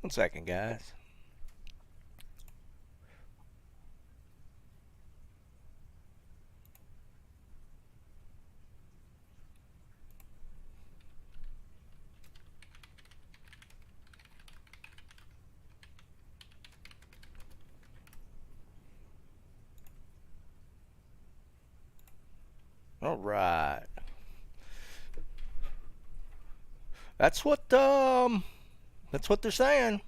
One second, guys. All right. That's what they're saying.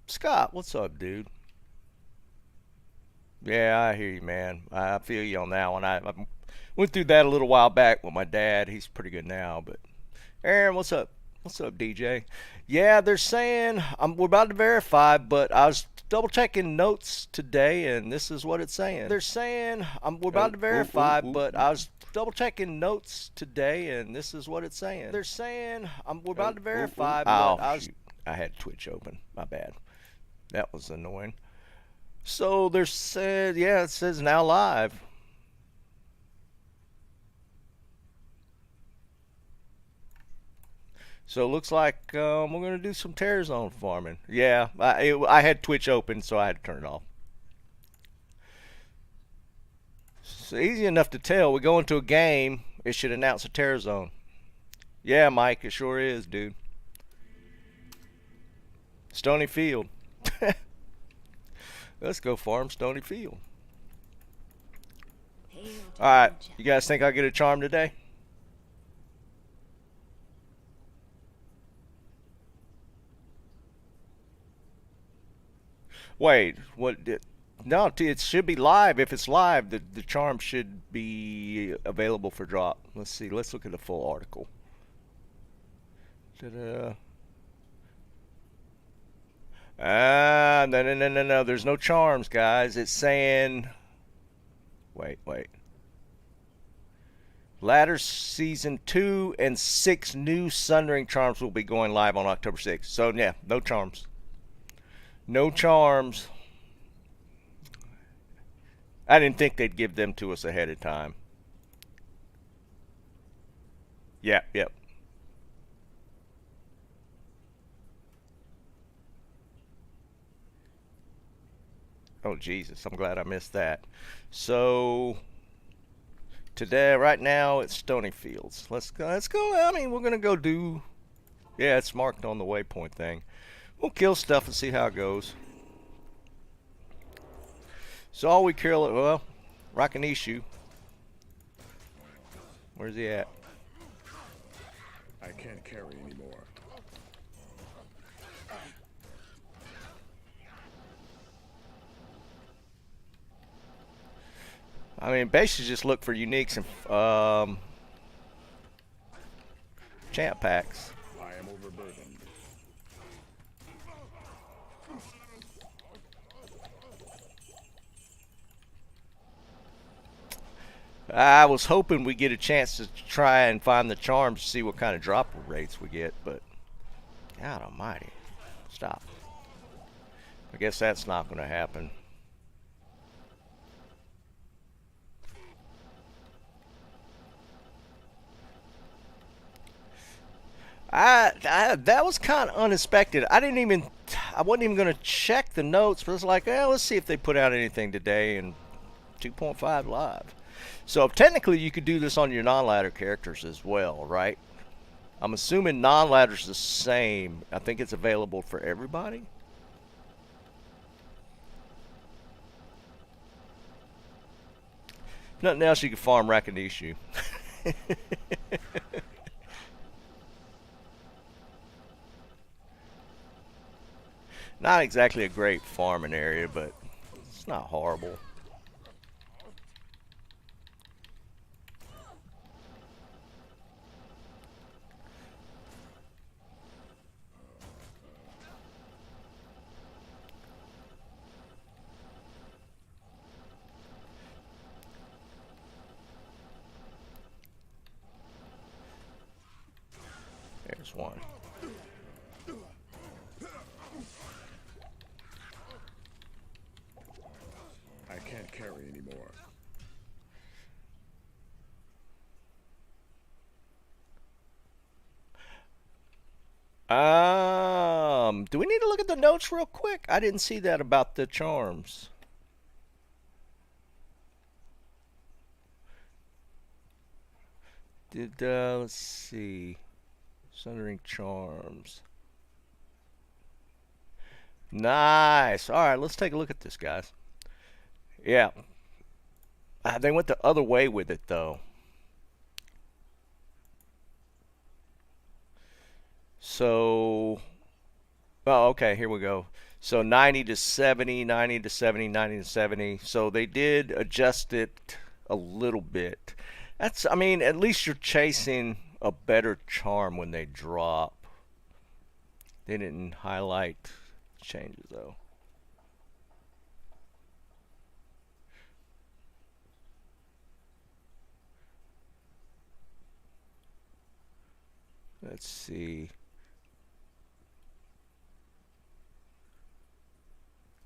Scott, what's up, dude? Yeah, I hear you, man. I feel you on that one. I went through that a little while back with my dad. He's pretty good now, but Aaron, what's up? What's up, DJ? Yeah, they're saying we're about to verify, but I was double checking notes today, and this is what it's saying. They're saying we're about to verify, but I was double checking notes today, and this is what it's saying. They're saying we're about to verify, but I was. Shoot. I had Twitch open. My bad. That was annoying. So they're said, yeah, it says now live. So it looks like we're going to do some tear zone farming. Yeah, I had Twitch open, so I had to turn it off. It's easy enough to tell. We go into a game, it should announce a tear zone. Yeah, Mike, it sure is, dude. Stony Field. Let's go farm Stony Field. Alright, you guys think I'll get a charm today? Wait, what did... No, it should be live. If it's live, the charm should be available for drop. Let's see. Let's look at the full article. Ta-da. No. There's no charms, guys. It's saying... Wait. Ladder Season 2 and 6 new Sundering charms will be going live on October 6th. So, yeah, no charms. No charms. I didn't think they'd give them to us ahead of time. Yep. Oh, Jesus. I'm glad I missed that. So, today, right now, it's Stony Fields. Let's go. I mean, we're going to go do... Yeah, it's marked on the waypoint thing. We'll kill stuff and see how it goes. So all we kill it, well, Rakanishu. Where's he at? I can't carry anymore. I mean, basically just look for uniques and champ packs. I am overburdened. I was hoping we get a chance to try and find the charms to see what kind of drop rates we get, but God almighty. Stop. I guess that's not going to happen. That was kind of unexpected. I wasn't even going to check the notes, but it's like, let's see if they put out anything today in 2.5 live. So technically you could do this on your non-ladder characters as well, right? I'm assuming non-ladder's the same. I think it's available for everybody. Nothing else, you can farm Rakanishu. Not exactly a great farming area, but it's not horrible. There's one. I can't carry anymore. Do we need to look at the notes real quick? I didn't see that about the charms. Let's see. Sundering charms. Nice. All right, let's take a look at this, guys. Yeah. They went the other way with it, though. So, oh, okay, here we go. So 90 to 70, 90 to 70, 90 to 70. So they did adjust it a little bit. That's, I mean, at least you're chasing a better charm when they drop. They didn't highlight changes, though. Let's see.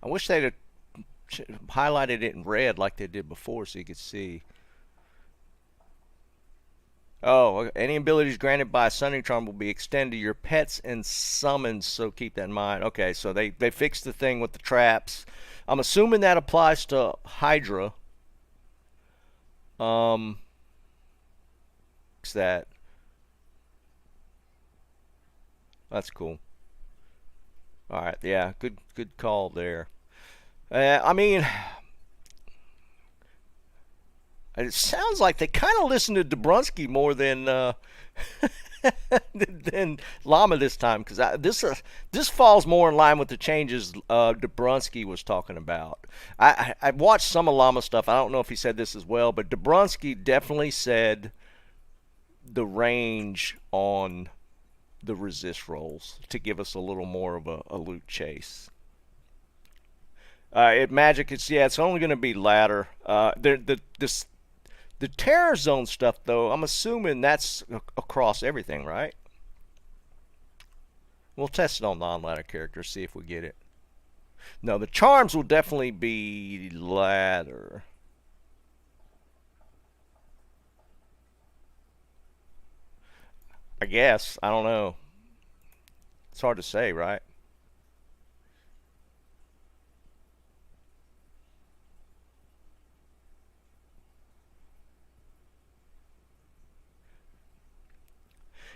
I wish they'd have highlighted it in red like they did before so you could see. Oh, any abilities granted by a summoning charm will be extended to your pets and summons, so keep that in mind. Okay, so they fixed the thing with the traps. I'm assuming that applies to Hydra. That. That's cool. All right, yeah, good call there. I mean, it sounds like they kind of listened to Dabrowski more than than Llama this time, because this falls more in line with the changes Dabrowski was talking about. I watched some of Llama stuff. I don't know if he said this as well, but Dabrowski definitely said the range on the resist rolls to give us a little more of a loot chase. Magic, it's only going to be ladder. The terror zone stuff, though, I'm assuming that's across everything, right? We'll test it on non-ladder characters, see if we get it. No, the charms will definitely be ladder. I guess. I don't know. It's hard to say, right?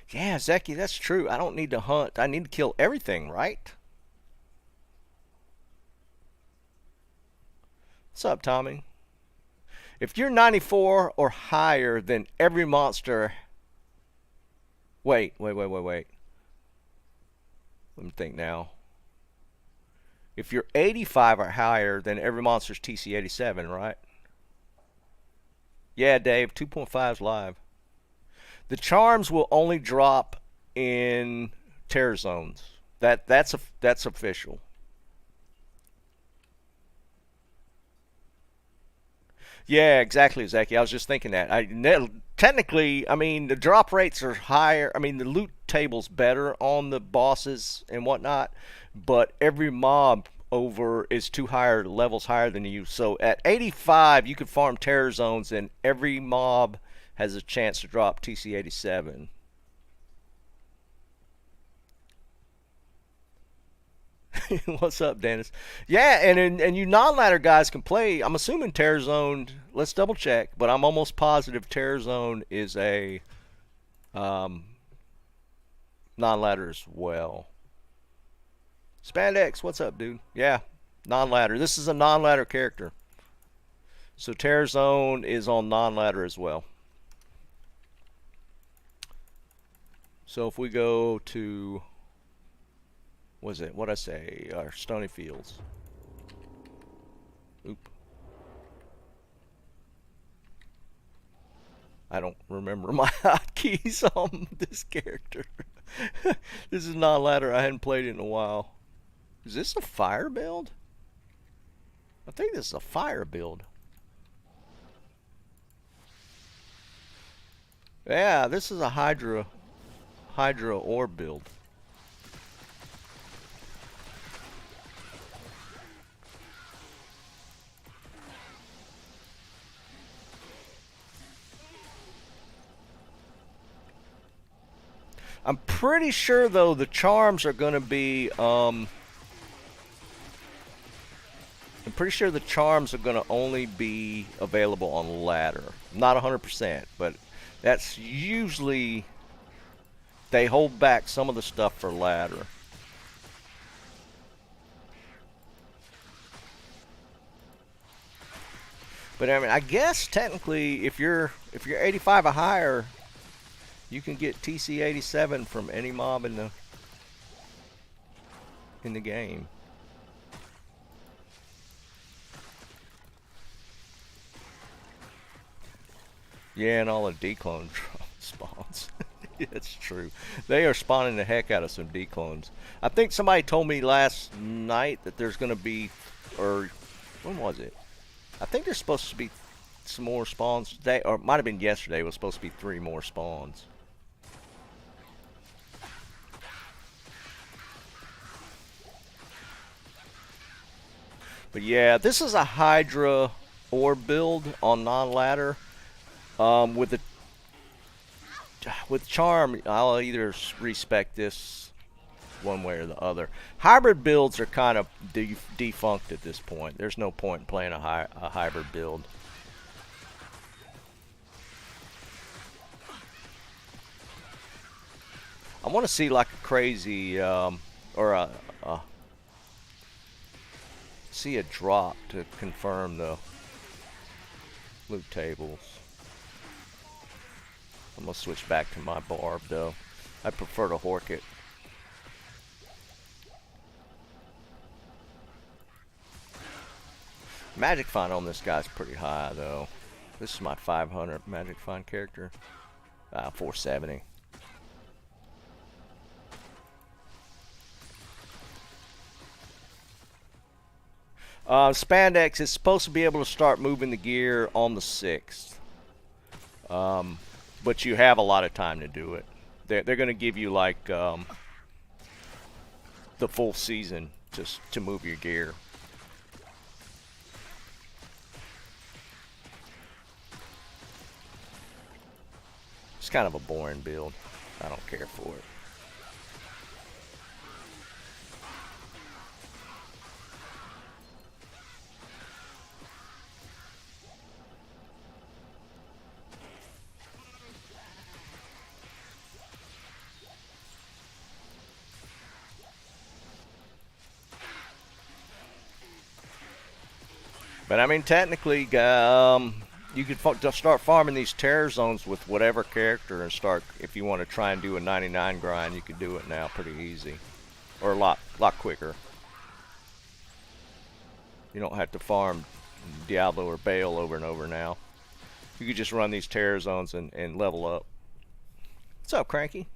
Yeah, Zeki, that's true. I don't need to hunt. I need to kill everything, right? What's up, Tommy? If you're 94 or higher, then every monster... Wait. Let me think now. If you're 85 or higher, then every monster's TC87, right? Yeah, Dave, 2.5 is live. The charms will only drop in terror zones. That's official. Yeah, exactly, Zaki. I was just thinking that. Technically, I mean, the drop rates are higher. I mean, the loot table's better on the bosses and whatnot, but every mob over is two higher levels higher than you. So at 85, you could farm terror zones, and every mob has a chance to drop TC87. What's up, Dennis? Yeah, and you non-ladder guys can play. I'm assuming Terror Zone. Let's double check, but I'm almost positive Terror Zone is a non-ladder as well. Spandex, what's up, dude? Yeah, non-ladder. This is a non-ladder character, so Terror Zone is on non-ladder as well. So if we go to, was it, what'd I say, our Stony Fields. Oop. I don't remember my hotkeys on this character. This is not ladder. I hadn't played it in a while. Is this a fire build? I think this is a fire build. Yeah, this is a Hydra ore build. I'm pretty sure though the charms are gonna be I'm pretty sure the charms are gonna only be available on ladder. Not 100%, but that's usually they hold back some of the stuff for ladder. But I mean, I guess technically, if you're 85 or higher, you can get TC 87 from any mob in the game. Yeah, and all the declone spawns. Yeah, it's true. They are spawning the heck out of some declones. I think somebody told me last night that there's going to be, or when was it? I think there's supposed to be some more spawns today, or it might have been yesterday. It was supposed to be 3 more spawns. But yeah, this is a Hydra orb build on non-ladder. With charm, I'll either respec this one way or the other. Hybrid builds are kind of defunct at this point. There's no point in playing a hybrid build. I want to see like a crazy or see a drop to confirm the loot tables. I'm gonna switch back to my barb though. I prefer to hork it. Magic find on this guy's pretty high though. This is my 500 magic find character. 470. Spandex is supposed to be able to start moving the gear on the 6th. But you have a lot of time to do it. They're going to give you like the full season just to move your gear. It's kind of a boring build. I don't care for it. But I mean, technically, you could start farming these terror zones with whatever character and start. If you want to try and do a 99 grind, you could do it now pretty easy, or a lot quicker. You don't have to farm Diablo or Bale over and over now. You could just run these terror zones and level up. What's up, Cranky?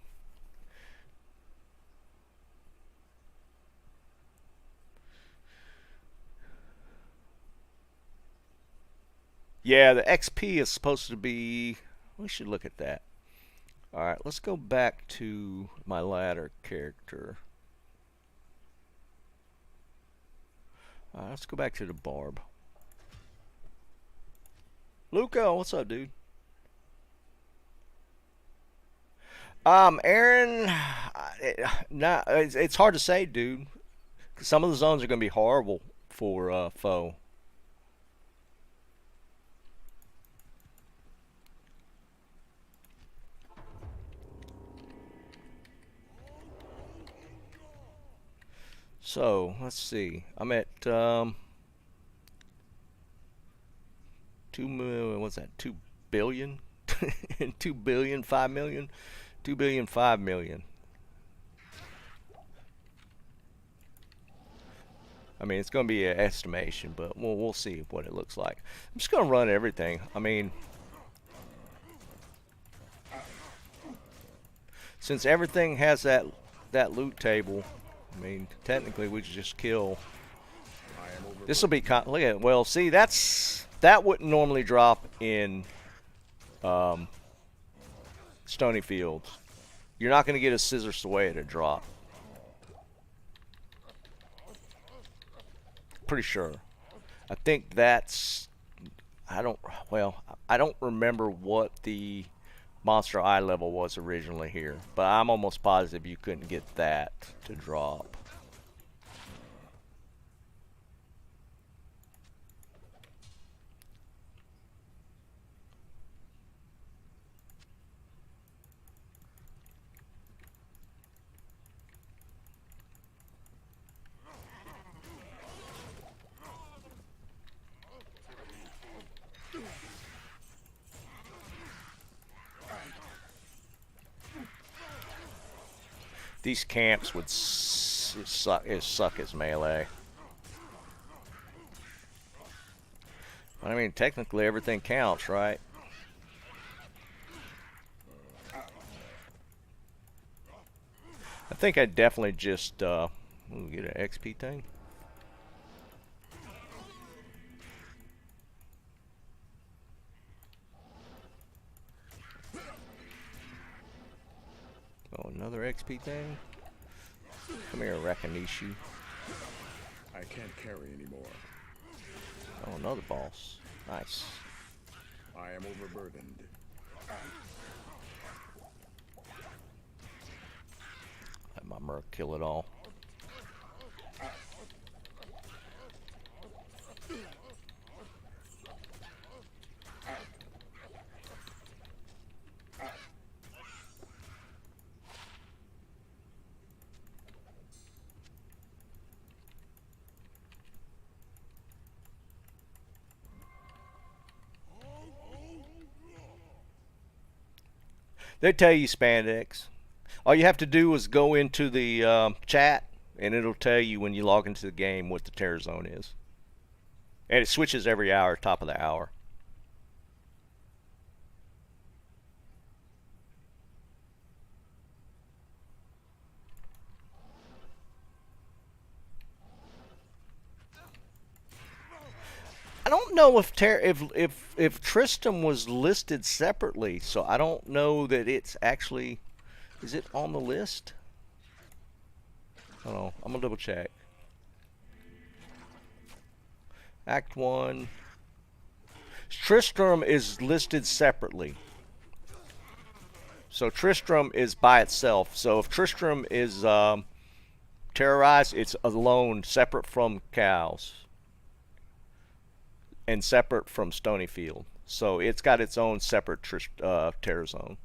Yeah, the XP is supposed to be... We should look at that. Alright, let's go back to my ladder character. Let's go back to the Barb. Luca, what's up, dude? Aaron... it's hard to say, dude. 'Cause some of the zones are going to be horrible for foe. So, let's see. I'm at 2 million, what's that? 2 billion? 2 billion, 5 million? 2 billion, 5 million. I mean, it's going to be an estimation, but we'll see what it looks like. I'm just going to run everything. I mean, since everything has that loot table, I mean, technically we should just kill. This will be look at it. Well, see, that wouldn't normally drop in Stony Field. You're not going to get a Scissor Sway to drop. Pretty sure. I think that's. I don't remember what the monster eye level was originally here. But I'm almost positive you couldn't get that to drop. These camps would suck as melee. I mean, technically everything counts, right? I think I definitely just get an XP thing. Oh, another XP thing. Come here, Rakanishi. I can't carry anymore. Oh, another boss. Nice. I am overburdened. Let my Merc kill it all. They tell you spandex. All you have to do is go into the chat, and it'll tell you when you log into the game what the terror zone is. And it switches every hour, top of the hour. I don't know if Tristram was listed separately, so I don't know that it's actually. Is it on the list? Hold on, I'm gonna double check. Act 1. Tristram is listed separately. So Tristram is by itself. So if Tristram is terrorized, it's alone, separate from cows. And separate from Stony Field. So it's got its own separate terror zone.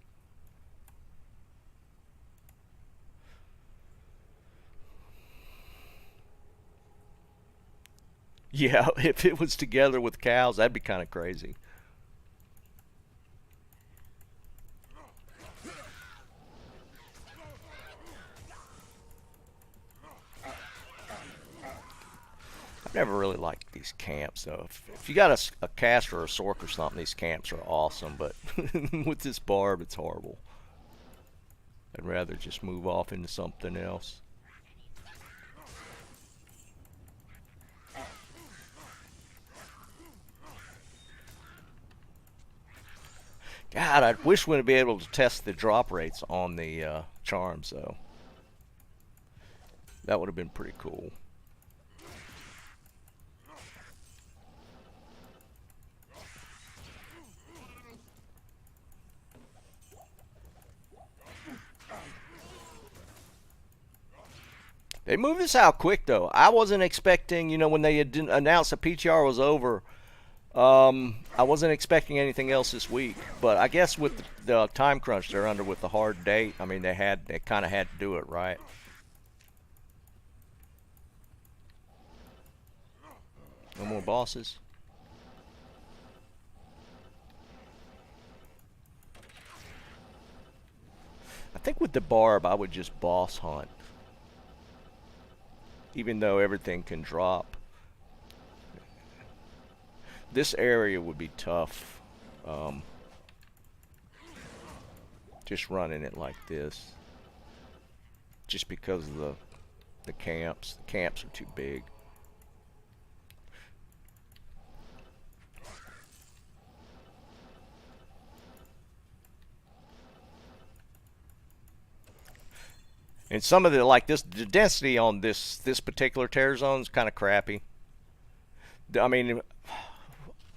Yeah, if it was together with cows, that'd be kind of crazy. I've never really liked these camps, though. If you got a caster or a sork or something, these camps are awesome, but with this barb, it's horrible. I'd rather just move off into something else. God, I wish we'd be able to test the drop rates on the charms, though. That would have been pretty cool. They moved this out quick, though. I wasn't expecting, you know, when they had announced the PTR was over, I wasn't expecting anything else this week. But I guess with the time crunch they're under with the hard date, I mean, they kind of had to do it, right? No more bosses. I think with the barb, I would just boss hunt. Even though everything can drop. This area would be tough. Just running it like this. Just because of the camps. The camps are too big. And some of the, like this, the density on this particular terror zone is kind of crappy. I mean,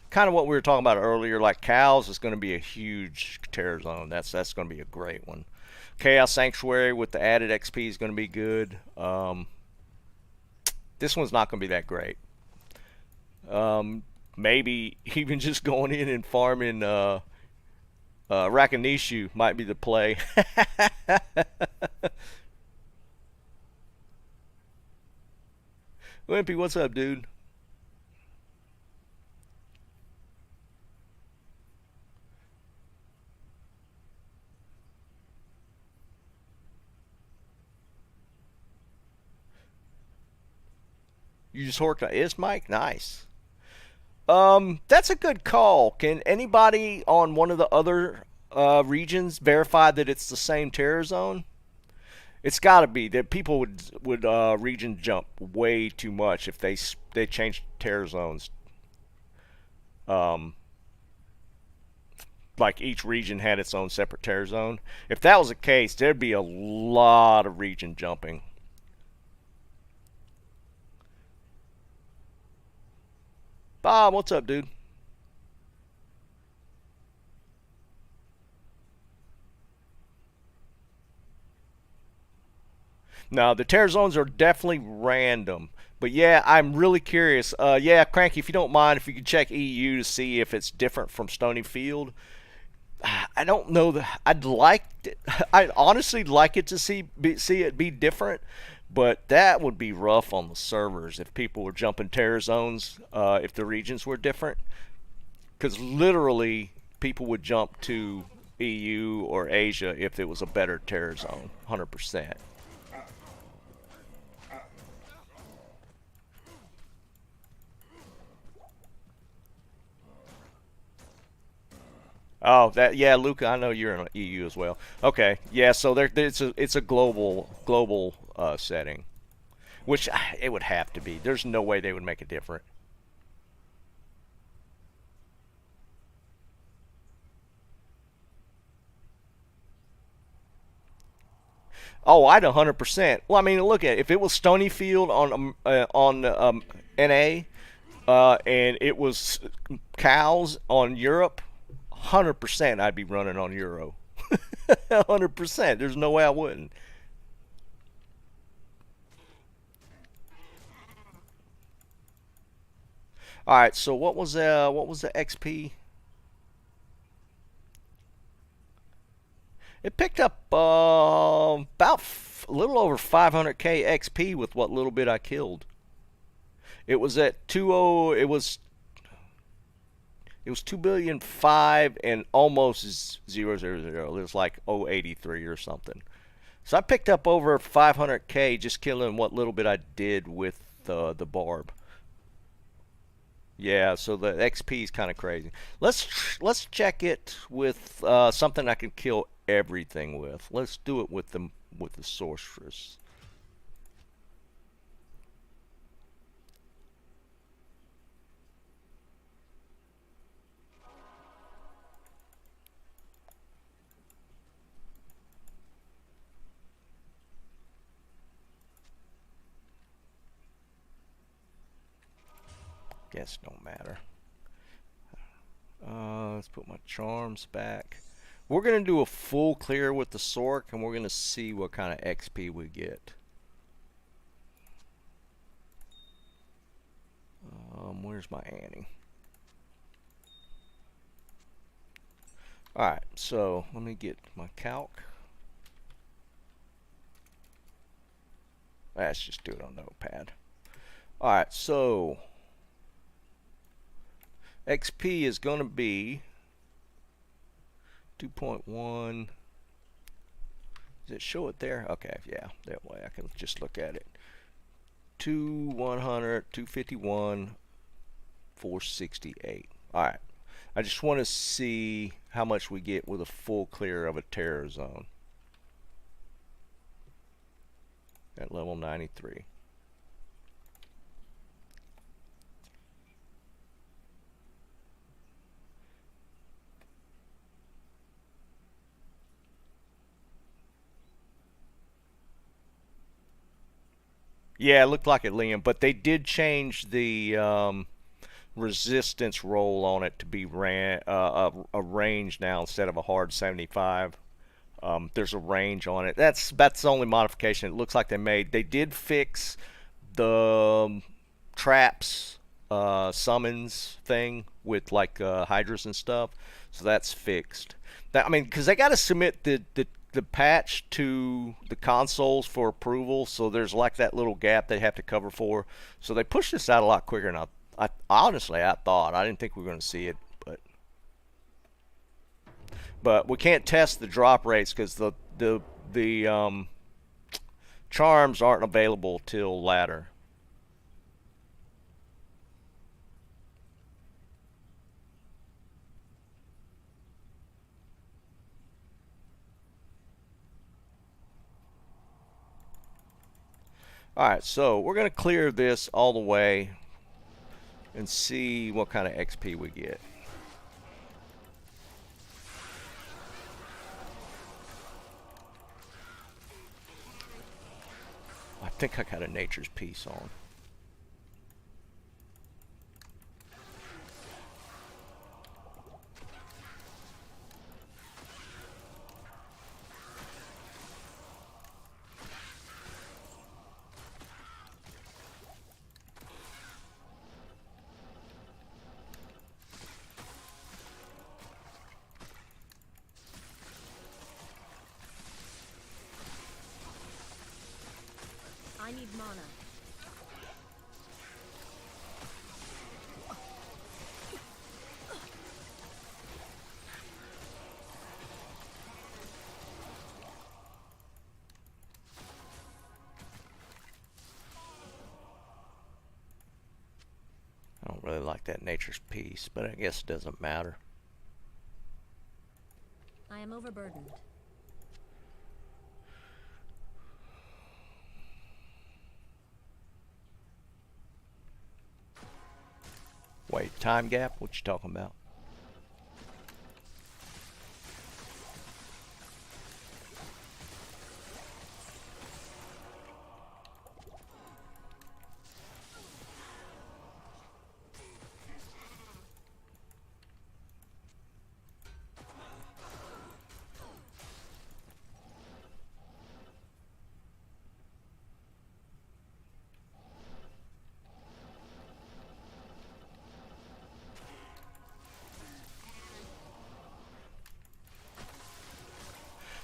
kind of what we were talking about earlier. Like cows is going to be a huge tear zone. That's going to be a great one. Chaos Sanctuary with the added XP is going to be good. This one's not going to be that great. Maybe even just going in and farming Rakanishu might be the play. Wimpy, what's up, dude? You just worked on is Mike? Nice. That's a good call. Can anybody on one of the other regions verify that it's the same terror zone? It's got to be that people would region jump way too much if they changed terror zones. Um, like each region had its own separate terror zone. If that was the case, there'd be a lot of region jumping. Bob, what's up, dude? No, the tear zones are definitely random. But yeah, I'm really curious. Yeah, Cranky, if you don't mind, if you could check EU to see if it's different from Stony Field. I don't know that I'd like it. I'd honestly like it to see it be different, but that would be rough on the servers if people were jumping terror zones if the regions were different. Because literally, people would jump to EU or Asia if it was a better terror zone, 100%. Oh, that yeah, Luca. I know you're in EU as well. Okay, yeah. So it's a global setting, which it would have to be. There's no way they would make it different. Oh, I'd 100%. Well, I mean, look at it. If it was Stony Field on NA, and it was cows on Europe, 100% I'd be running on Euro. 100%. There's no way I wouldn't. All right. So what was the XP? It picked up about a little over 500k XP with what little bit I killed. It was at 20. It was 2,000,000,005 and almost 000. It was like 083 or something. So I picked up over 500k just killing what little bit I did with the barb. Yeah, so the XP is kind of crazy. Let's check it with something I can kill everything with. Let's do it with the sorceress. Guess don't matter. Let's put my charms back. We're gonna do a full clear with the Sork, and we're gonna see what kind of XP we get. Where's my Annie? Alright, so let me get my calc. Let's just do it on Notepad. Alright, so XP is going to be 2.1. Does it show it there? Okay, yeah, that way I can just look at it. 100, 251, 468. Alright, I just want to see how much we get with a full clear of a terror zone at level 93. Yeah, it looked like it, Liam, but they did change the resistance roll on it to be a range now instead of a hard 75. There's a range on it. That's the only modification it looks like they made. They did fix the traps summons thing with like hydras and stuff, so that's fixed. That, I mean, because they got to submit the patch to the consoles for approval, so there's like that little gap they have to cover for. So they pushed this out a lot quicker than I honestly I thought. I didn't think we were going to see it, but we can't test the drop rates because the charms aren't available till later. Alright, so we're going to clear this all the way and see what kind of XP we get. I think I got a nature's piece on. I need mana. I don't really like that nature's piece, but I guess it doesn't matter. I am overburdened. Wait, time gap? What you talking about?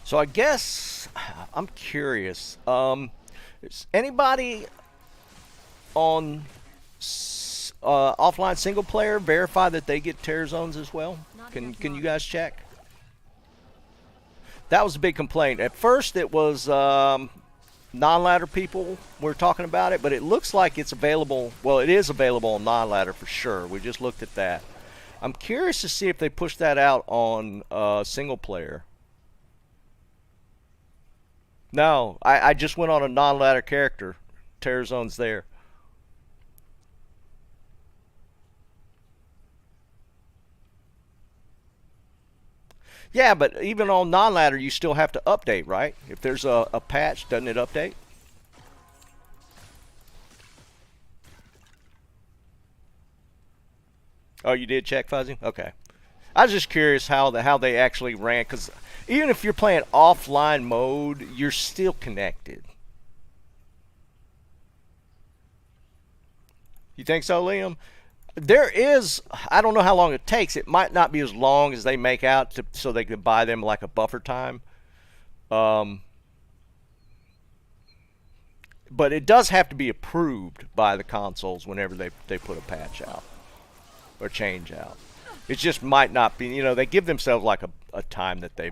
So I guess I'm curious. Is anybody on offline single player verify that they get tear zones as well? Can you guys check? That was a big complaint. At first, it was non-ladder people were talking about it, but it looks like it's available. Well, it is available on non-ladder for sure. We just looked at that. I'm curious to see if they push that out on single player. No, I just went on a non-ladder character. Tear zone's there. Yeah, but even on non-ladder, you still have to update, right? If there's a patch, doesn't it update? Oh, you did check, Fuzzy? Okay. I was just curious how they actually ran, because even if you're playing offline mode, you're still connected. You think so, Liam? There is, I don't know how long it takes. It might not be as long as they make out so they could buy them like a buffer time. But it does have to be approved by the consoles whenever they put a patch out or change out. It just might not be, you know, they give themselves like a time that they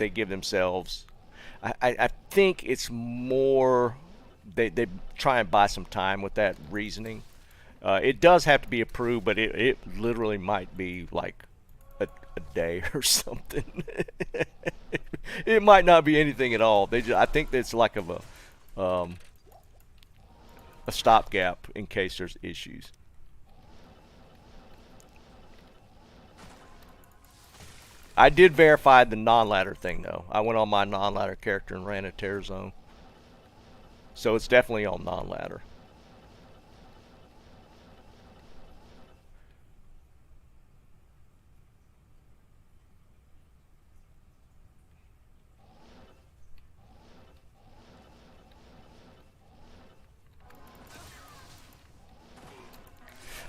give themselves. I think it's more they try and buy some time with that reasoning. It does have to be approved, but it literally might be like a day or something. It might not be anything at all. I think it's like a stopgap in case there's issues. I did verify the non-ladder thing though. I went on my non-ladder character and ran a tear zone. So it's definitely on non-ladder.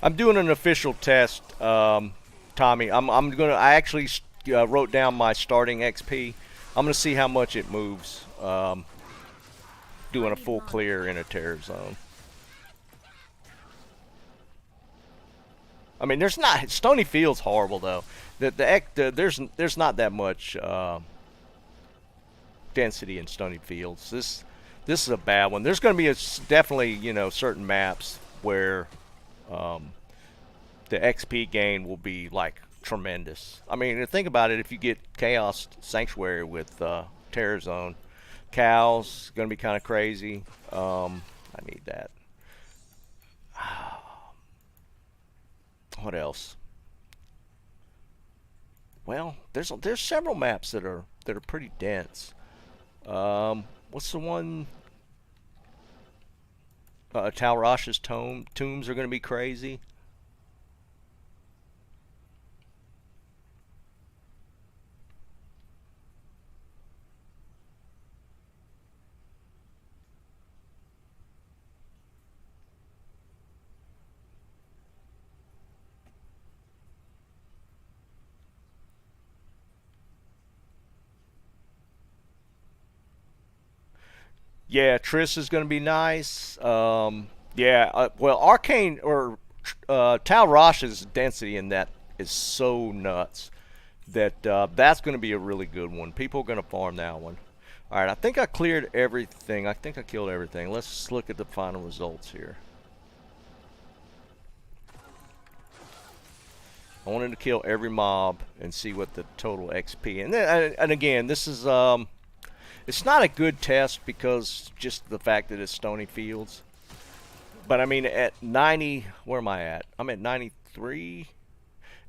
I'm doing an official test, Tommy. I actually wrote down my starting XP. I'm gonna see how much it moves. Doing a full clear in a terror zone. I mean, there's not Stony Field's horrible though. There's not that much density in Stony Fields. This is a bad one. There's going to be definitely certain maps where the XP gain will be like tremendous. I mean, think about it. If you get Chaos Sanctuary with Terror Zone, cows going to be kind of crazy. I need that. What else? Well, there's several maps that are pretty dense. What's the one? Talrash's tombs are going to be crazy. Yeah, Triss is going to be nice. Yeah, well, Arcane or Tal Rosh's density in that is so nuts that that's going to be a really good one. People are going to farm that one. All right, I think I cleared everything. I think I killed everything. Let's look at the final results here. I wanted to kill every mob and see what the total XP. And again, this is it's not a good test because just the fact that it's Stony Fields. But I mean, at 90, where am I at? I'm at 93.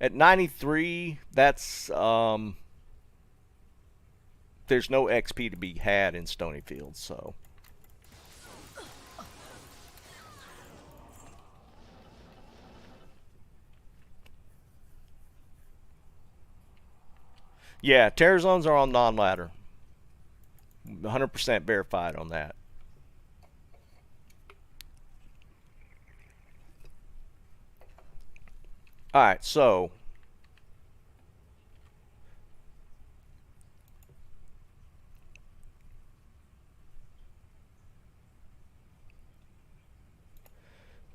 At 93, that's there's no XP to be had in Stony Fields, so. Yeah, terror zones are on non-ladder. 100% verified on that. Alright, so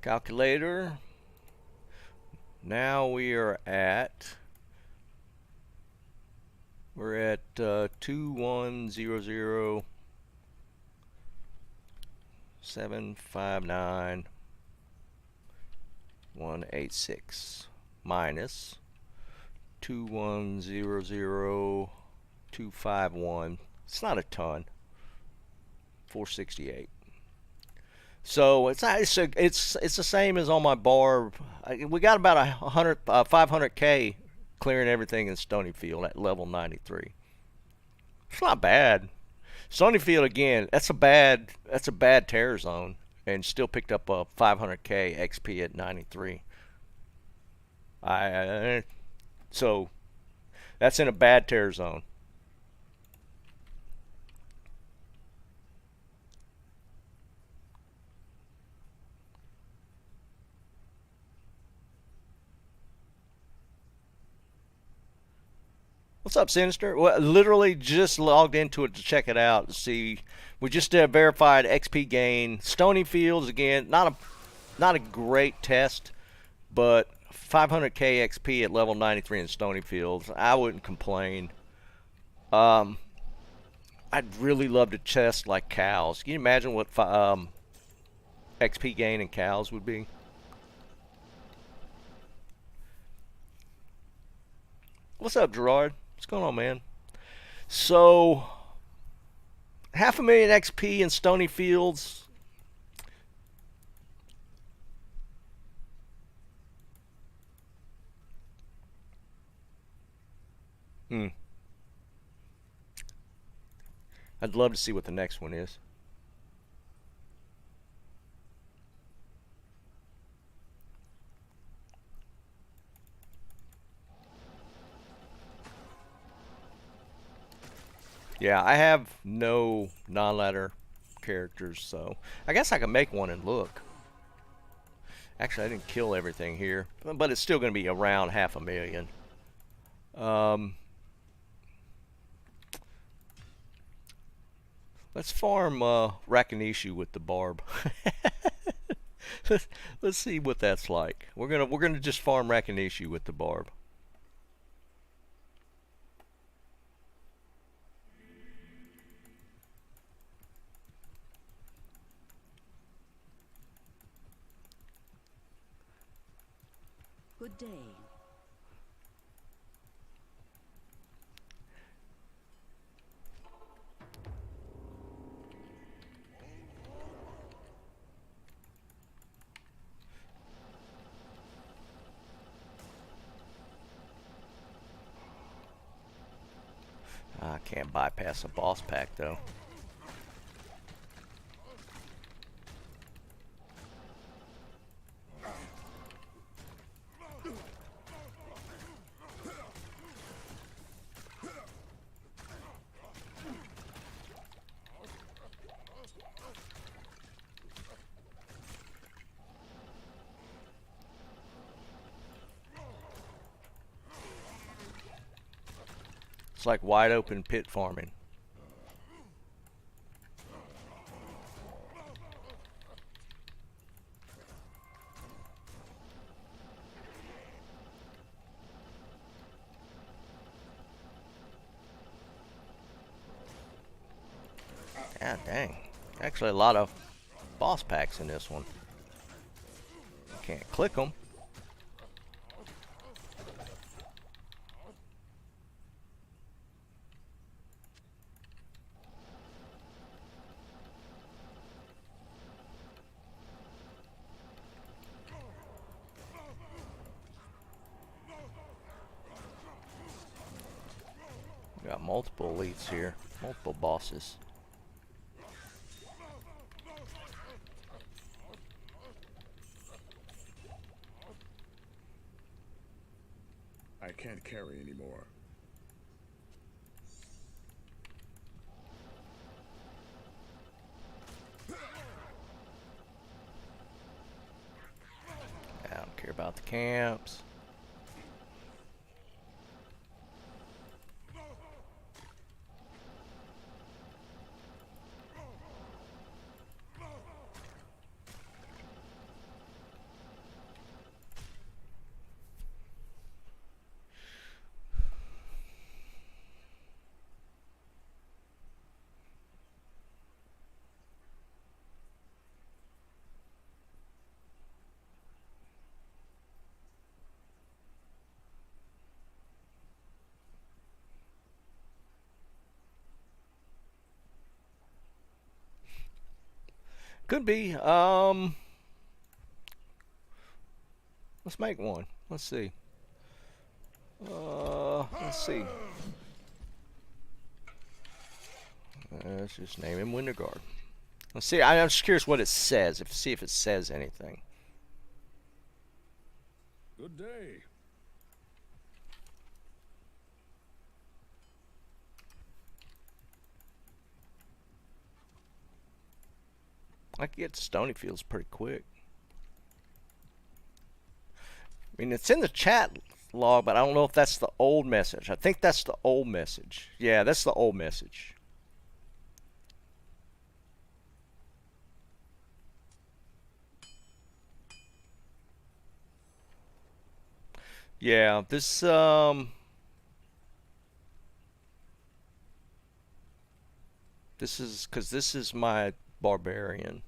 calculator. Now we're at 2100,759,186 minus 2100,251. It's not a ton. 468. So it's the same as on my bar. We got about 500k clearing everything in Stony Field at level 93. It's not bad. Stony Field again. That's a bad terror zone, and still picked up a 500k XP at 93. So that's in a bad terror zone. What's up, Sinister? Well, literally just logged into it to check it out to see. We just verified XP gain. Stony Fields again, not a great test, but 500k XP at level 93 in Stony Fields. I wouldn't complain. I'd really love to test like cows. Can you imagine what XP gain in cows would be? What's up, Gerard? What's going on, man? So, 500,000 XP in Stony Fields. I'd love to see what the next one is. Yeah, I have no non-ladder characters, so I guess I can make one and look. Actually, I didn't kill everything here, but it's still going to be around 500,000. Let's farm Rakinishu with the barb. Let's see what that's like. We're gonna just farm Rakinishu with the barb. Good day. I can't bypass a boss pack though. It's like wide open pit farming. God dang. Actually a lot of boss packs in this one. Can't click them. Got multiple elites here, multiple bosses. I can't carry anymore. I don't care about the camps. Could be. Let's make one. Let's see. Let's see. Let's just name him Winterguard. Let's see. I'm just curious what it says. See if it says anything. Good day. I can get to Stony Fields pretty quick. I mean, it's in the chat log, but I don't know if that's the old message. I think that's the old message. Yeah, that's the old message. Yeah, this this is my Barbarian.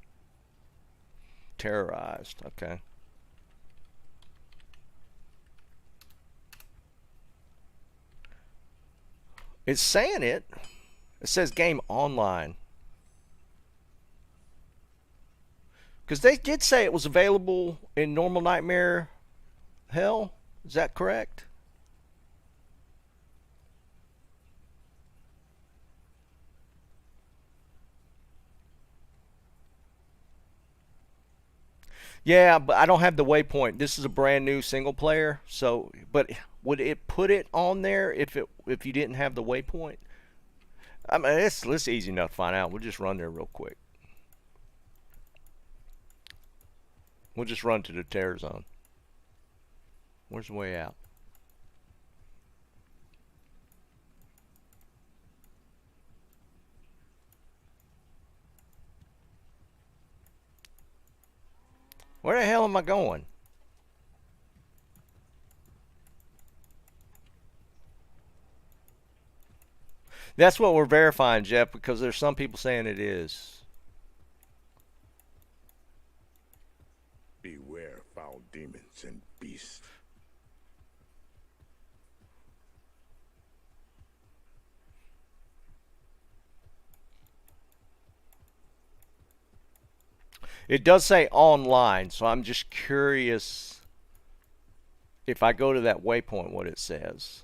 Terrorized. Okay. It's saying it. It says game online. Because they did say it was available in normal Nightmare Hell. Is that correct? Yeah, but I don't have the waypoint. This is a brand new single player, so but would it put it on there if you didn't have the waypoint? I mean, it's easy enough to find out. We'll just run there real quick. We'll just run to the terror zone. Where's the way out? Where the hell am I going? That's what we're verifying, Jeff, because there's some people saying it is. Beware foul demons and beasts. It does say online, so I'm just curious if I go to that waypoint what it says.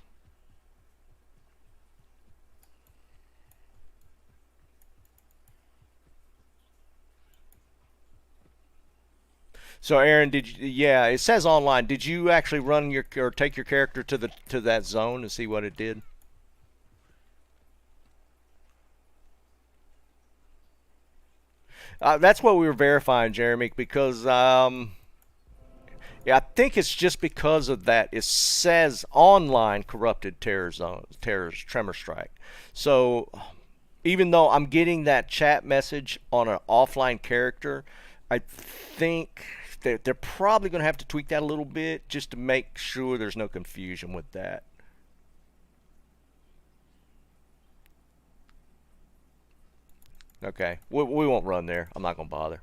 So Aaron, yeah, it says online. Did you actually run your or take your character to that zone and see what it did? That's what we were verifying, Jeremy, because yeah, I think it's just because of that. It says online corrupted terror zone, tremor strike. So even though I'm getting that chat message on an offline character, I think they're probably going to have to tweak that a little bit just to make sure there's no confusion with that. Okay, we won't run there. I'm not going to bother.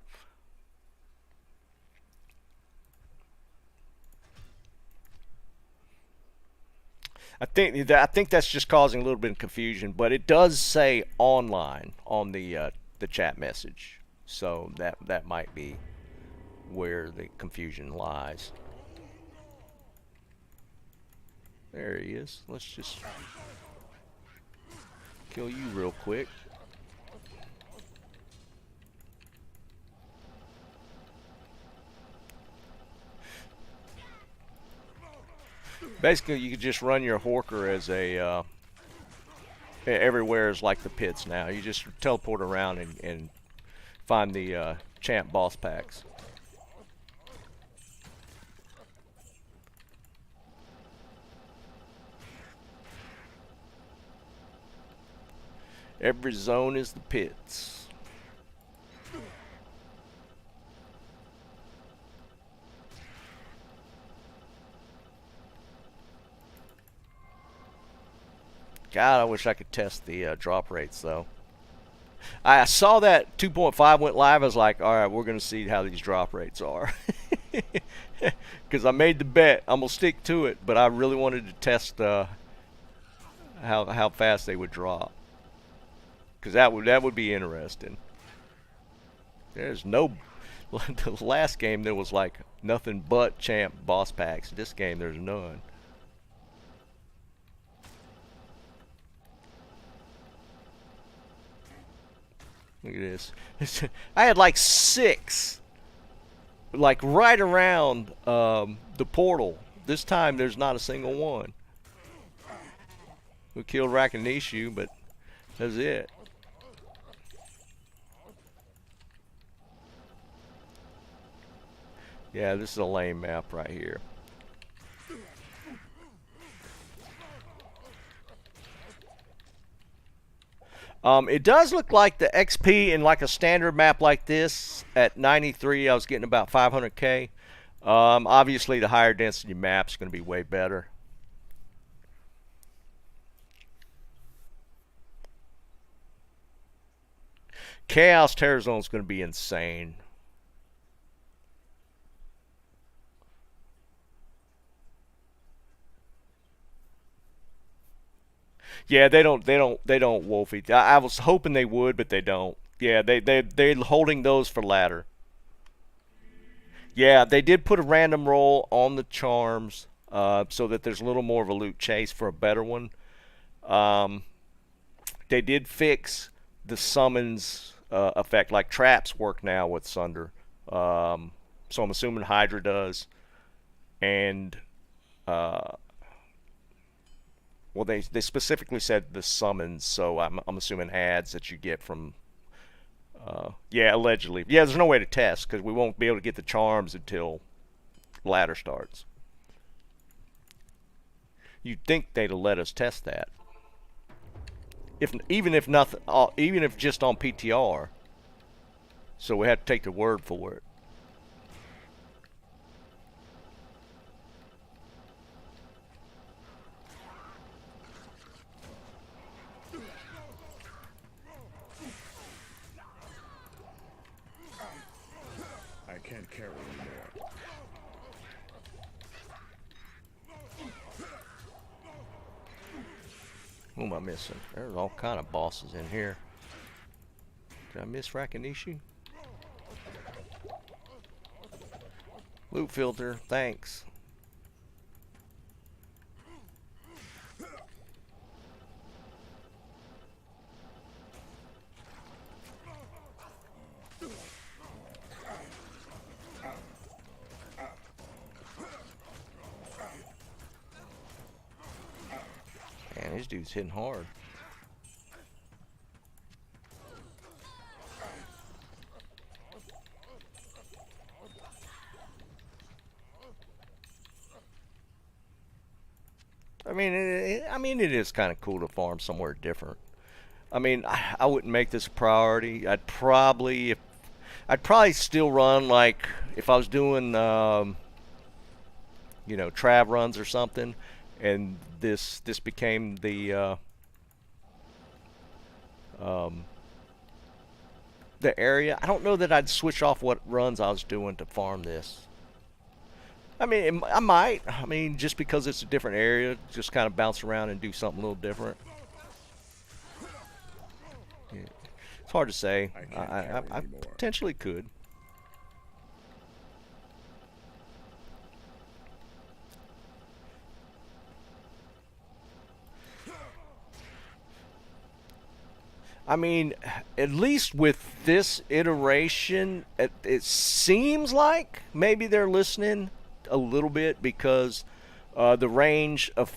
I think that's just causing a little bit of confusion, but it does say online on the chat message, so that might be where the confusion lies. There he is. Let's just kill you real quick. Basically, you could just run your Horker as a everywhere is like the pits now. You just teleport around and find the champ boss packs. Every zone is the pits. God, I wish I could test the drop rates, though. I saw that 2.5 went live. I was like, all right, we're going to see how these drop rates are. Because I made the bet. I'm going to stick to it, but I really wanted to test how fast they would drop. Because that would be interesting. There's no... The last game, there was like nothing but champ boss packs. This game, there's none. Look at this. I had like 6, like right around the portal. This time there's not a single one. We killed Rakanishu, but that's it. Yeah, this is a lame map right here. It does look like the XP in like a standard map like this at 93, I was getting about 500k. Obviously, the higher density map's going to be way better. Chaos Terror Zone is going to be insane. Yeah, they don't wolf eat. I was hoping they would, but they don't. Yeah, they're holding those for ladder. Yeah, they did put a random roll on the charms, so that there's a little more of a loot chase for a better one. They did fix the summons effect, like traps work now with Sunder. So I'm assuming Hydra does, and Well, they specifically said the summons, so I'm assuming ads that you get from. Yeah, allegedly. Yeah, there's no way to test because we won't be able to get the charms until ladder starts. You'd think they'd let us test that. If even if nothing, even if just on PTR. So we have to take the word for it. I can't carry anymore. Who am I missing? There's all kind of bosses in here. Did I miss Rakanishi? Loot filter, thanks. Man, this dude's hitting hard. I mean, it is kind of cool to farm somewhere different. I mean, I wouldn't make this a priority. I'd probably still run like if I was doing, you know, trav runs or something, and this became the area. I don't know that I'd switch off what runs I was doing to farm this. I mean, I might. I mean, just because it's a different area, just kind of bounce around and do something a little different. Yeah. It's hard to say. I potentially could. I mean, at least with this iteration, it seems like maybe they're listening a little bit because the range of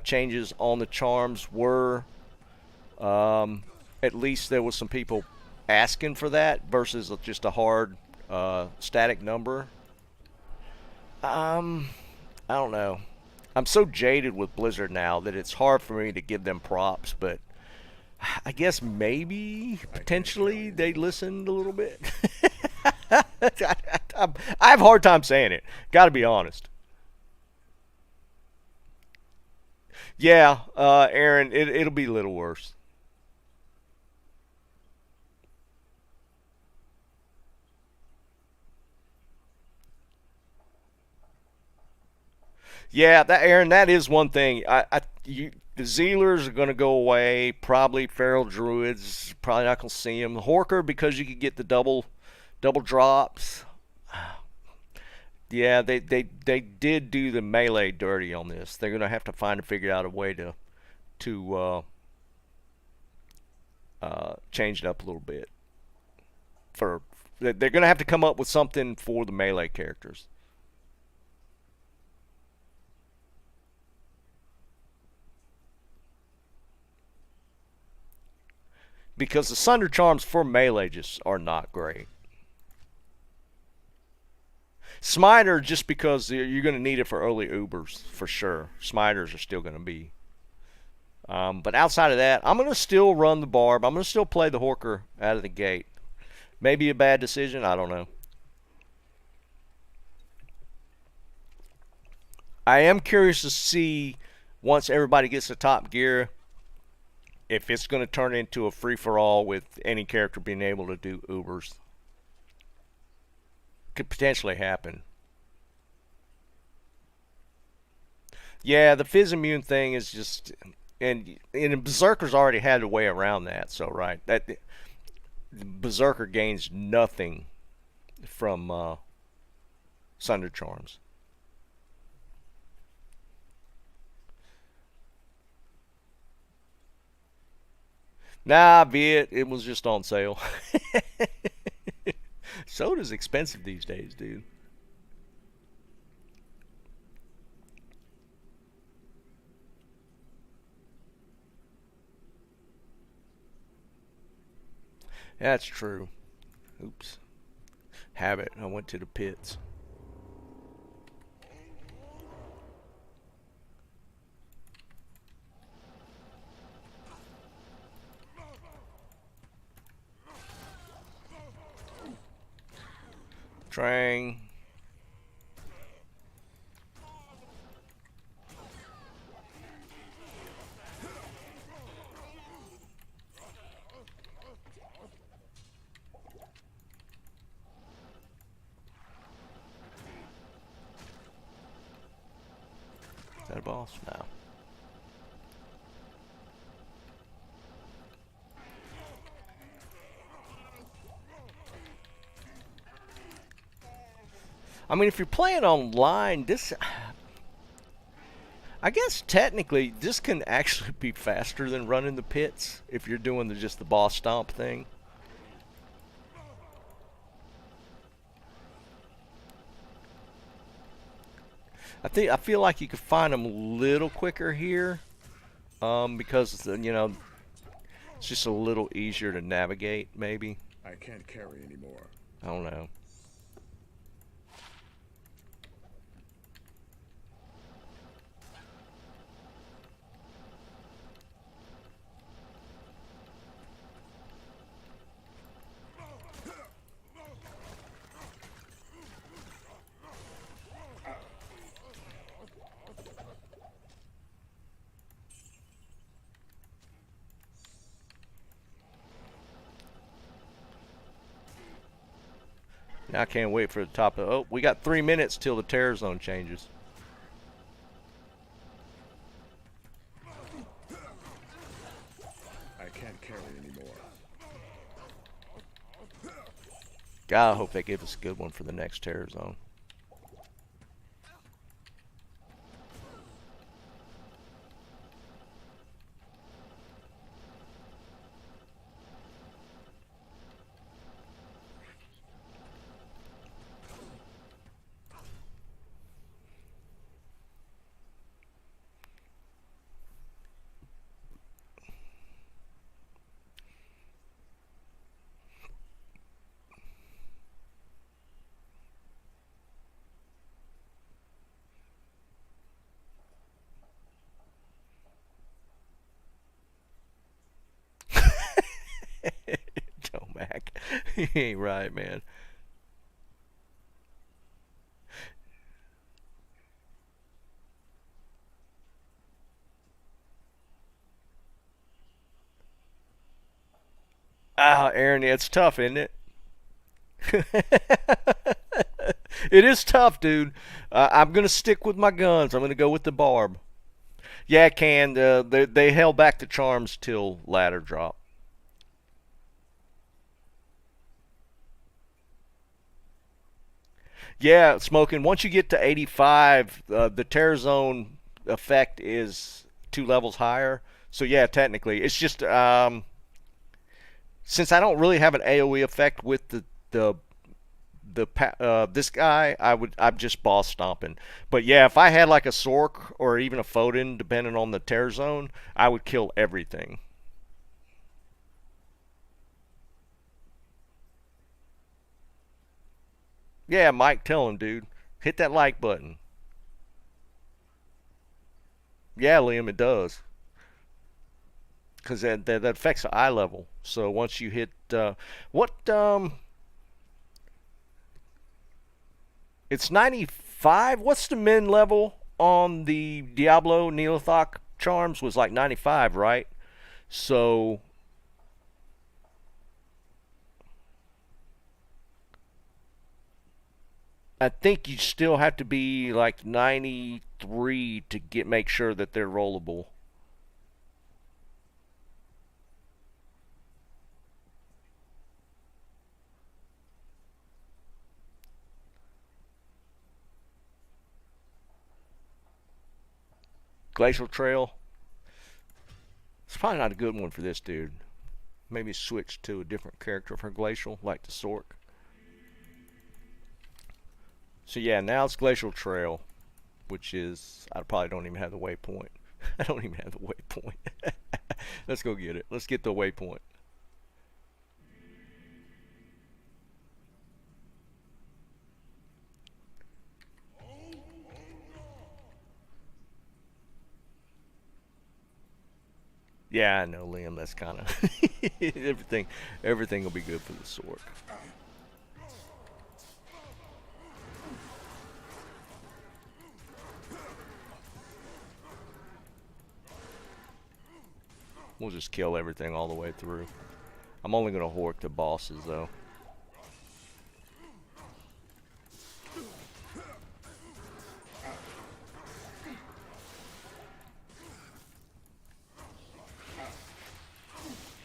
changes on the charms were, at least there was some people asking for that versus just a hard static number. I don't know. I'm so jaded with Blizzard now that it's hard for me to give them props, but I guess maybe potentially they listened a little bit. I have a hard time saying it. Got to be honest. Yeah, Aaron, it'll be a little worse. Yeah, that Aaron, that is one thing. The Zealers are going to go away. Probably Feral Druids. Probably not going to see them. The Horker, because you could get the double drops. Yeah, they did do the melee dirty on this. They're going to have to figure out a way to change it up a little bit. They're going to have to come up with something for the melee characters. Because the Sunder Charms for melee just are not great. Smiter, just because you're going to need it for early Ubers, for sure. Smiters are still going to be. But outside of that, I'm going to still run the Barb. I'm going to still play the Horker out of the gate. Maybe a bad decision, I don't know. I am curious to see, once everybody gets the top gear, if it's going to turn into a free-for-all with any character being able to do Ubers. Could potentially happen. Yeah, the Fizz immune thing is just... And Berserker's already had a way around that, so right. Berserker gains nothing from Sunder Charms. Nah, be it. It was just on sale. Soda's expensive these days, dude. That's true. Oops. Habit. I went to the pits. Trang. Is that a boss? No. I mean, if you're playing online, this... I guess technically this can actually be faster than running the pits if you're doing just the boss stomp thing. I feel like you could find them a little quicker here, because you know, it's just a little easier to navigate. Maybe. I can't carry anymore. I don't know. Now I can't wait for the top of... Oh, we got 3 minutes till the terror zone changes. I can't carry anymore. God, I hope they give us a good one for the next terror zone. Don't Mac. He ain't right, man. Ah, Aaron, it's tough, isn't it? It is tough, dude. I'm gonna stick with my guns. I'm gonna go with the barb. Yeah, it can. They held back the charms till ladder drop. Yeah, smoking. Once you get to 85, the terror zone effect is 2 levels higher. So yeah, technically, it's just since I don't really have an AOE effect with the this guy, I'm just boss stomping. But yeah, if I had like a Sork or even a Foden, depending on the terror zone, I would kill everything. Yeah, Mike, tell him, dude, hit that like button. Yeah, Liam, it does, because that affects the eye level. So once you hit what it's 95. What's the min level on the Diablo Neolithok charms? Was like 95, right? So I think you still have to be like 93 to make sure that they're rollable. Glacial Trail. It's probably not a good one for this dude. Maybe switch to a different character for Glacial, like the Sork. So yeah, now it's Glacial Trail, which is, I probably don't even have the waypoint. I don't even have the waypoint. Let's go get it. Let's get the waypoint. Yeah, I know, Liam. That's kind of everything. Everything will be good for the sword. We'll just kill everything all the way through. I'm only going to hork the bosses, though.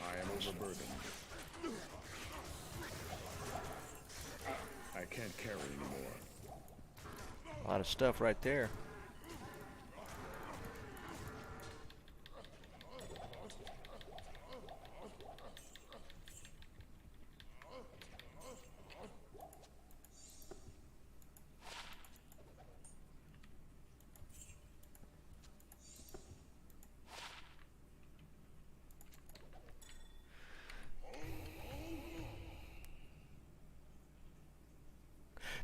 I am overburdened. I can't carry anymore. A lot of stuff right there.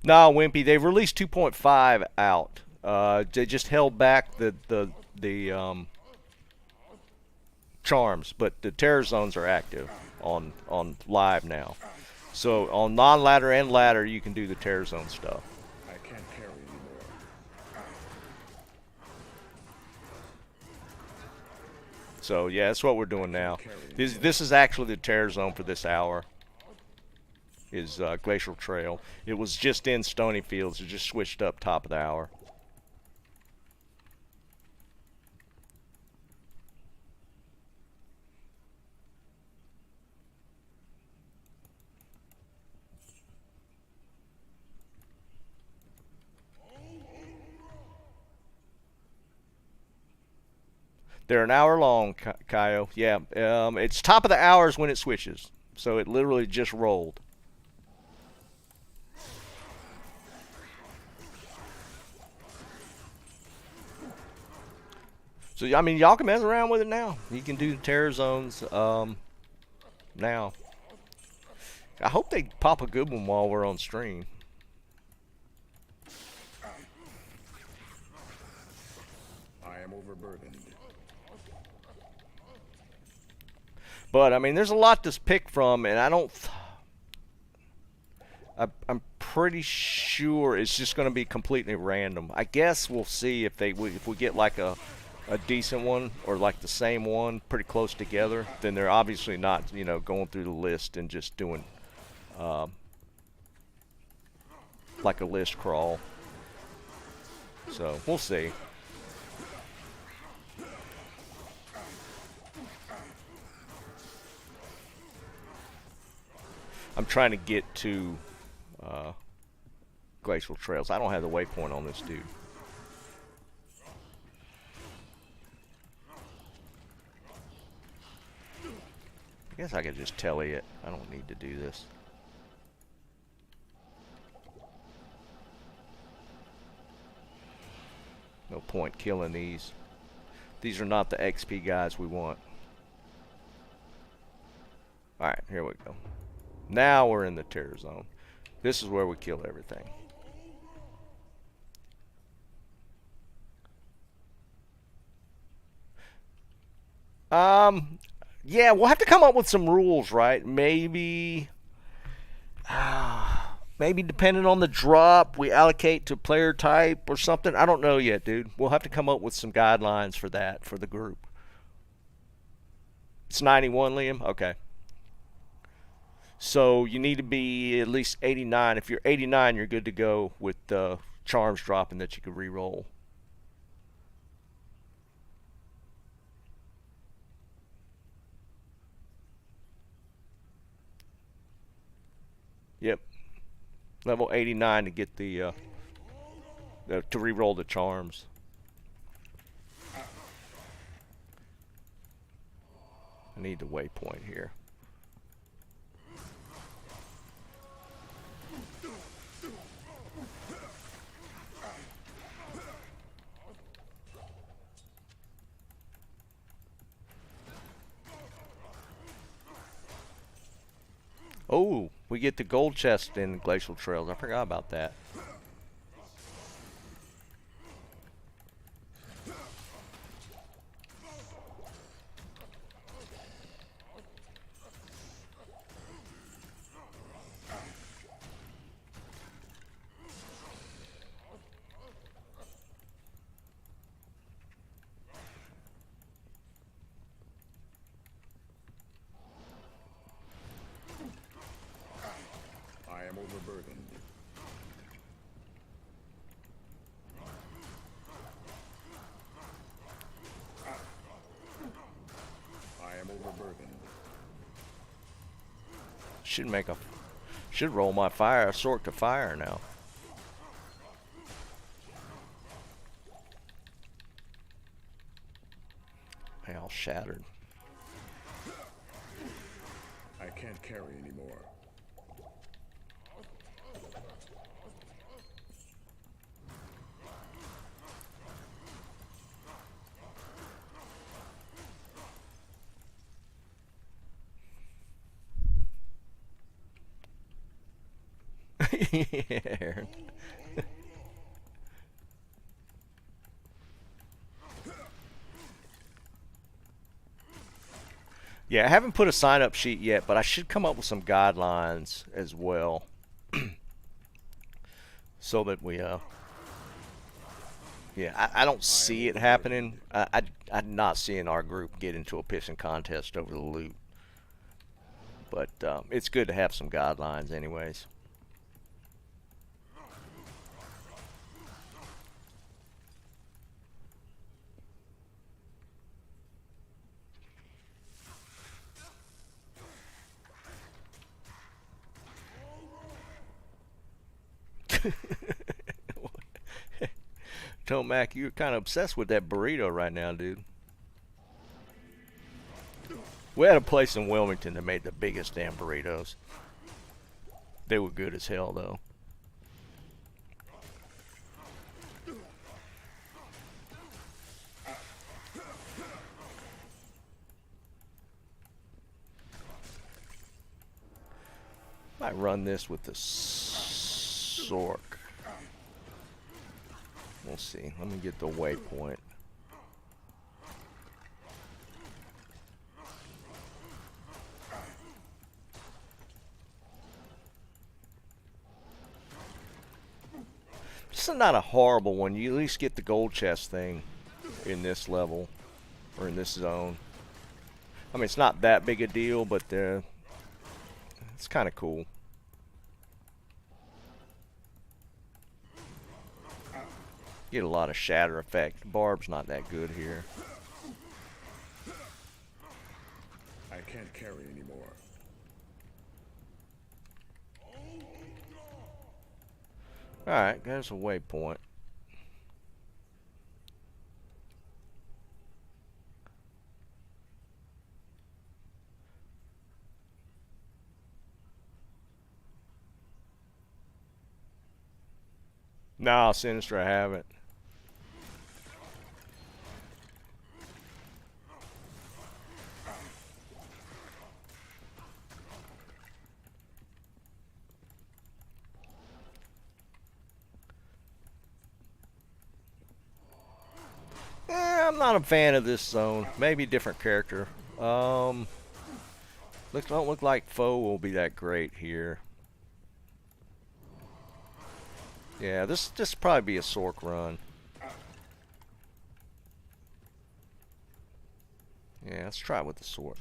No, Wimpy, they've released 2.5 out. They just held back the charms, but the terror zones are active on live now. So on non-ladder and ladder, you can do the terror zone stuff. I can't carry anymore. So yeah, that's what we're doing now. This is actually the terror zone for this hour. Is Glacial Trail. It was just in Stony Field, so just switched up top of the hour. They're an hour long, Kaio. Yeah, it's top of the hours when it switches, so it literally just rolled. So I mean, y'all can mess around with it now. You can do terror zones now. I hope they pop a good one while we're on stream. I am overburdened. But I mean, there's a lot to pick from, and I'm pretty sure it's just going to be completely random. I guess we'll see if we get like a decent one or like the same one pretty close together. Then they're obviously not, you know, going through the list and just doing like a list crawl. So we'll see. I'm trying to get to Glacial Trails. I don't have the waypoint on this dude. I guess I could just telly it. I don't need to do this. No point killing these. These are not the XP guys we want. Alright, here we go. Now we're in the terror zone. This is where we kill everything. Yeah, we'll have to come up with some rules, right? Maybe depending on the drop, we allocate to player type or something. I don't know yet, dude. We'll have to come up with some guidelines for that for the group. It's 91, Liam? Okay. So you need to be at least 89. If you're 89, you're good to go with charms dropping that you can re-roll. Yep. Level 89 to get the to re-roll the charms. I need the waypoint here. Oh, we get the gold chest in Glacial Trails. I forgot about that. should make a should roll my fire sork to fire now. Hey, all shattered. I can't carry anymore. Aaron. Yeah, I haven't put a sign-up sheet yet, but I should come up with some guidelines as well, so that we, yeah, I don't see it happening. I'm not seeing our group get into a pissing contest over the loot, but it's good to have some guidelines, anyways. Tomac, you're kind of obsessed with that burrito right now, dude. We had a place in Wilmington that made the biggest damn burritos. They were good as hell, though. Might run this with the Sork. We'll see. Let me get the waypoint. This is not a horrible one. You at least get the gold chest thing in this level, or in this zone. I mean, it's not that big a deal, but it's kind of cool. Get a lot of shatter effect. Barb's not that good here. I can't carry anymore. Alright, there's a waypoint. No, Sinister, I haven't. I'm not a fan of this zone. Maybe a different character. Don't look like foe will be that great here. Yeah, this probably be a Sork run. Yeah, let's try it with the Sork.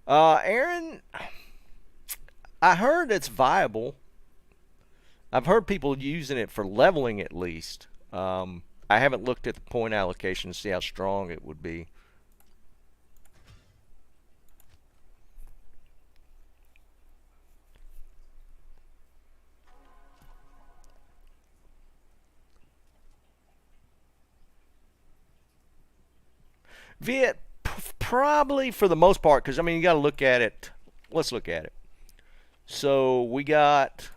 Aaron, I heard it's viable. I've heard people using it for leveling at least. I haven't looked at the point allocation to see how strong it would be. Viet, probably for the most part, because I mean you got to look at it. Let's look at it. So we got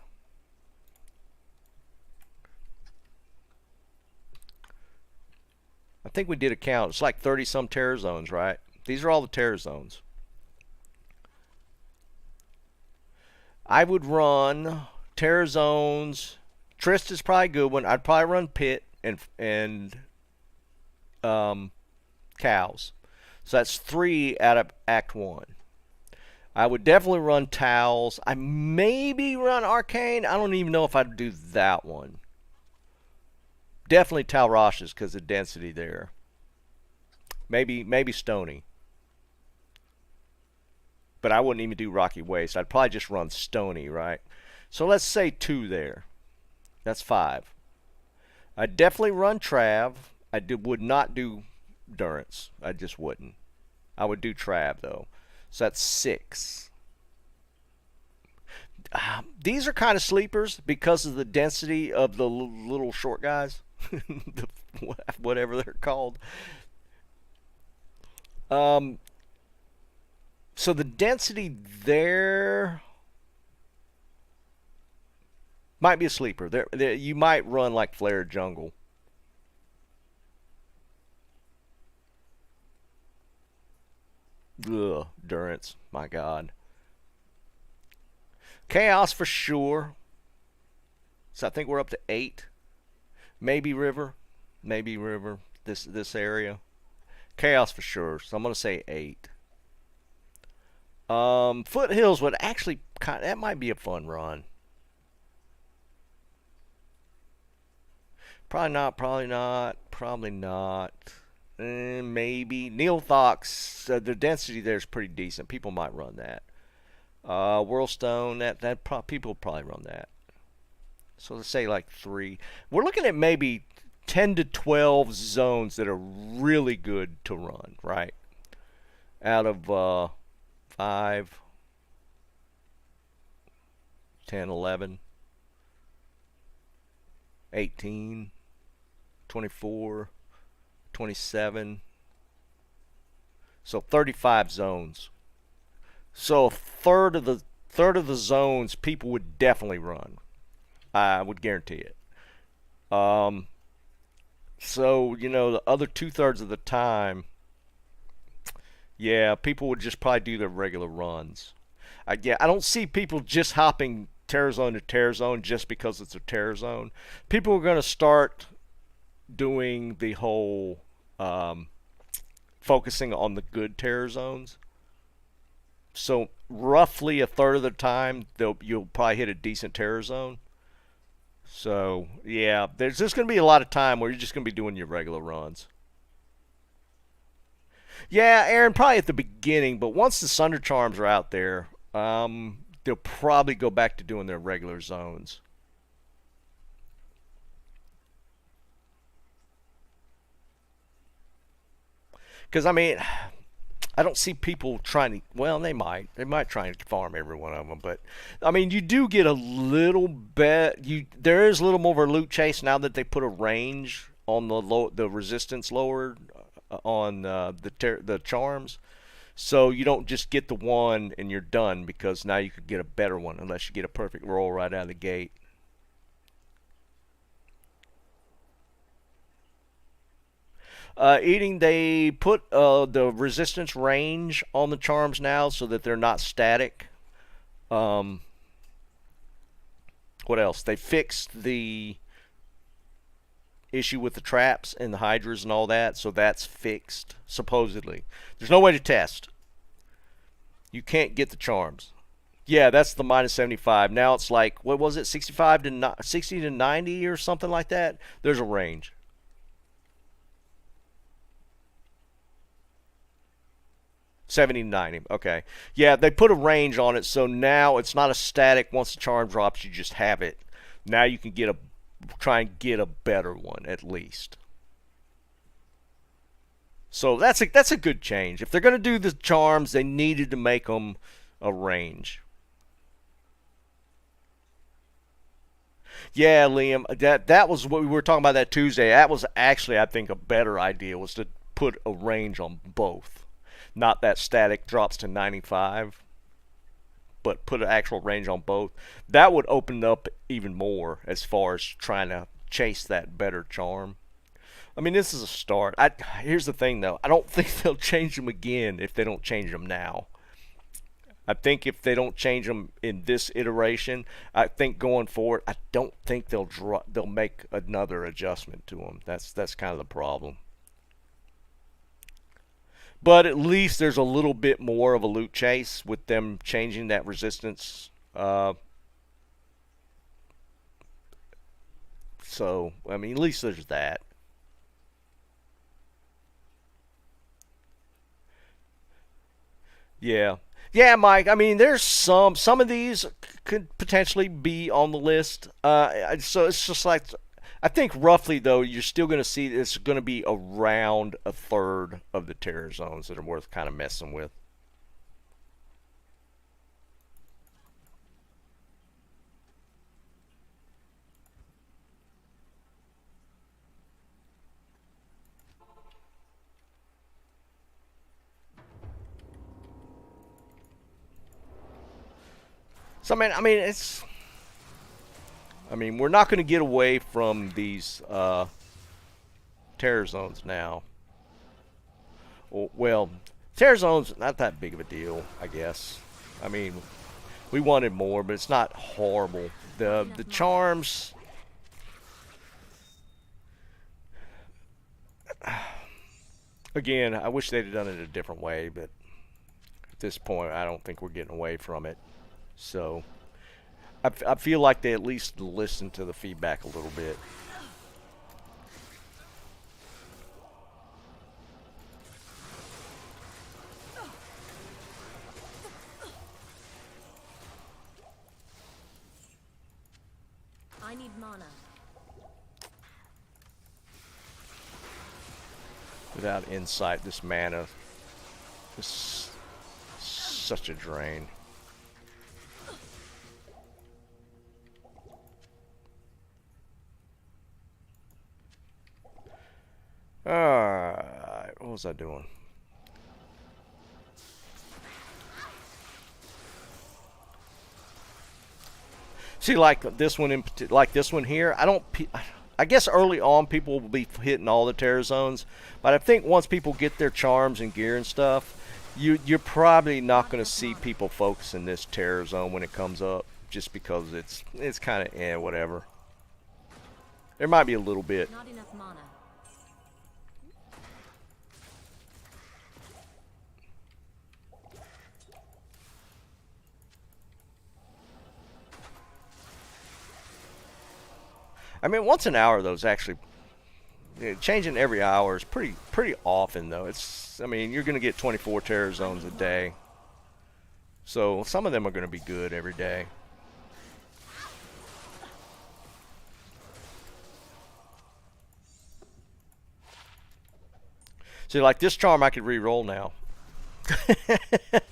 I think we did a count. It's like 30 some terror zones, right? These are all the terror zones. I would run terror zones. Trist is probably a good one. I'd probably run Pit and cows. So that's 3 out of Act 1. I would definitely run Towels. I maybe run Arcane. I don't even know if I'd do that one. Definitely Tal Rashes because of density there. Maybe Stony. But I wouldn't even do Rocky Waste. I'd probably just run Stony, right? So let's say 2 there. That's 5. I definitely run Trav. Would not do Durance. I just wouldn't. I would do Trav though. So that's 6. These are kind of sleepers because of the density of the little short guys, whatever they're called. So the density there might be a sleeper. There you might run like Flare Jungle. Ugh, Durance. My God. Chaos for sure. So I think we're up to 8. Maybe River. Maybe River. This area. Chaos for sure. So I'm gonna say 8. Foothills would actually that might be a fun run. Probably not. Probably not. Probably not. Maybe Neilthox. The density there is pretty decent. People might run that. Whirlstone. People probably run that. So let's say like 3. We're looking at maybe 10 to 12 zones that are really good to run, right? Out of 5, 10, 11, 18, 24, 27. So 35 zones. So a third of the zones people would definitely run. I would guarantee it. So, the other 2/3 of the time, yeah, people would just probably do their regular runs. I don't see people just hopping Terror Zone to Terror Zone just because it's a Terror Zone. People are going to start doing the whole focusing on the good Terror Zones. So roughly a third of the time, you'll probably hit a decent Terror Zone. So, yeah, there's just going to be a lot of time where you're just going to be doing your regular runs. Yeah, Aaron, probably at the beginning, but once the Sunder Charms are out there, they'll probably go back to doing their regular zones. Because, I don't see people trying to. Well, they might. They might try and farm every one of them, but you do get a little bit. There is a little more of a loot chase now that they put a range on the resistance lowered on the charms, so you don't just get the one and you're done, because now you could get a better one unless you get a perfect roll right out of the gate. Eating, they put the resistance range on the charms now so that they're not static. What else? They fixed the issue with the traps and the hydras and all that, so that's fixed, supposedly. There's no way to test. You can't get the charms. Yeah, that's the -75. Now it's like, what was it, 65 to 60 to 90 or something like that? There's a range. 70 to 90. Okay. Yeah, they put a range on it, so now it's not a static. Once the charm drops, you just have it. Now you can try and get a better one at least. So that's a good change. If they're going to do the charms, they needed to make them a range. Yeah, Liam, that was what we were talking about that Tuesday. That was actually, I think, a better idea, was to put a range on both. Not that static drops to 95, but put an actual range on both. That would open up even more as far as trying to chase that better charm. This is a start. Here's the thing, though. I don't think they'll change them again if they don't change them now. I think if they don't change them in this iteration, I think going forward, I don't think they'll make another adjustment to them. That's kind of the problem. But at least there's a little bit more of a loot chase with them changing that resistance. So, at least there's that. Yeah. Yeah, Mike, there's some of these could potentially be on the list. So it's just like, I think roughly though, you're still going to see it's going to be around a third of the terror zones that are worth kind of messing with. So it's. I mean, we're not going to get away from these terror zones now. Well, terror zones not that big of a deal, I guess. I mean, we wanted more, but it's not horrible. The charms. Again, I wish they'd have done it a different way, but at this point, I don't think we're getting away from it. So, I feel like they at least listened to the feedback a little bit. I need mana. Without insight, this mana is such a drain. Alright, what was I doing? See, like this one like this one here, I guess early on people will be hitting all the terror zones, but I think once people get their charms and gear and stuff, you're probably not going to see people focusing this terror zone when it comes up, just because it's kind of whatever. There might be a little bit. Not enough mana. I mean, once an hour though is actually changing every hour is pretty often though. I mean, you're going to get 24 terror zones a day, so some of them are going to be good every day. See, like this charm I could re-roll now.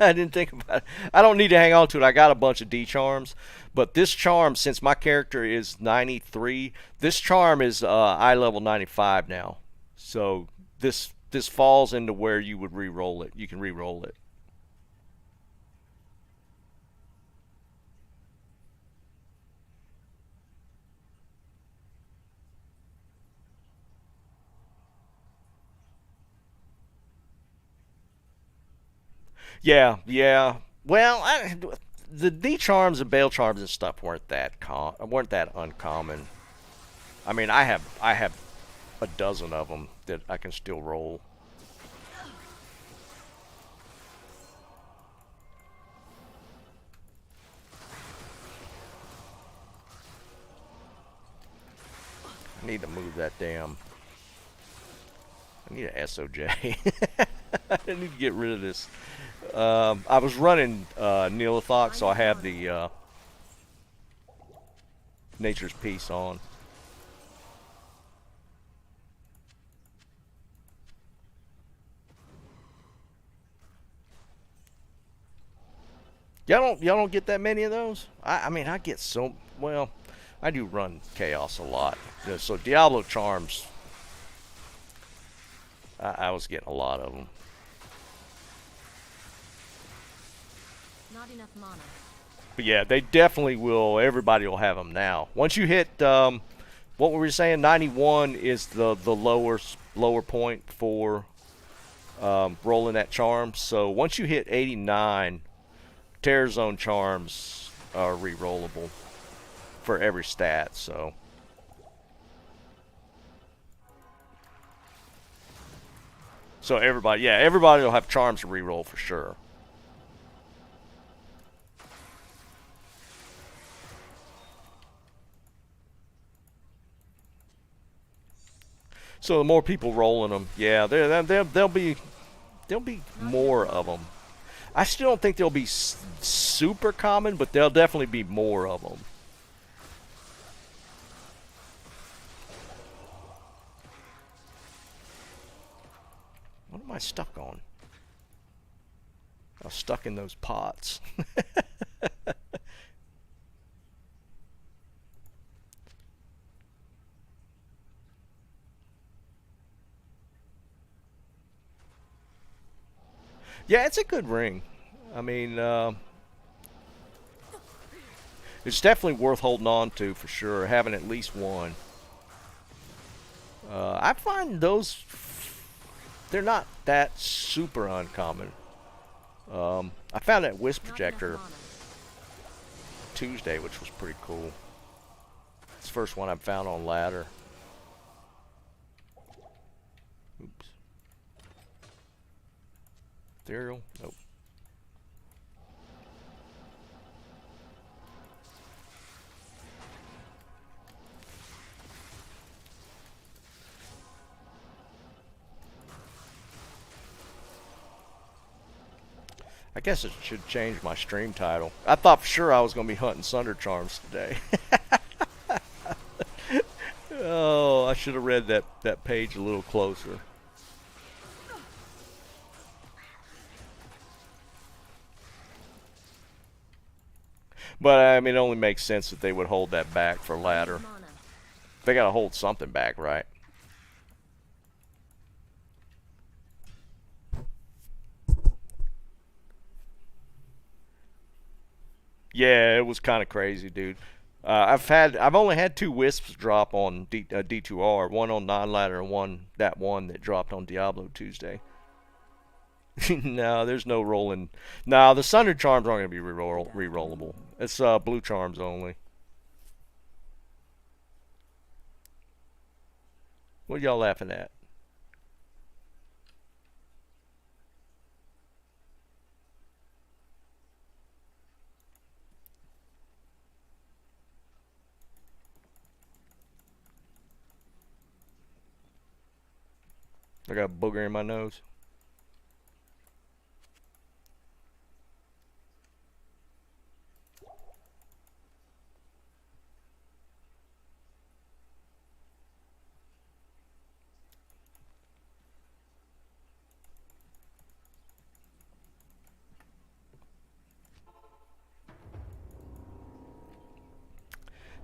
I didn't think about it. I don't need to hang on to it. I got a bunch of D charms, but this charm, since my character is 93, this charm is eye level 95 now. So this falls into where you would re-roll it. You can re-roll it. Yeah. Well, the D charms and Bale charms and stuff weren't that uncommon. I mean, I have a dozen of them that I can still roll. I need to move that damn. I need a SOJ. I need to get rid of this. I was running Neolithok, so I have the Nature's Peace on. Y'all don't get that many of those? I mean, I get so well. I do run Chaos a lot, so Diablo charms. I was getting a lot of them. Not enough mana. But yeah, they definitely will. Everybody will have them now. Once you hit, what were we saying? 91 is the lower point for rolling that charm. So once you hit 89, Terror Zone charms are re-rollable for every stat. So everybody will have charms to re-roll for sure. So the more people rolling them, yeah, there'll be more of them. I still don't think they'll be super common, but there'll definitely be more of them. I stuck on? I was stuck in those pots. Yeah, it's a good ring. I mean, it's definitely worth holding on to for sure, having at least one. I find those, they're not that super uncommon. I found that Wisp Not enough projector mana. Tuesday, which was pretty cool. It's the first one I've found on ladder. Oops. Ethereal? Nope. I guess it should change my stream title. I thought for sure I was going to be hunting Sunder Charms today. Oh, I should have read that page a little closer. But I mean, it only makes sense that they would hold that back for ladder. Mana. They got to hold something back, right? Yeah, it was kind of crazy, dude. I've only had 2 wisps drop on D2R, one on non-ladder and one that dropped on Diablo Tuesday. No, there's no rolling. No, the Sunder Charms aren't going to be re-rollable. It's blue charms only. What y'all laughing at? I got a booger in my nose.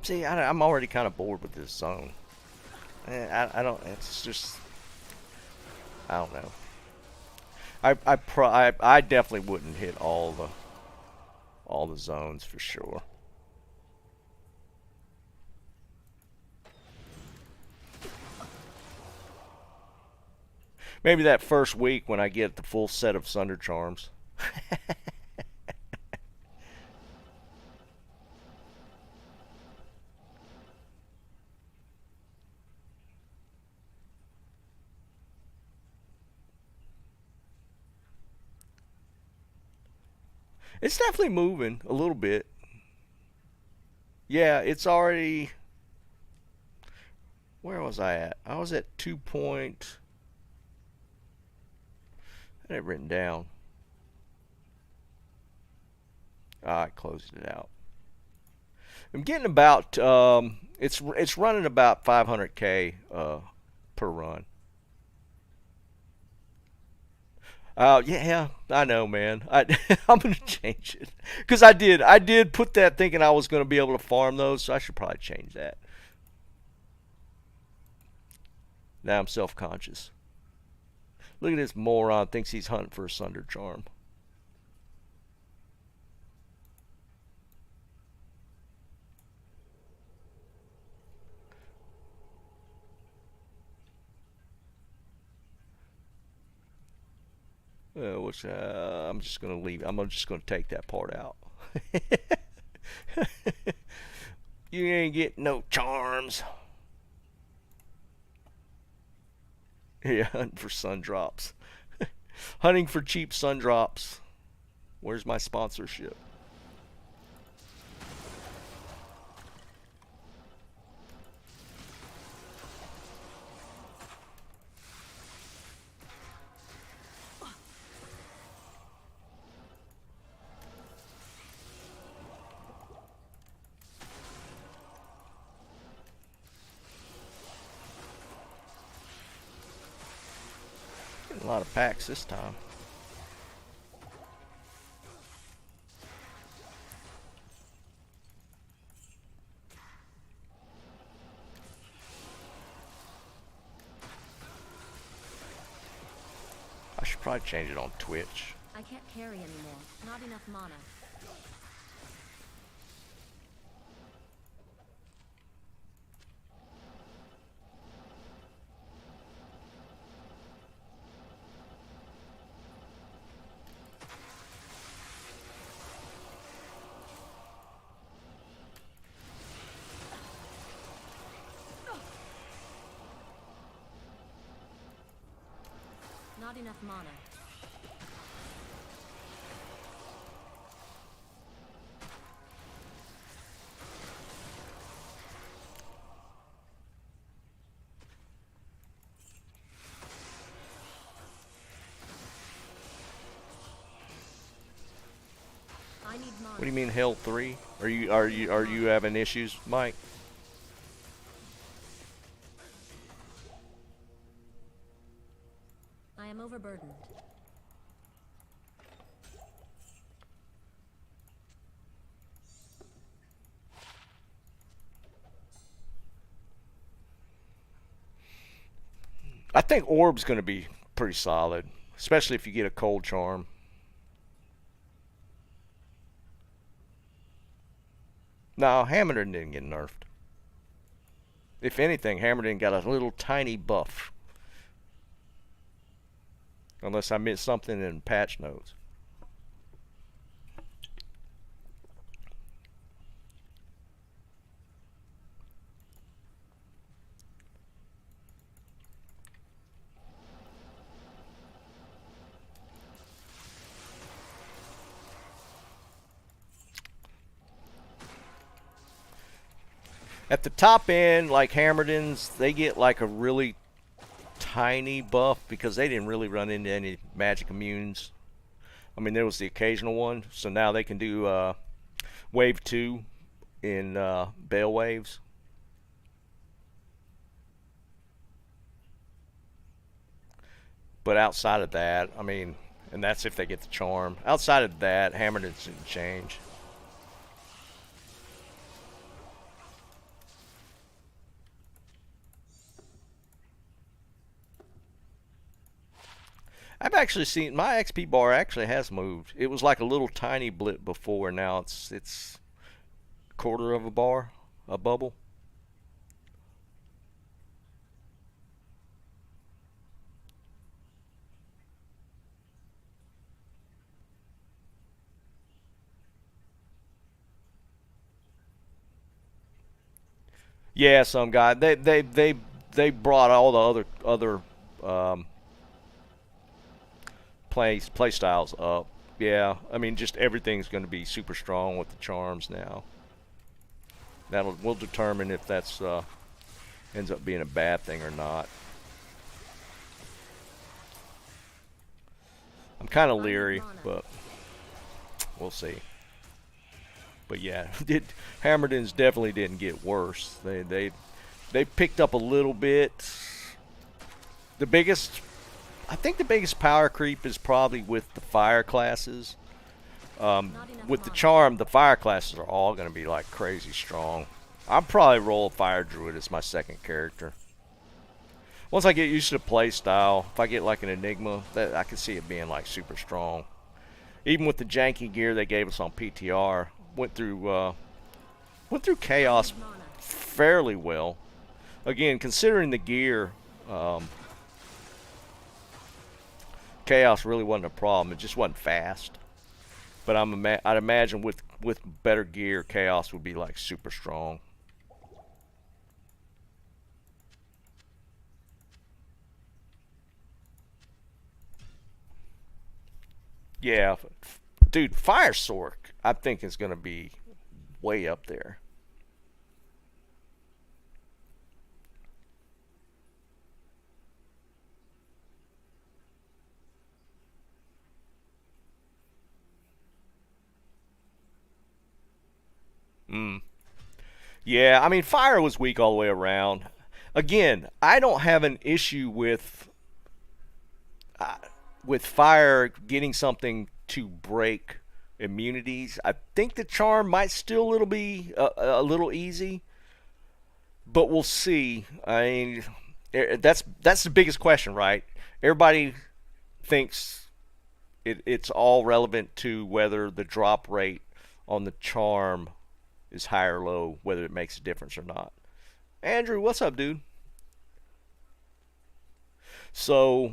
See, I'm already kind of bored with this zone. I don't. It's just. I don't know. I definitely wouldn't hit all the zones for sure. Maybe that first week when I get the full set of Sunder Charms. It's definitely moving a little bit. Yeah, it's already. Where was I at? I was at 2 point. I had it written down. I closed it out. I'm getting about. It's running about 500K per run. Yeah, I know, man. I'm gonna change it because I did put that thinking I was gonna be able to farm those, so I should probably change that. Now I'm self-conscious. Look at this moron, thinks he's hunting for a Sunder Charm. Which I'm just gonna leave. I'm just gonna take that part out. You ain't getting no charms. Yeah, hunting for sun drops. Hunting for cheap sun drops. Where's my sponsorship? A lot of packs this time. I should probably change it on Twitch. I can't carry anymore. Not enough mana. Not enough mana. I need mana. What do you mean Hell 3? Are you having issues, Mike? I am overburdened. I think Orb's going to be pretty solid, especially if you get a cold charm. No, Hammerden didn't get nerfed. If anything, Hammerden got a little tiny buff. Unless I missed something in patch notes. At the top end, like Hammerden's, they get like a really tiny buff because they didn't really run into any magic immunes. I mean, there was the occasional one, so now they can do wave 2 in Bale waves. But outside of that, I mean, and that's if they get the charm. Outside of that, Hammerden's didn't change. I've actually seen my XP bar actually has moved. It was like a little tiny blip before. Now it's a quarter of a bar, a bubble. Yeah, some guy. They brought all the other play styles up. Yeah, I mean, just everything's going to be super strong with the charms now. We'll determine if that's ends up being a bad thing or not. I'm kind of leery, but we'll see. But yeah, Hammerden's definitely didn't get worse. They picked up a little bit. I think the biggest power creep is probably with the fire classes. With the charm, the fire classes are all going to be like crazy strong. I'll probably roll a fire druid as my second character. Once I get used to the play style, if I get like an Enigma, I can see it being like super strong. Even with the janky gear they gave us on PTR, went through chaos fairly well. Again, considering the gear, chaos really wasn't a problem. It just wasn't fast. But I'd imagine with better gear, chaos would be like super strong. Yeah, dude, Fire Sork I think is going to be way up there. Yeah, I mean, fire was weak all the way around. Again, I don't have an issue with... with fire getting something to break immunities, I think the charm might still be a little easy, but we'll see. I mean, that's the biggest question, right? Everybody thinks it's all relevant to whether the drop rate on the charm is high or low, whether it makes a difference or not. Andrew, what's up, dude? So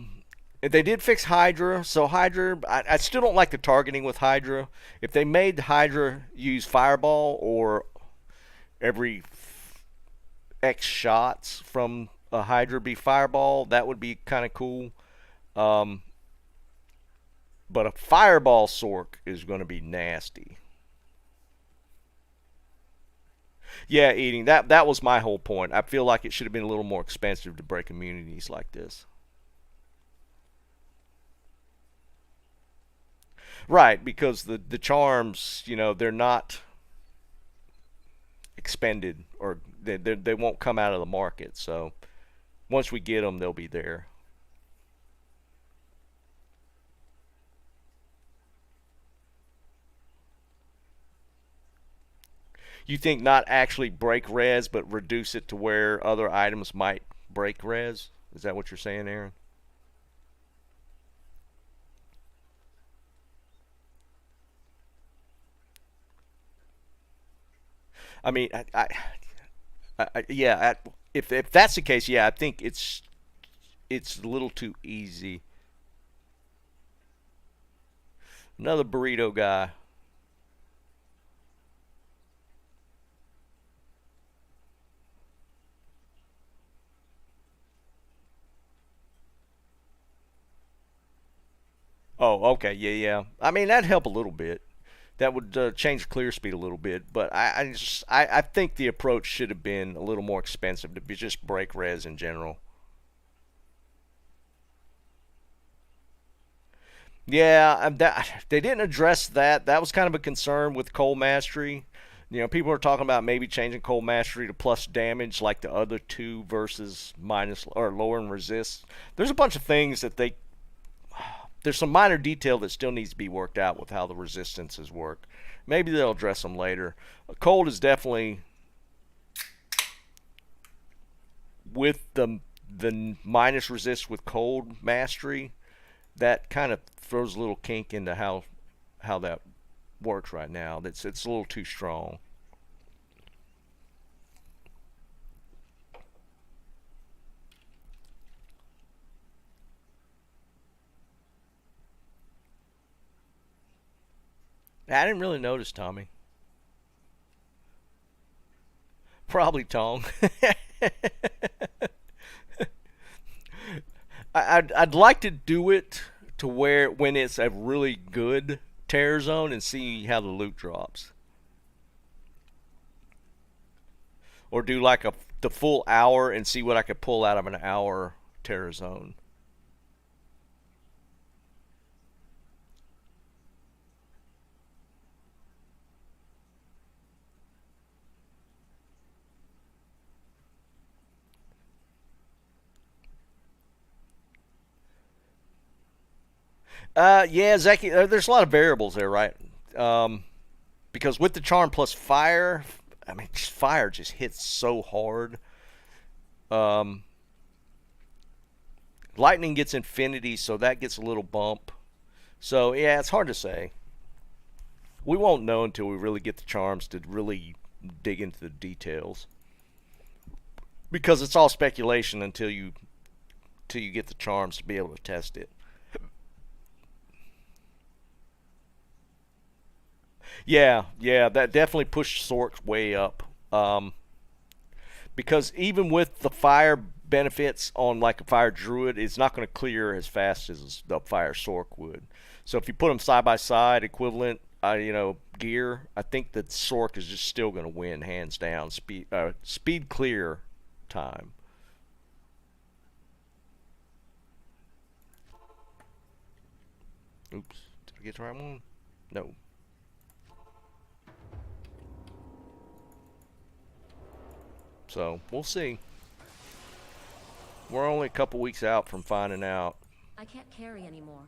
they did fix Hydra. So Hydra, I still don't like the targeting with Hydra. If they made Hydra use Fireball or every X shots from a Hydra be Fireball, that would be kind of cool. Um, but a Fireball Sork is going to be nasty. Yeah, eating. That was my whole point. I feel like it should have been a little more expensive to break immunities like this. Right, because the charms, they're not expended, or they won't come out of the market. So once we get them, they'll be there. You think not actually break res, but reduce it to where other items might break res? Is that what you're saying, Aaron? I mean, yeah. If that's the case, yeah, I think it's a little too easy. Another burrito guy. Oh, okay, yeah. I mean, that'd help a little bit. That would change clear speed a little bit, but I think the approach should have been a little more expensive to be just break res in general. Yeah, they didn't address that. That was kind of a concern with Cold Mastery. People are talking about maybe changing Cold Mastery to plus damage like the other two versus minus or lower and resist. There's a bunch of things that there's some minor detail that still needs to be worked out with how the resistances work. Maybe they'll address them later. Cold is definitely with the minus resist with cold mastery. That kind of throws a little kink into how that works right now. It's a little too strong. I didn't really notice, Tommy. Probably Tong. I'd like to do it to where when it's a really good tear zone and see how the loot drops, or do like the full hour and see what I could pull out of an hour tear zone. Yeah, Zeki. There's a lot of variables there, right? Um, because with the charm plus fire, I mean, fire just hits so hard. Um, lightning gets infinity, so that gets a little bump. So yeah, it's hard to say. We won't know until we really get the charms to really dig into the details, because it's all speculation until you get the charms to be able to test it. Yeah, that definitely pushed Sork way up. Because even with the fire benefits on like a fire druid, it's not going to clear as fast as the fire Sork would. So if you put them side by side, equivalent, gear, I think that Sork is just still going to win hands down. Speed clear time. Oops, did I get the right one? No. So we'll see. We're only a couple weeks out from finding out. I can't carry anymore.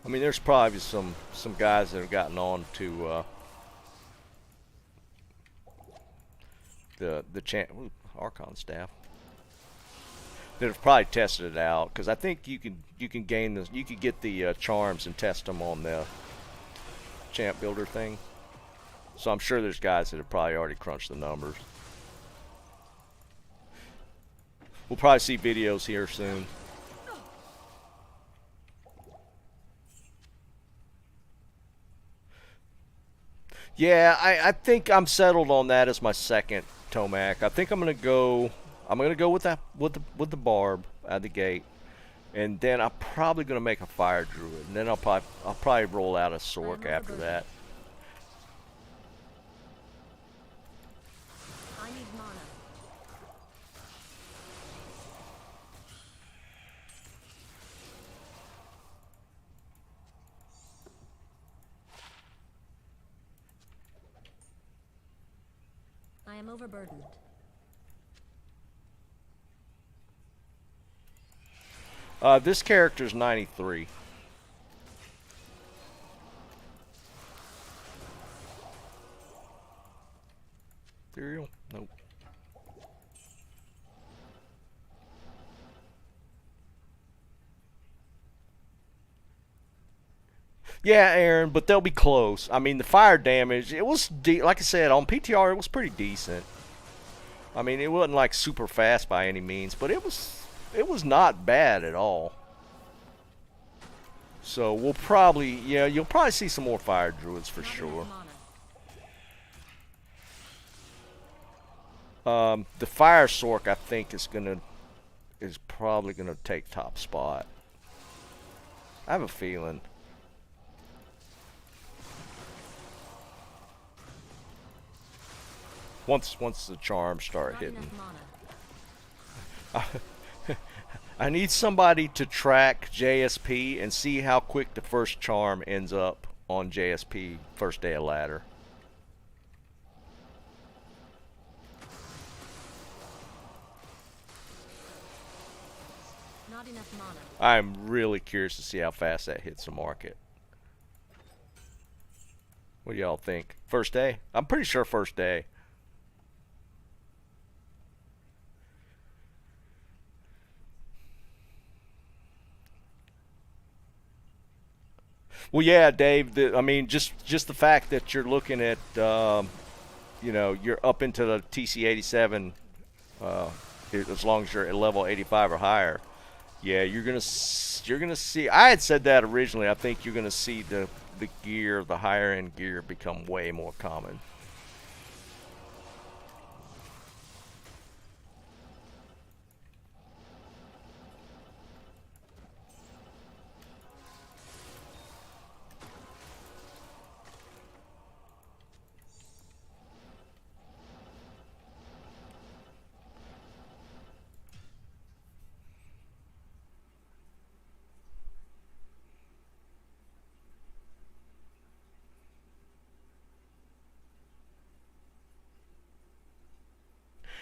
I mean, there's probably some guys that have gotten on to the Archon staff that have probably tested it out, because I think you can gain this, you could get the charms and test them on the champ builder thing. So I'm sure there's guys that have probably already crunched the numbers. We'll probably see videos here soon. Yeah, I think I'm settled on that as my second Tomac. I think I'm gonna go with the Barb out of the gate, and then I'm probably gonna make a Fire Druid, and then I'll probably roll out a Sork after that. I need mana. I am overburdened. This character's 93. Ethereal? Nope. Yeah, Aaron, but they'll be close. I mean, the fire damage, it was, like I said, on PTR, it was pretty decent. I mean, it wasn't like super fast by any means, but it was not bad at all. So we'll probably, yeah, you'll probably see some more fire druids for sure. The fire Sork, I think, is probably gonna take top spot. I have a feeling. Once the charms start hitting. I need somebody to track JSP and see how quick the first charm ends up on JSP first day of ladder. Not enough mana. I'm really curious to see how fast that hits the market. What do y'all think? First day? I'm pretty sure first day. Well, yeah, Dave. I mean, just the fact that you're looking at, you know, you're up into the TC87, as long as you're at level 85 or higher. Yeah, you're gonna see. I had said that originally. I think you're gonna see the gear, the higher end gear, become way more common.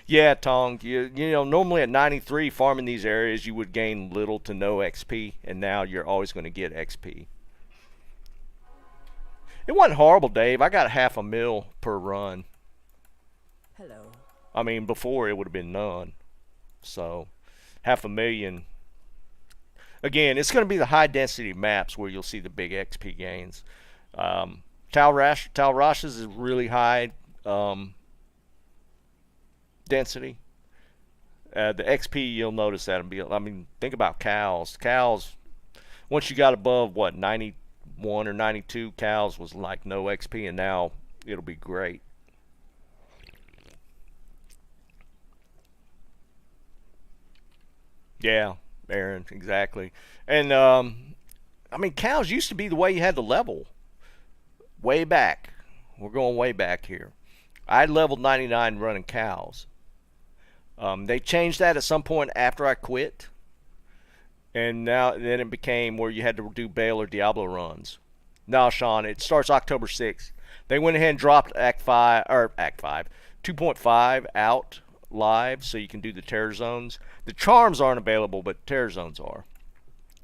Yeah, Tong. You know, normally at 93 farming these areas, you would gain little to no XP, and now you're always going to get XP. It wasn't horrible, Dave. I got half a mil per run. Hello. I mean, before it would have been none. So, $500,000. Again, it's going to be the high density maps where you'll see the big XP gains. Talrash's is really high density. The XP, you'll notice that. I mean, think about cows. Cows, once you got above, what, 91 or 92, cows was like no XP, and now it'll be great. Yeah, Aaron, exactly. And, I mean, cows used to be the way you had to level. Way back. We're going way back here. I leveled 99 running cows. They changed that at some point after I quit, and then it became where you had to do Bale or Diablo runs. No, Sean, it starts October 6th. They went ahead and dropped Act 5, 2.5 out live, so you can do the terror zones. The charms aren't available, but terror zones are.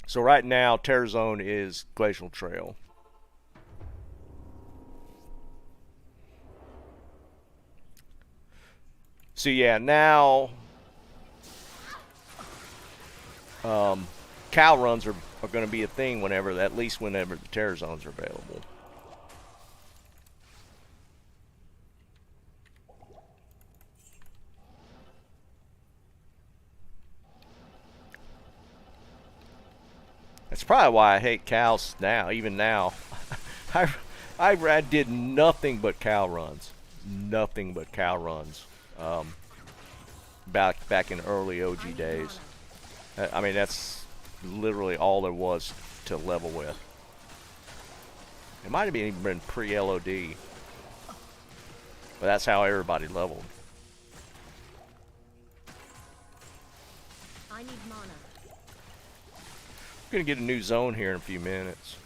So right now, terror zone is Glacial Trail. So yeah, now cow runs are going to be a thing at least whenever the terror zones are available. That's probably why I hate cows now, even now. I did nothing but cow runs. Nothing but cow runs. Back in early OG days. I mean, that's literally all there was to level with. It might have even been pre-LOD. But that's how everybody leveled. I need mana. I'm going to get a new zone here in a few minutes.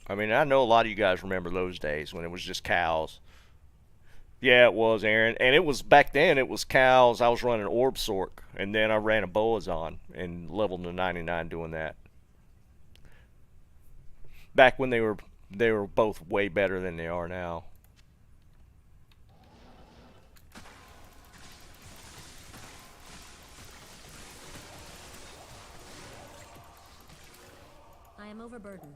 I mean, I know a lot of you guys remember those days when it was just cows. Yeah, it was, Aaron. And it was, back then, it was cows. I was running Orb Sork, and then I ran a Boazon and leveled to 99 doing that. Back when they were both way better than they are now. I am overburdened.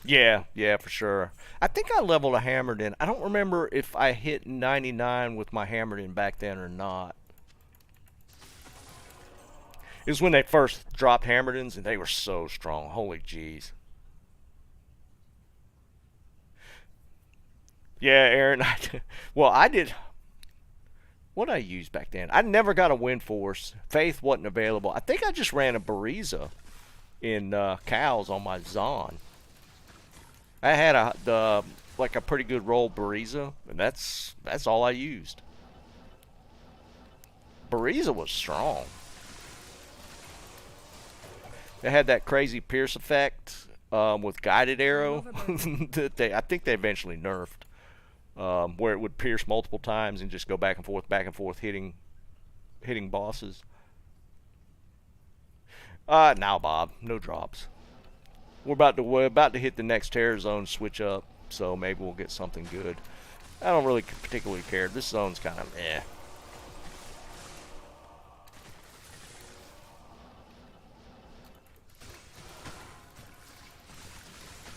Yeah, for sure. I think I leveled a Hammered In. I don't remember if I hit 99 with my Hammered In back then or not. It was when they first dropped Hammered Ins, and they were so strong. Holy jeez. Yeah, Aaron. I did. What did I use back then? I never got a Wind Force. Faith wasn't available. I think I just ran a Bariza in cows on my Zon. I had a pretty good roll Bariza, and that's all I used. Bariza was strong. It had that crazy pierce effect with guided arrow that I think they eventually nerfed, where it would pierce multiple times and just go back and forth, hitting bosses. Now, Bob, no drops. We're about to hit the next terror zone switch up, so maybe we'll get something good. I don't really particularly care. This zone's kind of eh.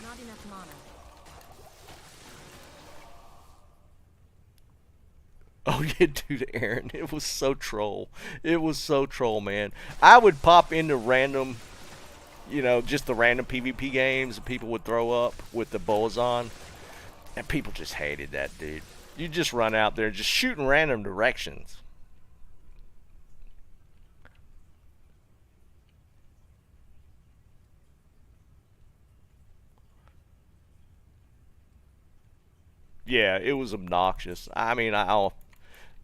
Not enough mana. Oh yeah, dude, Aaron, it was so troll. It was so troll, man. I would pop into random, just the random PvP games that people would throw up with the Boazon, and people just hated that, dude. You just run out there just shooting random directions. Yeah, it was obnoxious. I mean, I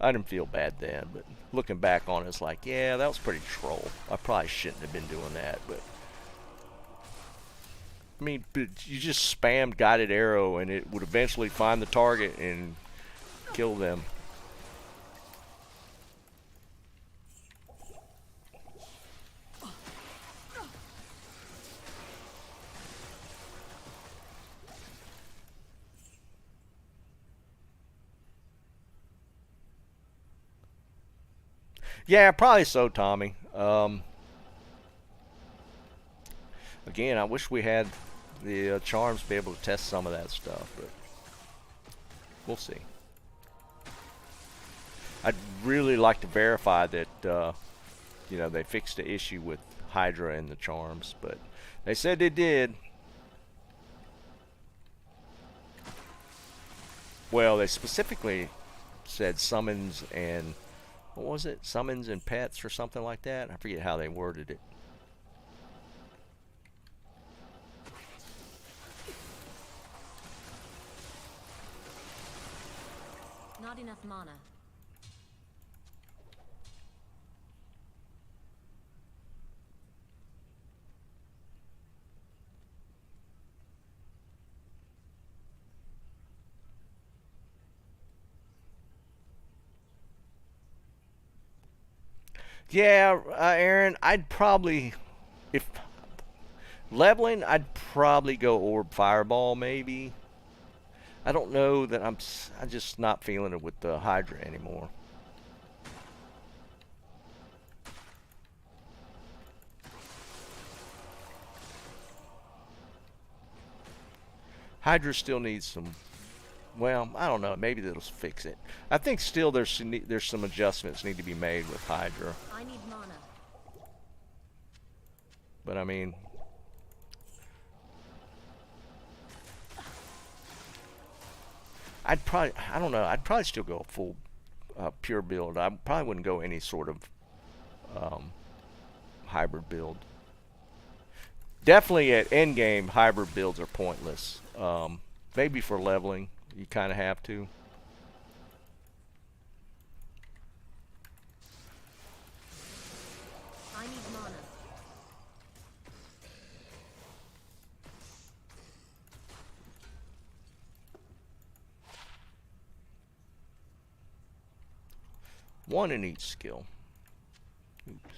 didn't feel bad then, but looking back on it, it's like, yeah, that was pretty troll. I probably shouldn't have been doing that, but I mean, but you just spammed guided arrow, and it would eventually find the target and kill them. Yeah, probably so, Tommy. Again, I wish we had the charms to be able to test some of that stuff, but we'll see. I'd really like to verify that, they fixed the issue with Hydra and the charms, but they said they did. Well, they specifically said summons and, what was it? Summons and pets or something like that. I forget how they worded it. Not enough mana. Yeah, Aaron, I'd probably, if leveling, I'd probably go Orb Fireball maybe. I don't know that I'm just not feeling it with the Hydra anymore. Hydra still needs some, well, I don't know, maybe that'll fix it. I think still there's some adjustments need to be made with Hydra. I need mana. But I mean, I don't know, I'd probably still go full pure build. I probably wouldn't go any sort of hybrid build. Definitely at endgame, hybrid builds are pointless. Maybe for leveling, you kind of have to. I need mana. One in each skill. Oops.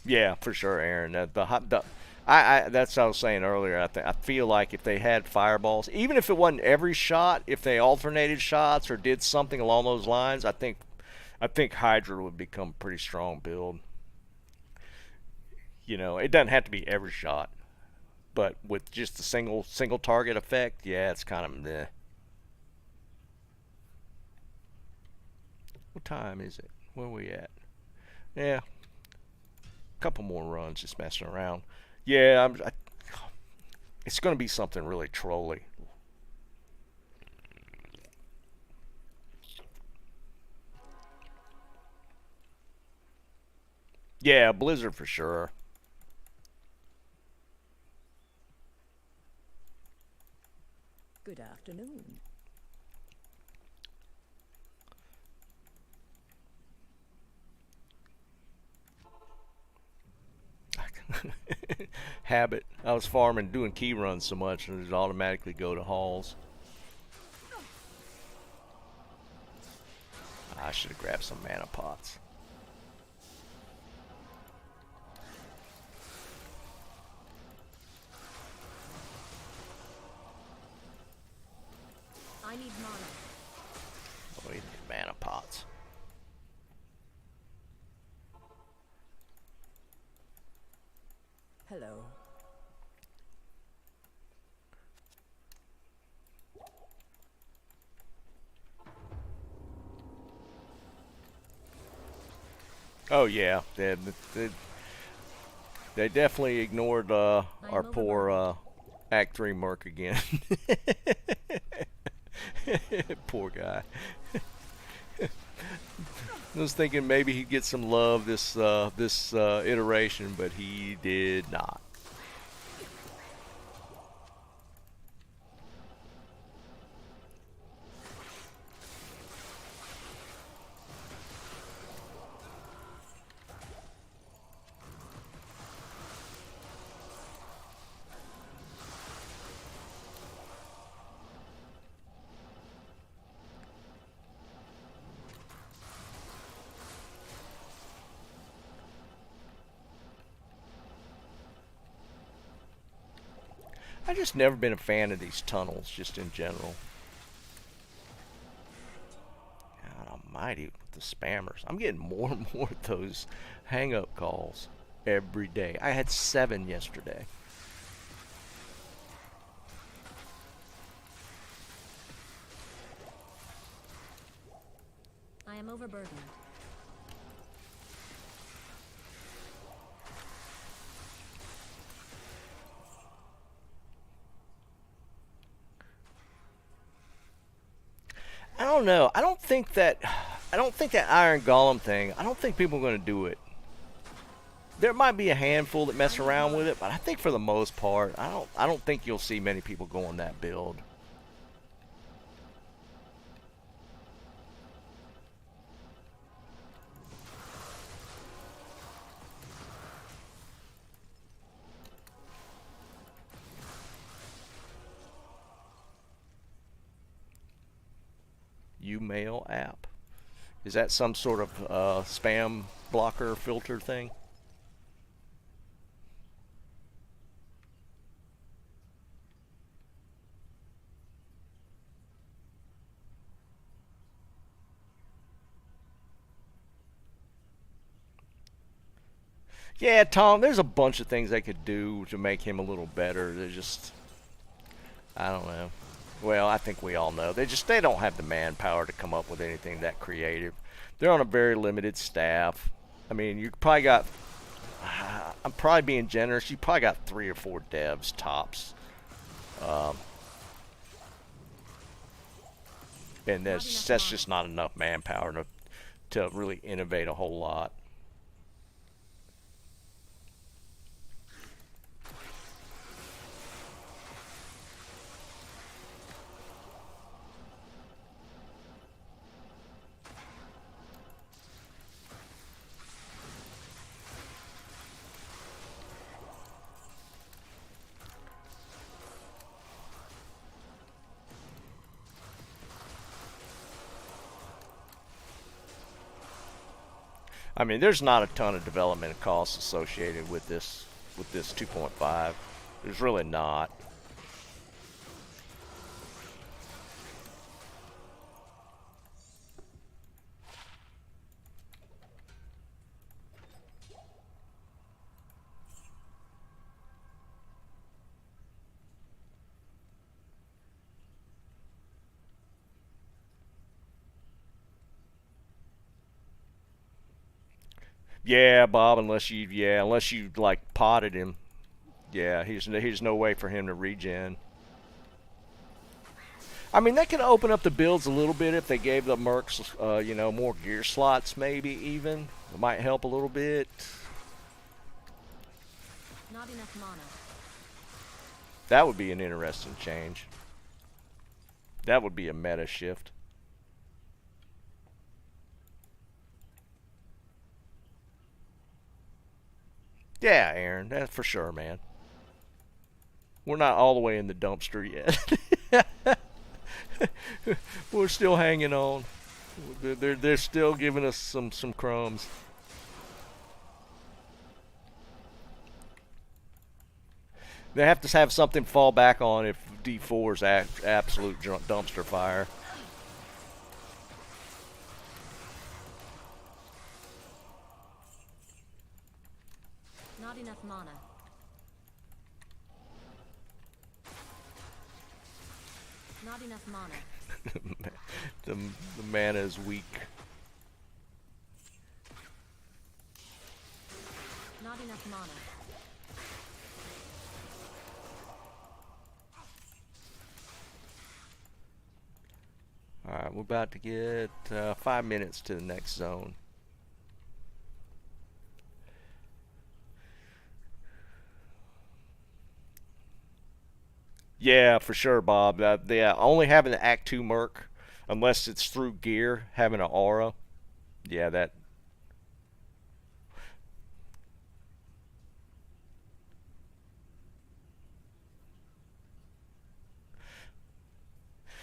Yeah, for sure, Aaron. That's what I was saying earlier. I feel like if they had fireballs, even if it wasn't every shot, if they alternated shots or did something along those lines, I think Hydra would become a pretty strong build. You know, it doesn't have to be every shot, but with just the single target effect, yeah, it's kind of meh. What time is it? Where are we at? Yeah, couple more runs just messing around. Yeah, it's going to be something really trolly. Yeah, Blizzard for sure. Good afternoon. Habit. I was farming, doing key runs so much, and it'd automatically go to halls. I should have grabbed some mana pots. I need mana. Oh, we need mana pots. Hello. Oh yeah, they definitely ignored our poor Act 3 Merc again. Poor guy. I was thinking maybe he'd get some love this iteration, but he did not. I've just never been a fan of these tunnels, just in general. God almighty, with the spammers. I'm getting more and more of those hang-up calls. every day. I had 7 yesterday. I am overburdened. I don't know. I don't think that Iron Golem thing, I don't think people are going to do it. There might be a handful that mess around with it, but I think for the most part, I don't think you'll see many people go on that build. Mail app. Is that some sort of spam blocker filter thing? Yeah, Tom, there's a bunch of things they could do to make him a little better. They're just, I don't know. Well, I think we all know. They don't have the manpower to come up with anything that creative. They're on a very limited staff. I mean, you probably got, I'm probably being generous, you probably got 3 or 4 devs tops. And that's just not enough manpower to really innovate a whole lot. I mean, there's not a ton of development costs associated with this 2.5. There's really not. Yeah, Bob, unless you like potted him. Yeah, he's no way for him to regen. I mean, that could open up the builds a little bit if they gave the mercs, more gear slots, maybe even. It might help a little bit. Not enough mana. That would be an interesting change. That would be a meta shift. Yeah, Aaron, that's for sure, man. We're not all the way in the dumpster yet. We're still hanging on. They're still giving us some crumbs. They have to have something to fall back on if D4 is absolute dumpster fire. Not enough mana. Not enough mana. the mana is weak. Not enough mana. Alright, we're about to get 5 minutes to the next zone. Yeah, for sure, Bob. Only having the Act 2 Merc, unless it's through gear, having an aura. Yeah, that.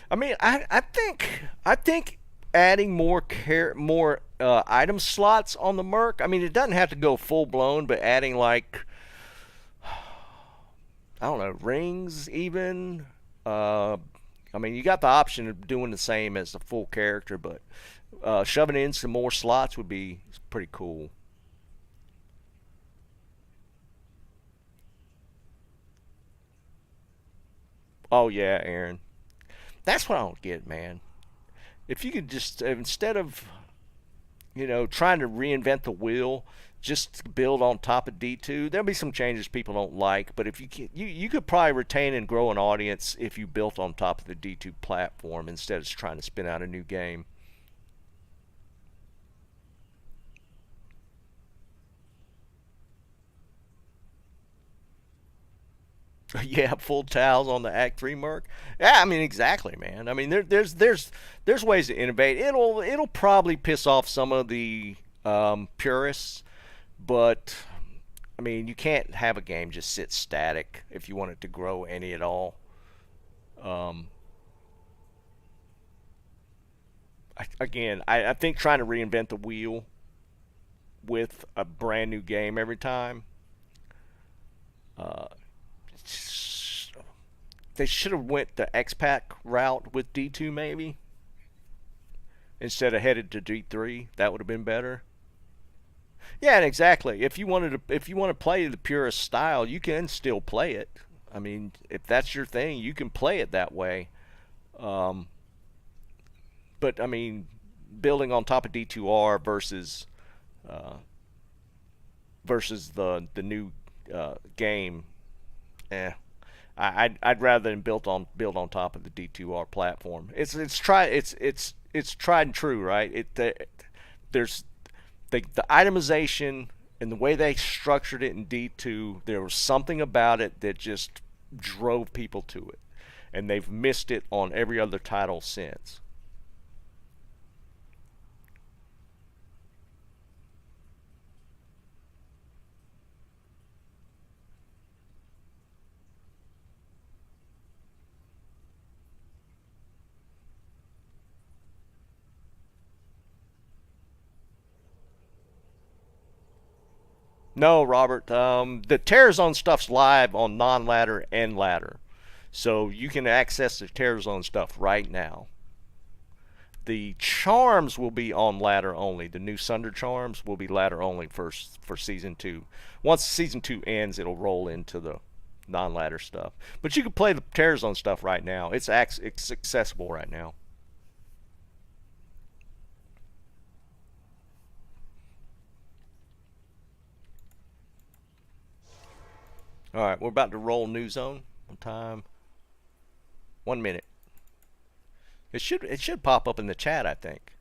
I mean, I think adding more item slots on the Merc. I mean, it doesn't have to go full blown, but adding like, I don't know, rings even. I mean, you got the option of doing the same as the full character, but shoving in some more slots would be pretty cool. Oh yeah, Aaron. That's what I don't get, man. If you could just instead of trying to reinvent the wheel, just build on top of D2. There'll be some changes people don't like, but if you can, you could probably retain and grow an audience if you built on top of the D2 platform instead of just trying to spin out a new game. Yeah, full towels on the Act 3 mark. Yeah, I mean exactly, man. I mean there's ways to innovate. It'll probably piss off some of the purists, but I mean you can't have a game just sit static if you want it to grow any at all. Um, I think trying to reinvent the wheel with a brand new game every time. Uh, they should have went the X-Pack route with D2 maybe instead of headed to D3. That would have been better. Yeah, and exactly. If you want to play the purest style, you can still play it. I mean, if that's your thing, you can play it that way. Um, but I mean, building on top of D2R uh, versus the new game, eh. I'd rather than build on top of the D2R platform. It's tried and true, right? There's the itemization and the way they structured it in D2. There was something about it that just drove people to it, and they've missed it on every other title since. No, Robert. The Terrazone stuff's live on non-ladder and ladder, so you can access the Terrazone stuff right now. The charms will be on ladder only. The new Sunder charms will be ladder only for season 2. Once season 2 ends, it'll roll into the non-ladder stuff. But you can play the Terrazone stuff right now. It's accessible right now. All right, we're about to roll new zone. Time 1 minute. It should pop up in the chat, I think.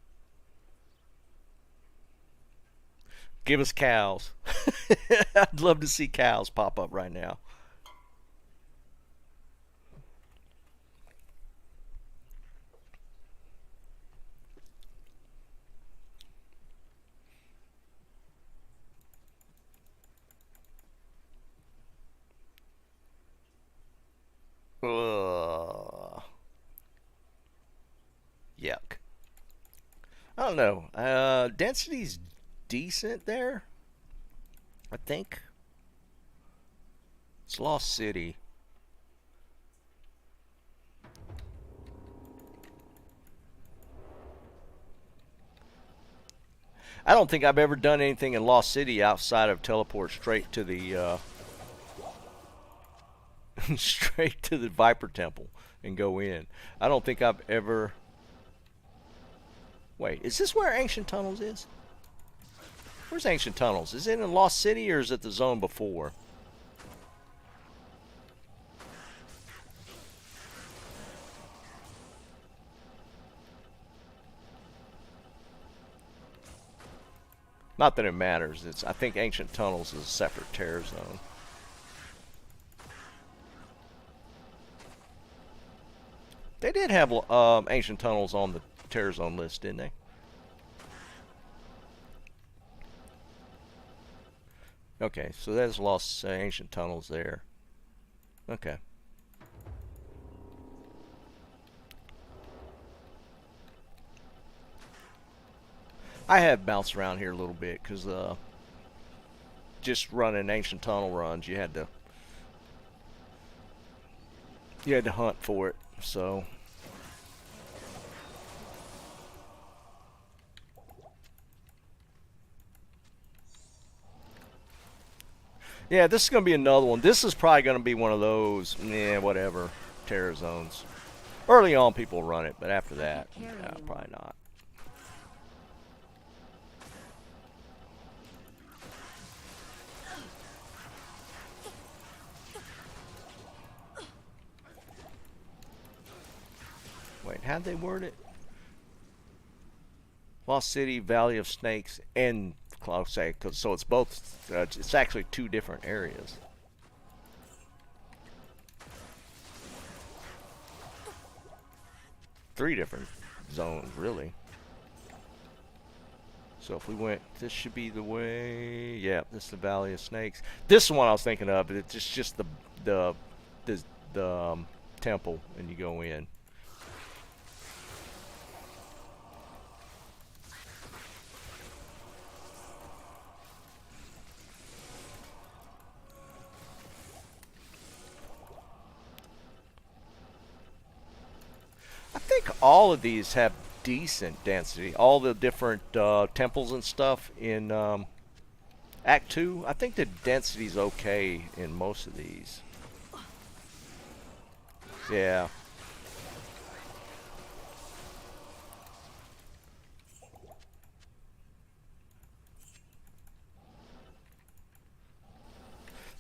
Give us cows. I'd love to see cows pop up right now. Ugh. Yuck. I don't know. Density's decent there. I think. It's Lost City. I don't think I've ever done anything in Lost City outside of teleport straight to the straight to the Viper Temple and go in. I don't think I've ever. Wait, is this where Ancient Tunnels is? Where's Ancient Tunnels? Is it in Lost City or is it the zone before? Not that it matters. I think Ancient Tunnels is a separate terror zone. They did have Ancient Tunnels on the terror zone list, didn't they? Okay, so there's Lost Ancient Tunnels there. Okay. I have bounced around here a little bit because just running Ancient Tunnel runs, you had to hunt for it. So yeah, this is gonna be another one. This is probably gonna be one of those. Yeah, whatever. terror zones. Early on, people run it, but after that, can't carry anymore. probably not. Wait, how'd they word it? Lost City, Valley of Snakes, and Cloud Say, so it's both. It's actually two different areas. Three different zones, really. So if we went, this should be the way. Yeah, this is the Valley of Snakes. This is the one I was thinking of. It's just the temple, and you go in. I think all of these have decent density. All the different temples and stuff in Act 2, I think the density's okay in most of these. Yeah.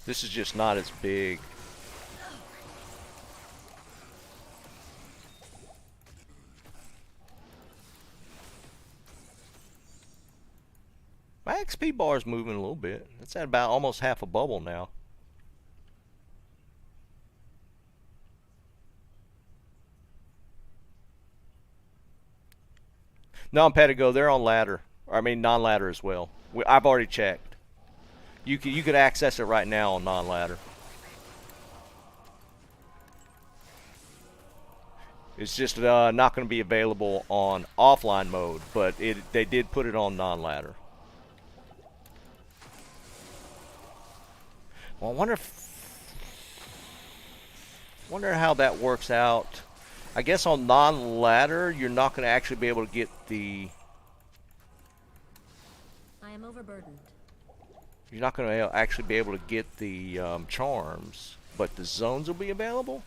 This is just not as big. My XP bar is moving a little bit. It's at about almost half a bubble now. Non-Pedigo, they're on ladder. I mean, non-ladder as well. I've already checked. You could access it right now on non-ladder. It's just not going to be available on offline mode, but they did put it on non-ladder. Well, I wonder how that works out. I guess on non-ladder, you're not going to actually be able to get the. I am overburdened. You're not going to actually be able to get the charms, but the zones will be available.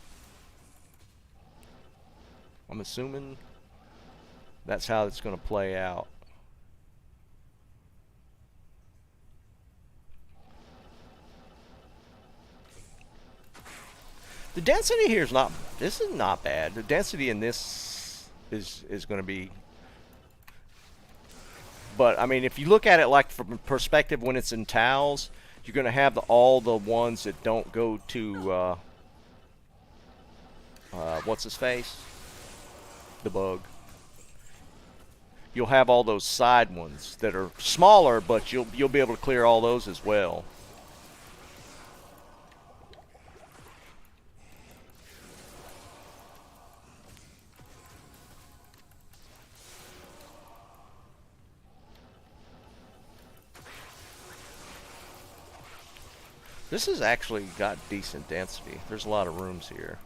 I'm assuming that's how it's going to play out. The density here is not. This is not bad. The density in this is going to be. But I mean, if you look at it like from perspective when it's in towels, you're going to have all the ones that don't go to. What's his face? The bug. You'll have all those side ones that are smaller, but you'll be able to clear all those as well. This has actually got decent density. There's a lot of rooms here.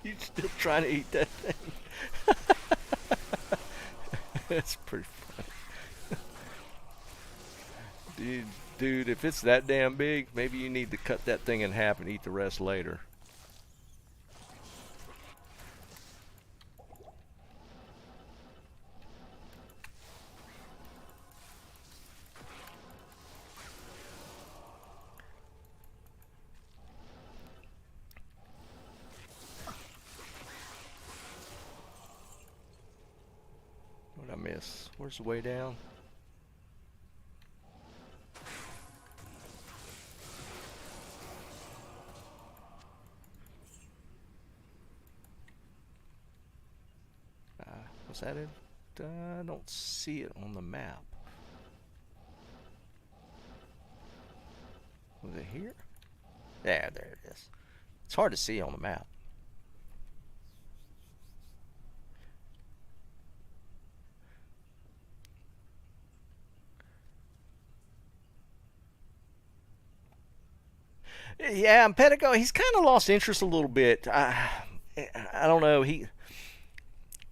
You're still trying to eat that thing. That's pretty funny. Dude, if it's that damn big, maybe you need to cut that thing in half and eat the rest later. What did I miss? Where's the way down? Was that it? I don't see it on the map. Was it here? Yeah, there it is. It's hard to see on the map. Yeah, Pedigo, he's kind of lost interest a little bit. I don't know.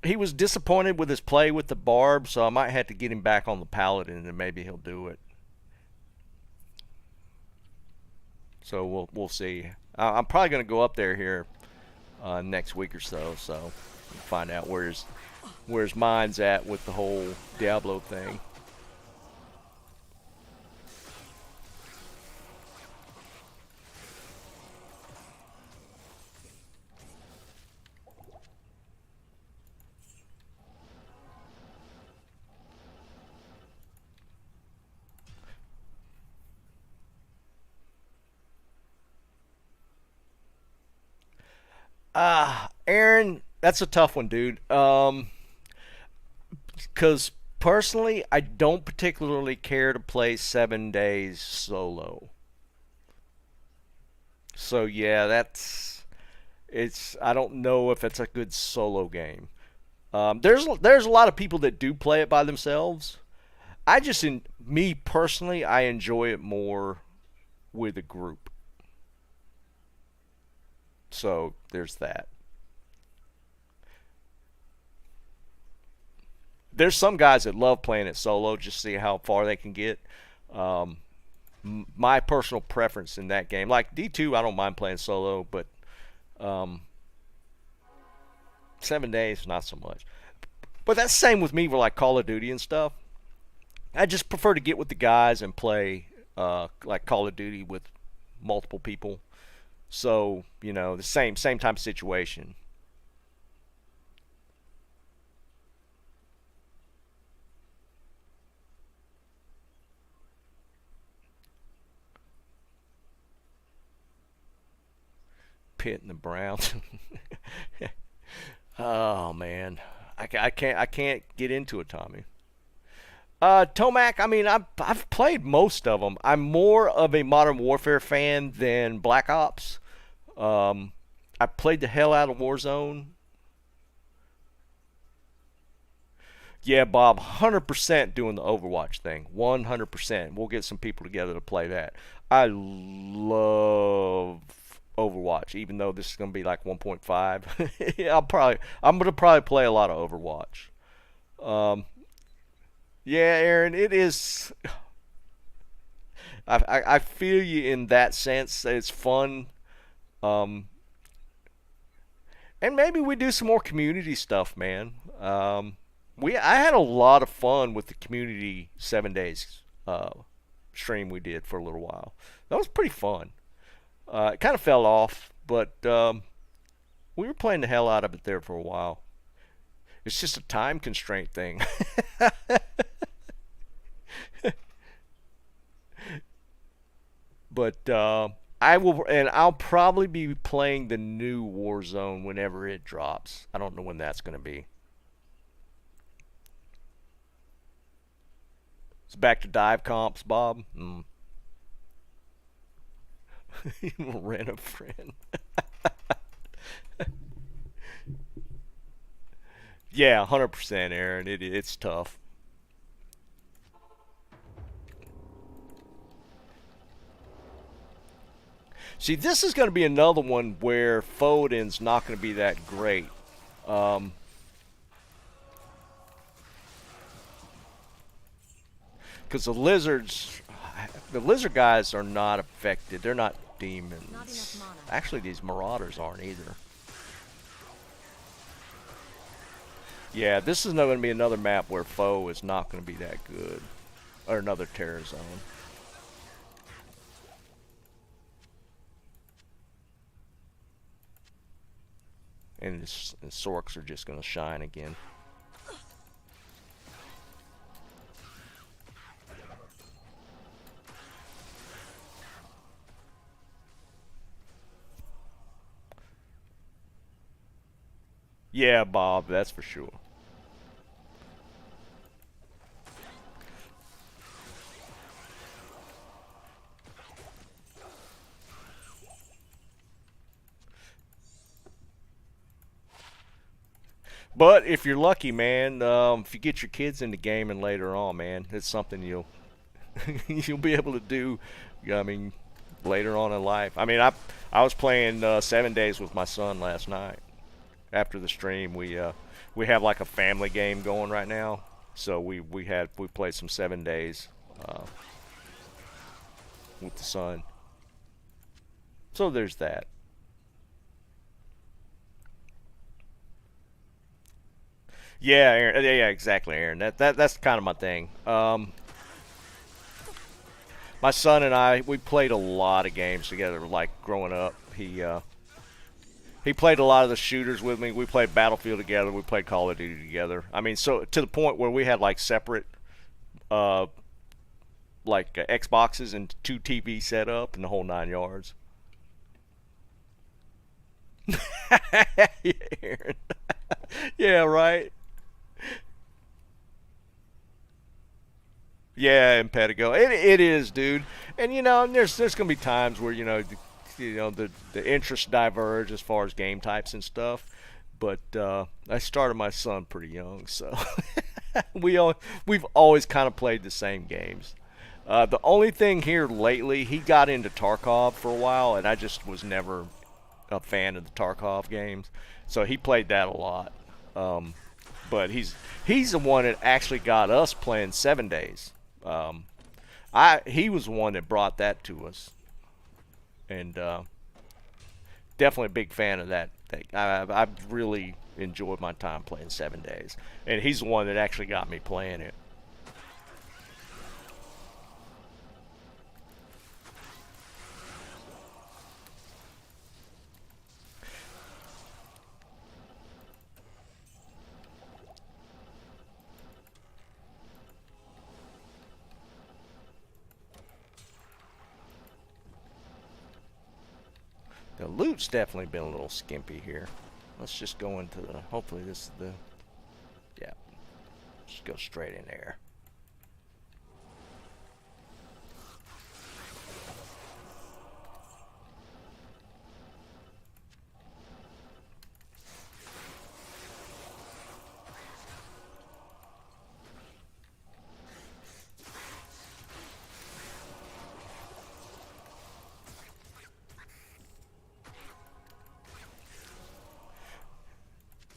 he was disappointed with his play with the barb, so I might have to get him back on the paladin, and maybe he'll do it. So we'll see. I'm probably gonna go up there here next week or so. So we'll find out where's mind's at with the whole Diablo thing. Aaron, that's a tough one, dude. Because personally, I don't particularly care to play 7 days solo. So yeah, it's. I don't know if it's a good solo game. There's a lot of people that do play it by themselves. Me personally, I enjoy it more with a group. So there's that. There's some guys that love playing it solo, just to see how far they can get. Um, my personal preference in that game, like D2, I don't mind playing solo, but um, 7 days, not so much. But that's the same with me with like Call of Duty and stuff. I just prefer to get with the guys and play like Call of Duty with multiple people. So, the same type of situation. Pitt and the Browns. Oh man, I can't get into it, Tommy. Tomac, I mean, I've played most of them. I'm more of a Modern Warfare fan than Black Ops. I played the hell out of Warzone. Yeah, Bob, 100% doing the Overwatch thing. 100%. We'll get some people together to play that. I love Overwatch, even though this is going to be like 1.5. Yeah, I'm going to probably play a lot of Overwatch. Um, yeah, Aaron, it is. I feel you in that sense. It's fun. Um, and maybe we do some more community stuff, man. I had a lot of fun with the community 7 days stream we did for a little while. That was pretty fun. It kind of fell off, but we were playing the hell out of it there for a while. It's just a time constraint thing. But I'll probably be playing the new Warzone whenever it drops. I don't know when that's going to be. It's back to dive comps, Bob. You will rent a friend. Yeah, 100%, Aaron. It's tough. See, this is going to be another one where Foden's not going to be that great. Because the lizard guys are not affected. They're not demons. Not enough mana. Actually, these marauders aren't either. Yeah, this is not going to be another map where foe is not going to be that good. Or another terror zone. And the Sorks are just going to shine again. Yeah, Bob, that's for sure. But if you're lucky, man, if you get your kids into gaming later on, man, it's something you'll you'll be able to do. I mean, later on in life. I mean, I was playing 7 days with my son last night. After the stream, we we have like a family game going right now. So we played some 7 days with the son. So there's that. Yeah, Aaron, yeah, exactly, Aaron. That's kind of my thing. My son and I, we played a lot of games together. Like growing up, he played a lot of the shooters with me. We played Battlefield together. We played Call of Duty together. I mean, so to the point where we had like separate, Xboxes and 2 TVs set up and the whole 9 yards. Yeah, Aaron. Yeah, right. Yeah, in Pedigo, it is, dude. And there's gonna be times where the interests diverge as far as game types and stuff. But I started my son pretty young, so we've always kind of played the same games. The only thing here lately, he got into Tarkov for a while, and I just was never a fan of the Tarkov games. So he played that a lot. But he's the one that actually got us playing 7 days. He was the one that brought that to us, and definitely a big fan of that thing. I've really enjoyed my time playing 7 days, and he's the one that actually got me playing it. The loot's definitely been a little skimpy here. Let's just go into the, hopefully this is the, yeah, just go straight in there.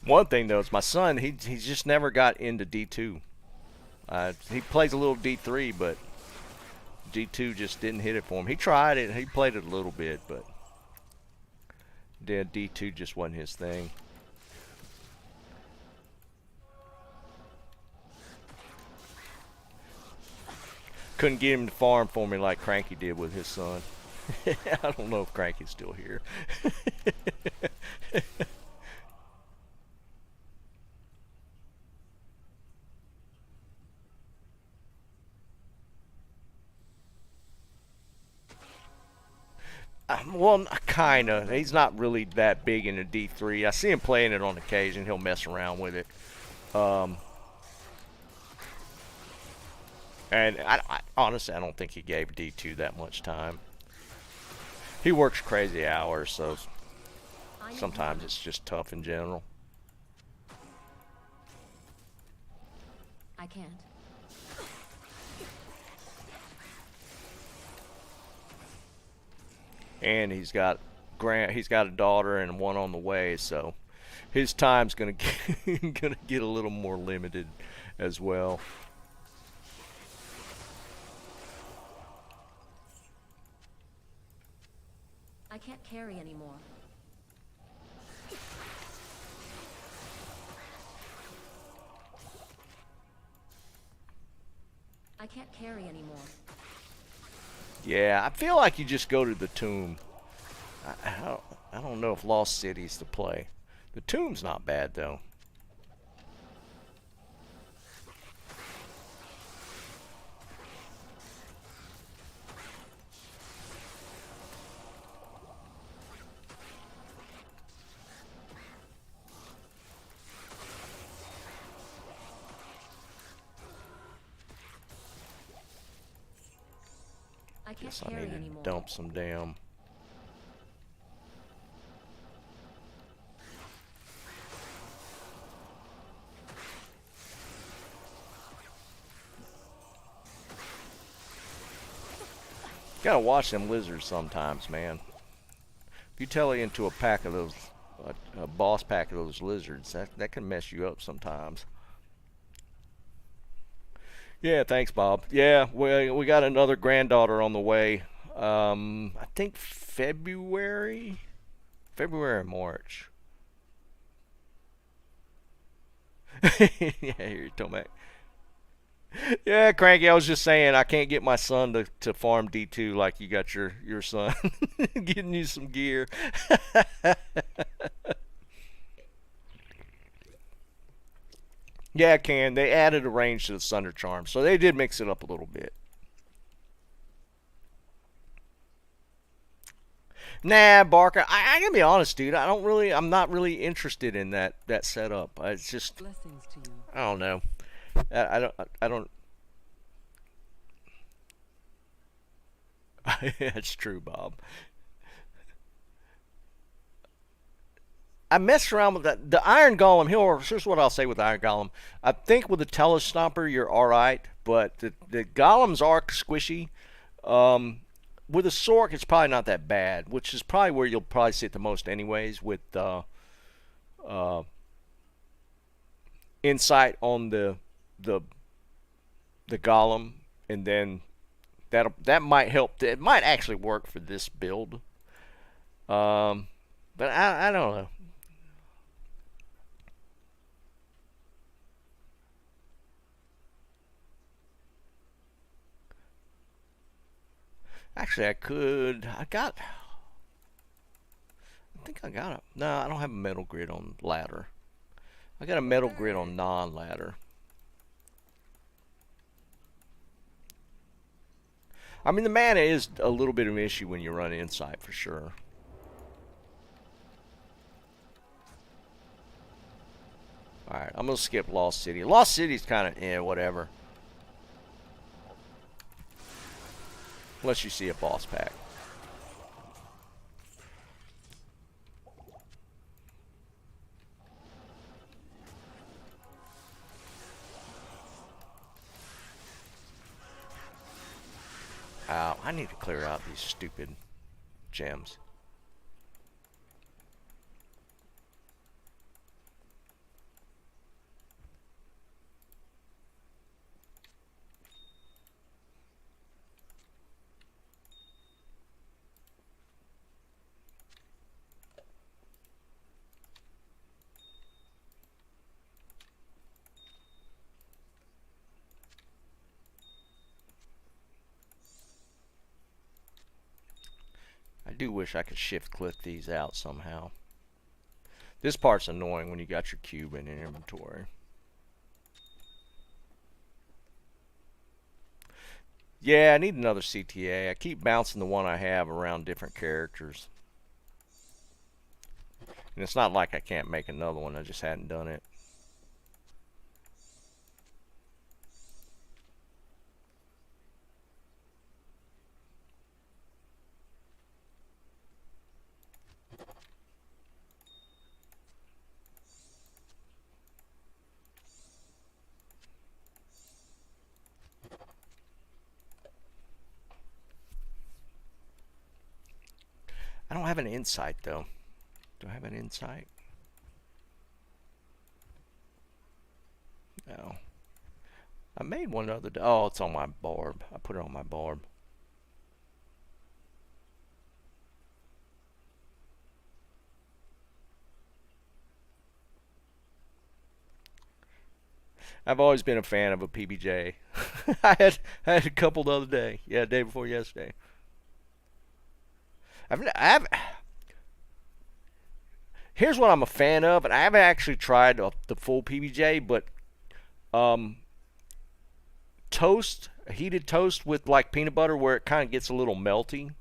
One thing though is my son. He's just never got into D2. He plays a little D3, but D2 just didn't hit it for him. He tried it. He played it a little bit, but D2 just wasn't his thing. Couldn't get him to farm for me like Cranky did with his son. I don't know if Cranky's still here. Well, kinda. He's not really that big into D3. I see him playing it on occasion. He'll mess around with it. And honestly, I don't think he gave D2 that much time. He works crazy hours, so sometimes it's just tough in general. I can't. And he's got a daughter and one on the way, so his time's gonna get a little more limited as well. I can't carry anymore. I can't carry anymore. Yeah, I feel like you just go to the tomb. I don't know if Lost City's the play. The tomb's not bad though. I can't Guess I carry need to anymore. dump some damn. Gotta watch them lizards sometimes, man. If you tele into a pack of those a boss pack of those lizards. That can mess you up sometimes. Yeah, thanks, Bob. Yeah, we got another granddaughter on the way. I think February or March. Yeah, you're Tomac. Yeah, Cranky, I was just saying I can't get my son to farm D2 like you got your son. Getting you some gear. Yeah, I can. They added a range to the Thunder Charm, so they did mix it up a little bit. Nah, Barker. I gotta be honest, dude. I'm not really interested in that setup. It's just, Blessings to you. I don't know. I don't. That's true, Bob. I messed around with the Iron Golem. Here's what I'll say with the Iron Golem. I think with the Telestomper you're all right, but the golems are squishy. With a Sork, it's probably not that bad, which is probably where you'll probably see it the most, anyways. With insight on the golem, and then that might help. It might actually work for this build. But I don't know. Actually, I could. I think I got it. No, I don't have a metal grid on ladder. I got a metal grid on non-ladder. I mean, the mana is a little bit of an issue when you run insight, for sure. Alright, I'm going to skip Lost City. Lost City's kind of, whatever. Unless you see a boss pack. Ow, I need to clear out these stupid gems. I do wish I could shift clip these out somehow. This part's annoying when you got your cube in inventory. Yeah, I need another CTA. I keep bouncing the one I have around different characters. And it's not like I can't make another one, I just hadn't done it. I don't have an insight though. Do I have an insight? No. I made one the other day. Oh, it's on my barb. I put it on my barb. I've always been a fan of a PBJ. I had a couple the other day. Yeah, day before yesterday. Here's what I'm a fan of, and I haven't actually tried the full PBJ, but toast, heated toast with like peanut butter, where it kind of gets a little melty,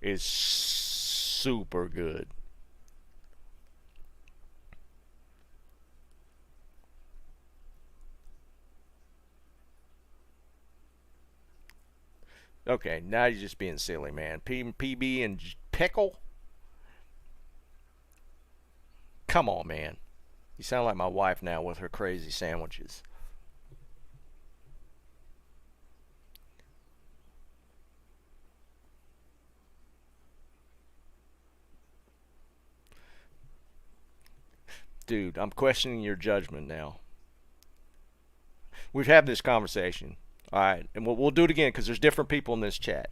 is super good. Okay, now you're just being silly, man. PB and pickle? Come on, man. You sound like my wife now with her crazy sandwiches. Dude, I'm questioning your judgment now. We've had this conversation. All right, and we'll do it again because there's different people in this chat.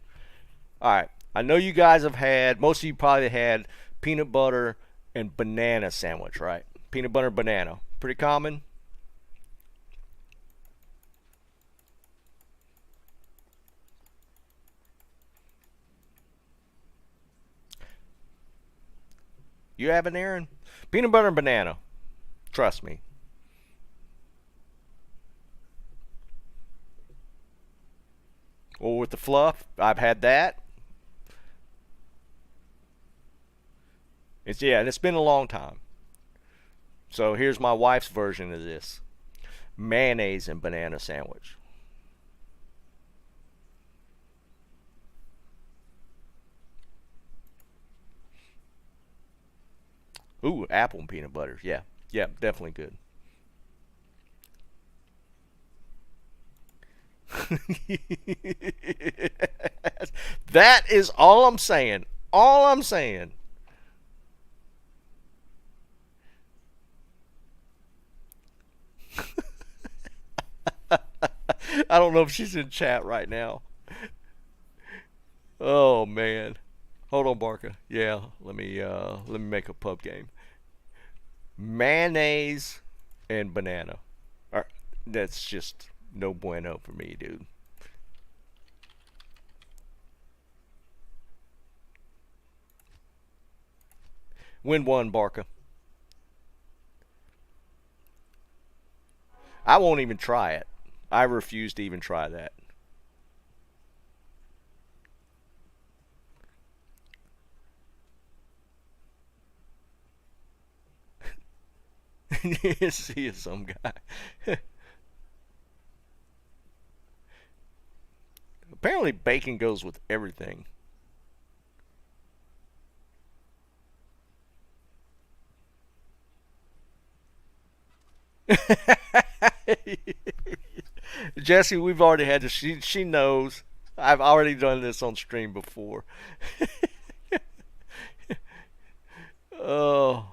All right, I know you guys have had, most of you probably had peanut butter and banana sandwich, right? Peanut butter and banana. Pretty common. You haven't, Aaron? Peanut butter and banana. Trust me. Or with the fluff, I've had that. It's been a long time. So here's my wife's version of this. Mayonnaise and banana sandwich. Ooh, apple and peanut butter. Yeah. Yeah, definitely good. That is all I'm saying. All I'm saying. I don't know if she's in chat right now. Oh man. Hold on, Barca. Yeah, let me make a pub game. Mayonnaise and banana. That's just no bueno for me, dude. Win one, Barca. I won't even try it. I refuse to even try that. See you, some guy. Apparently, bacon goes with everything. Jesse, we've already had this. She knows. I've already done this on stream before. Oh.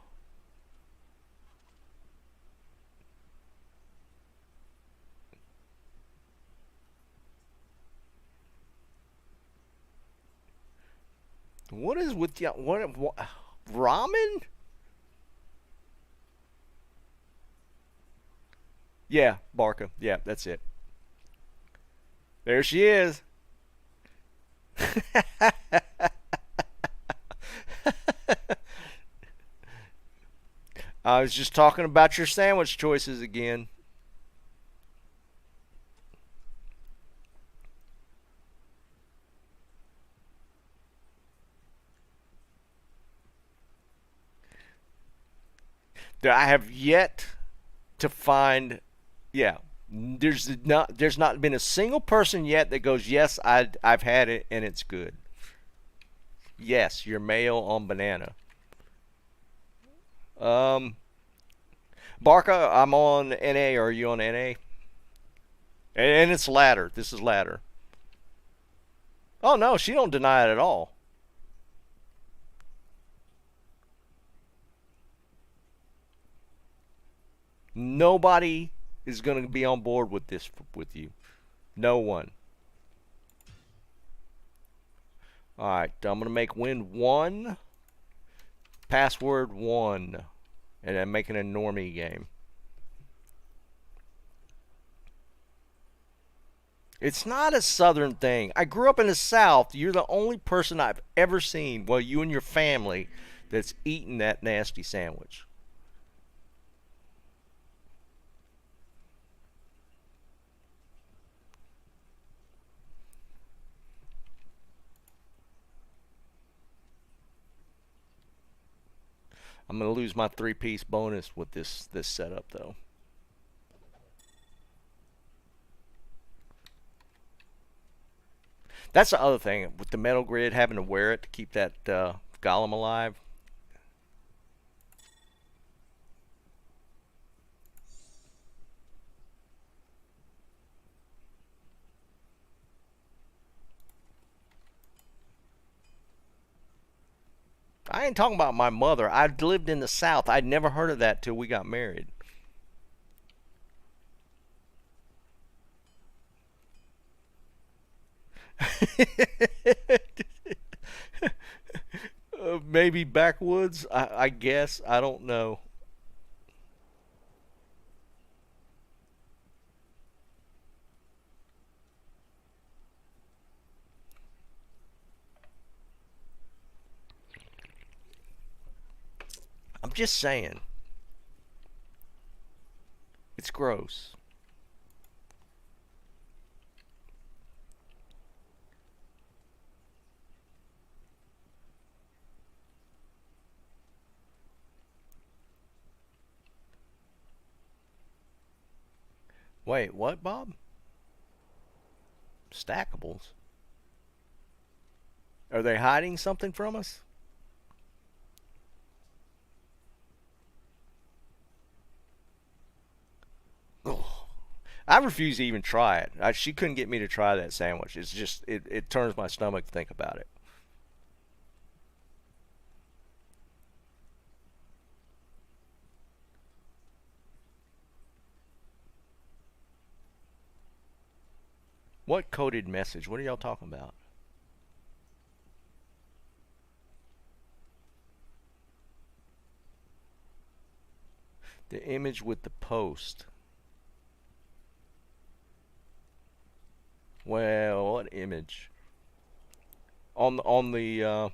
What is with you? What ramen? Yeah, Barca. Yeah, that's it. There she is. I was just talking about your sandwich choices again. I have yet to find, yeah, there's not been a single person yet that goes, yes, I've had it and it's good. Yes, your mayo on banana. Barca, I'm on NA. Are you on NA? And it's ladder. This is ladder. Oh no, she don't deny it at all. Nobody is going to be on board with this with you. No one. Alright, I'm going to make win 1. Password 1. And I'm making a normie game. It's not a southern thing. I grew up in the South. You're the only person I've ever seen, well, you and your family, that's eaten that nasty sandwich. I'm going to lose my 3-piece bonus with this setup, though. That's the other thing with the metal grid, having to wear it to keep that golem alive. I ain't talking about my mother. I lived in the South. I'd never heard of that till we got married. Maybe backwoods. I guess. I don't know. I'm just saying. It's gross. Wait, what, Bob? Stackables? Are they hiding something from us? Ugh. I refuse to even try it. She couldn't get me to try that sandwich. It's just, it turns my stomach to think about it. What coded message? What are y'all talking about? The image with the post. Well, what image? On the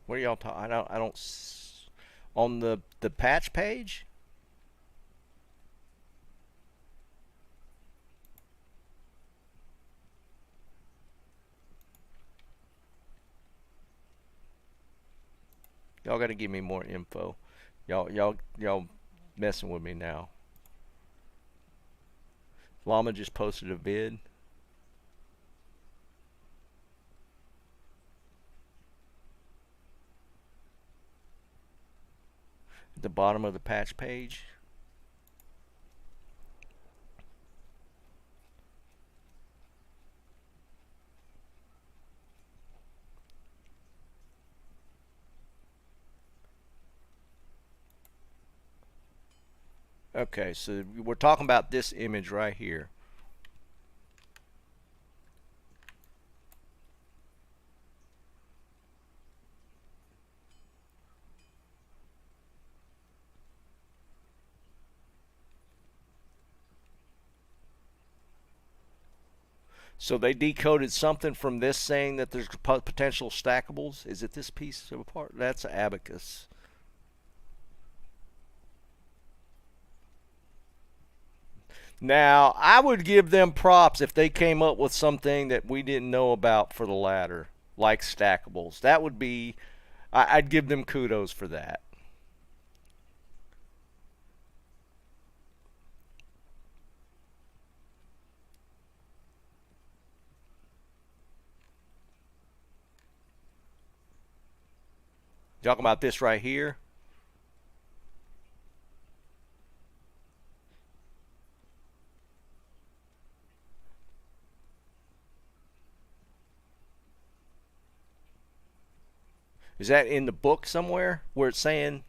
what are y'all talking? On the patch page? Y'all got to give me more info. Y'all messing with me now. Llama just posted a vid. At the bottom of the patch page. Okay, so we're talking about this image right here. So they decoded something from this saying that there's potential stackables. Is it this piece of a part? That's abacus. Now, I would give them props if they came up with something that we didn't know about for the ladder, like stackables. That would be, I'd give them kudos for that. Talking about this right here. Is that in the book somewhere where it's saying,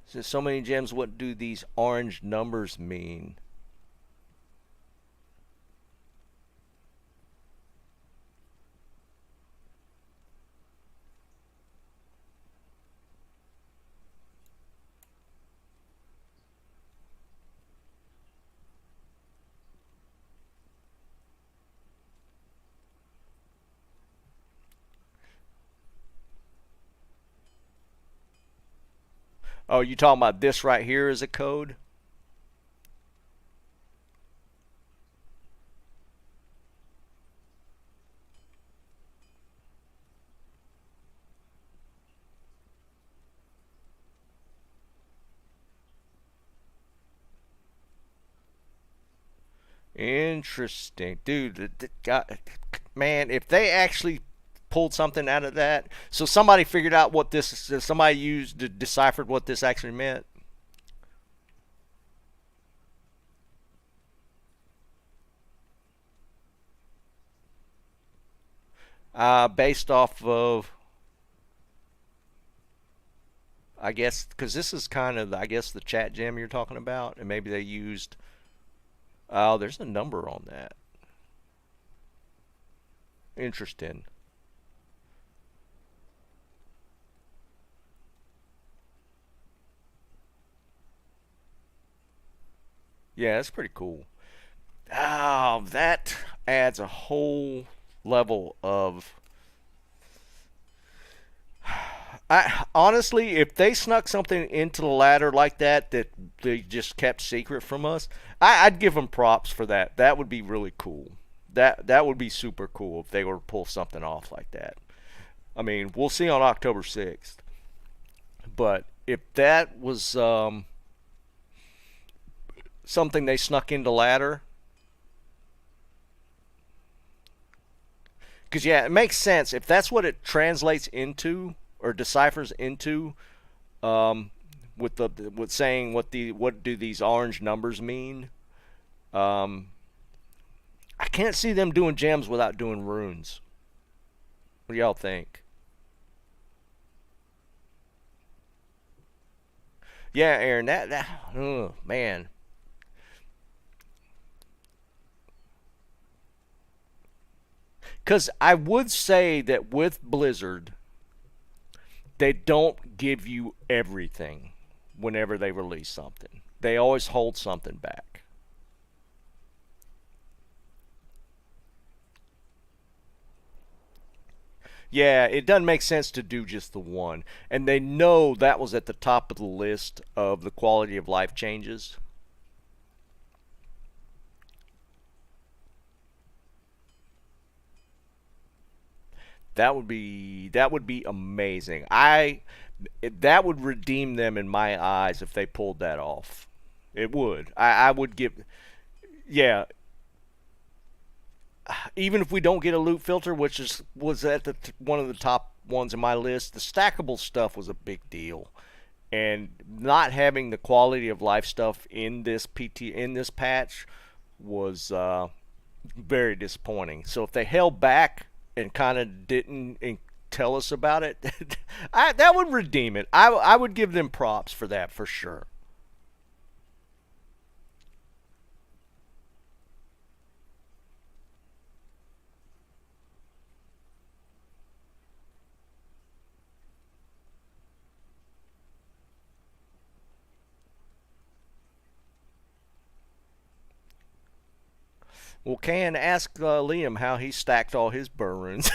since so many gems, what do these orange numbers mean? Oh, you talking about this right here as a code? Interesting. Dude, man, if they actually pulled something out of that. So somebody figured out what this. Somebody deciphered what this actually meant. Based off of, I guess, because this is kind of, I guess, the chat gem you're talking about, and maybe they used. Oh, there's a number on that. Interesting. Yeah, that's pretty cool. Oh, that adds a whole level of. I honestly, if they snuck something into the ladder like that they just kept secret from us, I'd give them props for that. That would be really cool. That would be super cool if they were to pull something off like that. I mean, we'll see on October 6th. But if that was something they snuck into ladder, because yeah, it makes sense if that's what it translates into or deciphers into, with saying what do these orange numbers mean. I can't see them doing gems without doing runes. What do y'all think? Yeah, Aaron, that oh man. Because I would say that with Blizzard, they don't give you everything whenever they release something. They always hold something back. Yeah, it doesn't make sense to do just the one. And they know that was at the top of the list of the quality of life changes. That would be amazing. That would redeem them in my eyes if they pulled that off. It would. I would give. Yeah, even if we don't get a loot filter, which was at one of the top ones in my list, the stackable stuff was a big deal, and not having the quality of life stuff in this patch was very disappointing. So if they held back and kind of didn't tell us about it, that would redeem it. I would give them props for that for sure. Well, can ask Liam how he stacked all his burr runes.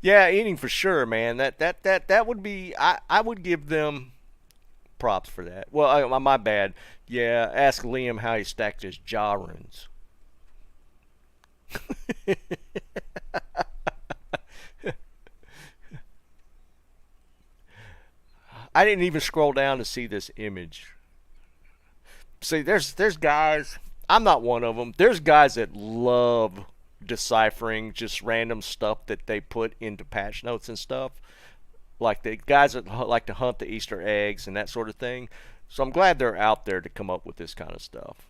Yeah, eating for sure, man. That would be. I would give them props for that. Well, my bad. Yeah, ask Liam how he stacked his jaw runes. I didn't even scroll down to see this image. See, there's guys. I'm not one of them. There's guys that love deciphering just random stuff that they put into patch notes and stuff. Like the guys that like to hunt the Easter eggs and that sort of thing. So I'm glad they're out there to come up with this kind of stuff.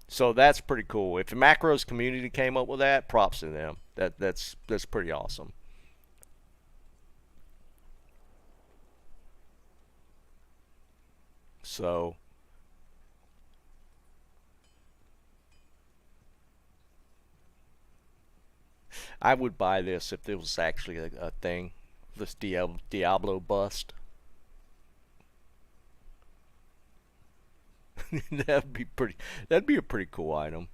So that's pretty cool. If the macros community came up with that, props to them. That's pretty awesome. So I would buy this if it was actually a thing. This Diablo bust. That'd be pretty. That'd be a pretty cool item.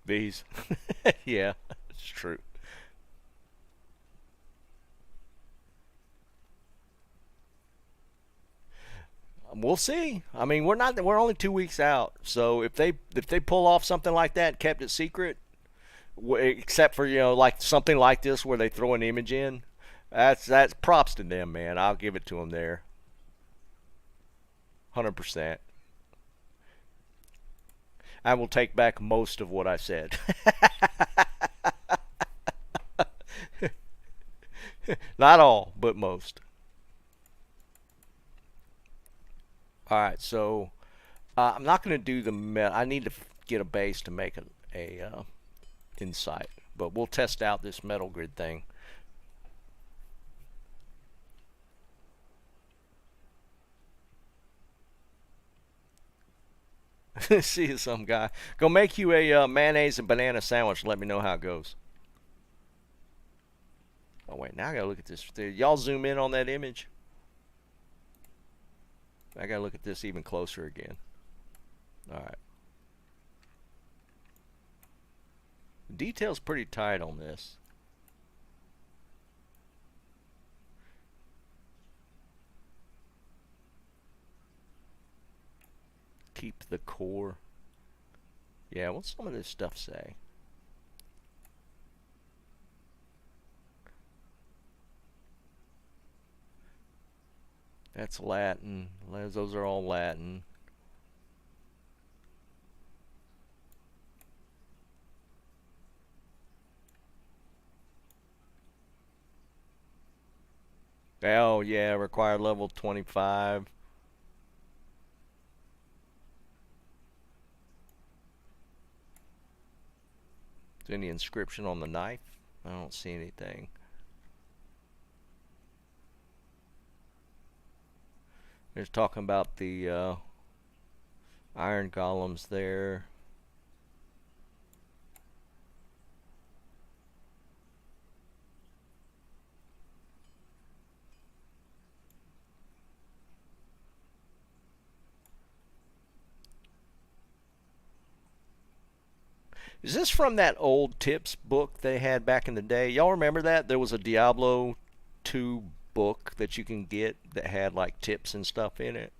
These. Yeah, it's true. We'll see. I mean, we're only 2 weeks out. So if they pull off something like that, kept it secret, Except for, like something like this where they throw an image in. That's props to them, man. I'll give it to them there. 100%. I will take back most of what I said. Not all, but most. All right, so I'm not going to do the I need to get a base to make a insight, but we'll test out this metal grid thing. See you, some guy. Go make you a mayonnaise and banana sandwich and let me know how it goes. Oh, wait. Now I got to look at this. Y'all zoom in on that image. I got to look at this even closer again. All right. The detail's pretty tight on this. Keep the core. Yeah, what's some of this stuff say? That's Latin. Those are all Latin. Oh, yeah, required level 25. Is there any inscription on the knife? I don't see anything. There's talking about the iron golems there. Is this from that old tips book they had back in the day? Y'all remember that? There was a Diablo 2 book that you can get that had like tips and stuff in it.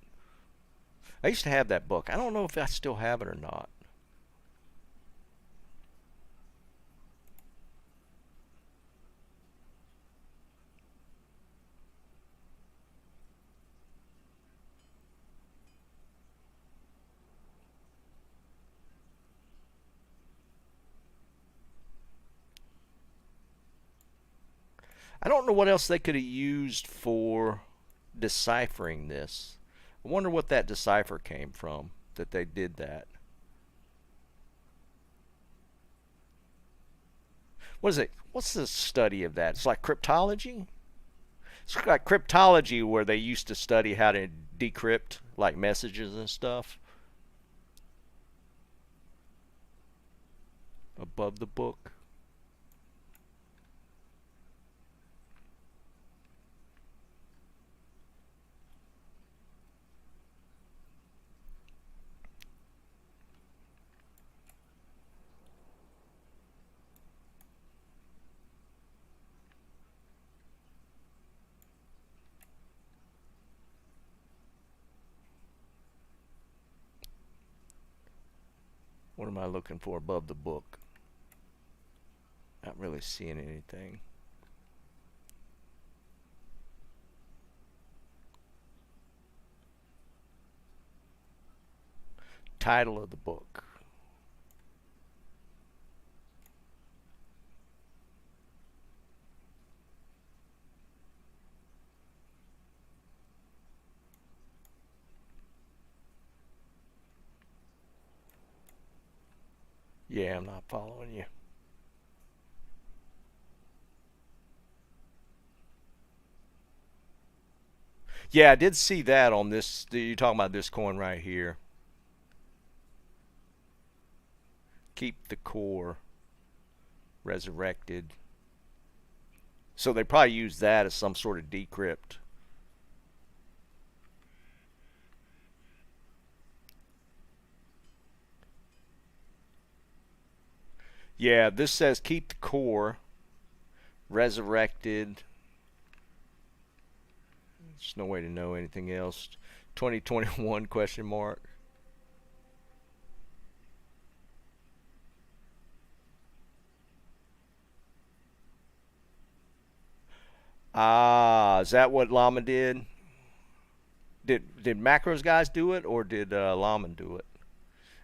I used to have that book. I don't know if I still have it or not. I don't know what else they could have used for deciphering this. I wonder what that decipher came from, that they did that. What is it? What's the study of that? It's like cryptology? It's like cryptology where they used to study how to decrypt like messages and stuff. Above the book. What am I looking for above the book? Not really seeing anything. Title of the book. Yeah, I'm not following you. Yeah, I did see that on this. You're talking about this coin right here. Keep the core resurrected. So they probably use that as some sort of decrypt. Yeah, this says keep the core resurrected. There's no way to know anything else. 2021 question mark. Ah, is that what Llama did? Did Macros guys do it, or did Llama do it?